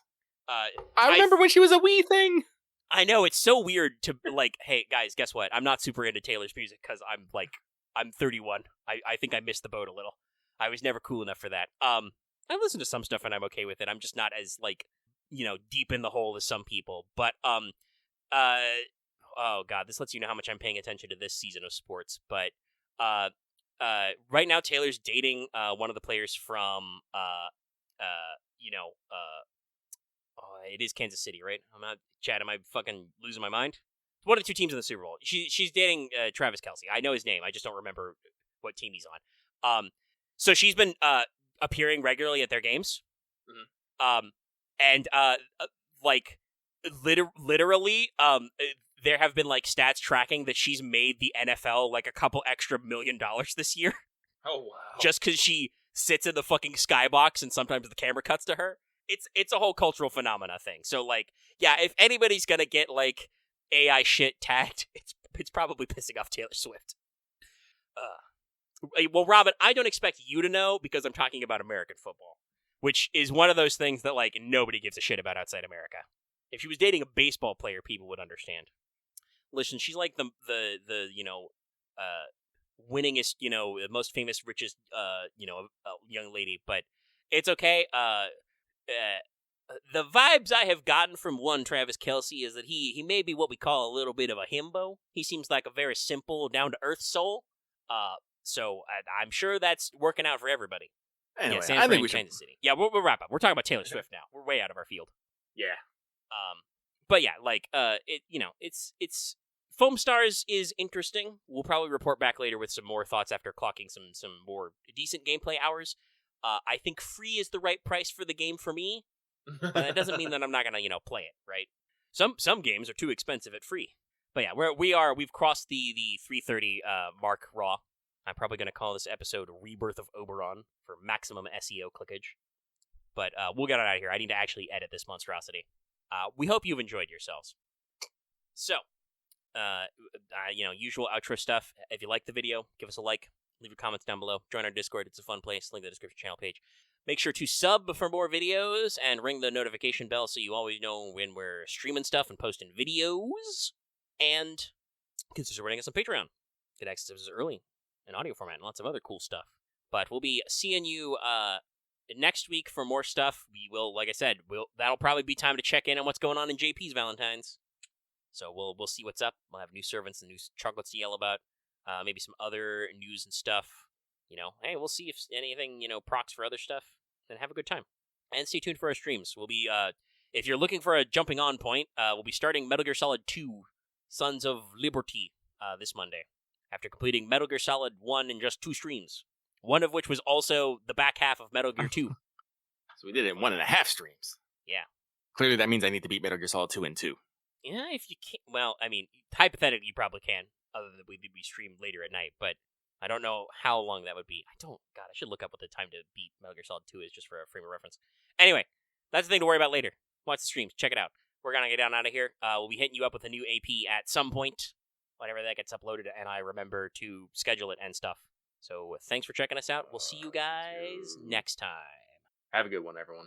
I remember when she was a wee thing. I know, it's so weird to, like, hey, guys, guess what? I'm not super into Taylor's music because I'm 31. I think I missed the boat a little. I was never cool enough for that. I listen to some stuff and I'm okay with it. I'm just not as, like, you know, deep in the hole as some people. But, oh god, this lets you know how much I'm paying attention to this season of sports. But, right now Taylor's dating, one of the players from, it is Kansas City, right? I'm not, Chad, am I fucking losing my mind? One of the two teams in the Super Bowl. She's dating, Travis Kelce. I know his name. I just don't remember what team he's on. So she's been, appearing regularly at their games. Like, literally, there have been, like, stats tracking that she's made the NFL, like, a couple extra $1 million this year. Oh, wow. Just because she sits in the fucking skybox and sometimes the camera cuts to her. It's a whole cultural phenomena thing. So, like, yeah, if anybody's gonna get, like, AI shit tagged, it's probably pissing off Taylor Swift. Well, Robin, I don't expect you to know because I'm talking about American football, which is one of those things that, like, nobody gives a shit about outside America. If she was dating a baseball player, people would understand. Listen, she's like the winningest, the most famous, richest, young lady, but it's okay. The vibes I have gotten from one Travis Kelce is that he may be what we call a little bit of a himbo. He seems like a very simple, down-to-earth soul. So I'm sure that's working out for everybody. Anyway, San I Fran, think we should... Kansas City. Yeah, we'll wrap up. We're talking about Taylor Swift now. We're way out of our field. Yeah. But yeah, like, it's Foam Stars is interesting. We'll probably report back later with some more thoughts after clocking some more decent gameplay hours. I think free is the right price for the game for me. But that doesn't mean that I'm not gonna, play it, right? Some games are too expensive at free. But yeah, we've crossed the 3:30 mark raw. I'm probably gonna call this episode Rebirth of Oberon for maximum SEO clickage. But we'll get it out of here. I need to actually edit this monstrosity. We hope you've enjoyed yourselves. So, usual outro stuff. If you like the video, give us a like. Leave your comments down below. Join our Discord. It's a fun place. Link in the description channel page. Make sure to sub for more videos and ring the notification bell so you always know when we're streaming stuff and posting videos. And consider supporting us on Patreon. Get access to this early in audio format and lots of other cool stuff. But we'll be seeing you next week for more stuff. We will, like I said, that'll probably be time to check in on what's going on in JP's Valentines. So we'll see what's up. We'll have new servants and new chocolates to yell about. Maybe some other news and stuff. Hey, we'll see if anything, procs for other stuff. And have a good time. And stay tuned for our streams. We'll be, if you're looking for a jumping on point, we'll be starting Metal Gear Solid 2, Sons of Liberty, this Monday. After completing Metal Gear Solid 1 in just 2 streams. One of which was also the back half of Metal Gear 2. So we did it in 1.5 streams. Yeah. Clearly that means I need to beat Metal Gear Solid 2 in 2. Yeah, if you can't. Well, I mean, hypothetically, you probably can. Other than we stream later at night, but I don't know how long that would be. I should look up what the time to beat Metal Gear Solid 2 is just for a frame of reference. Anyway, that's the thing to worry about later. Watch the streams. Check it out. We're going to get down out of here. We'll be hitting you up with a new AP at some point, whenever that gets uploaded, and I remember to schedule it and stuff. So thanks for checking us out. We'll see you guys next time. Have a good one, everyone.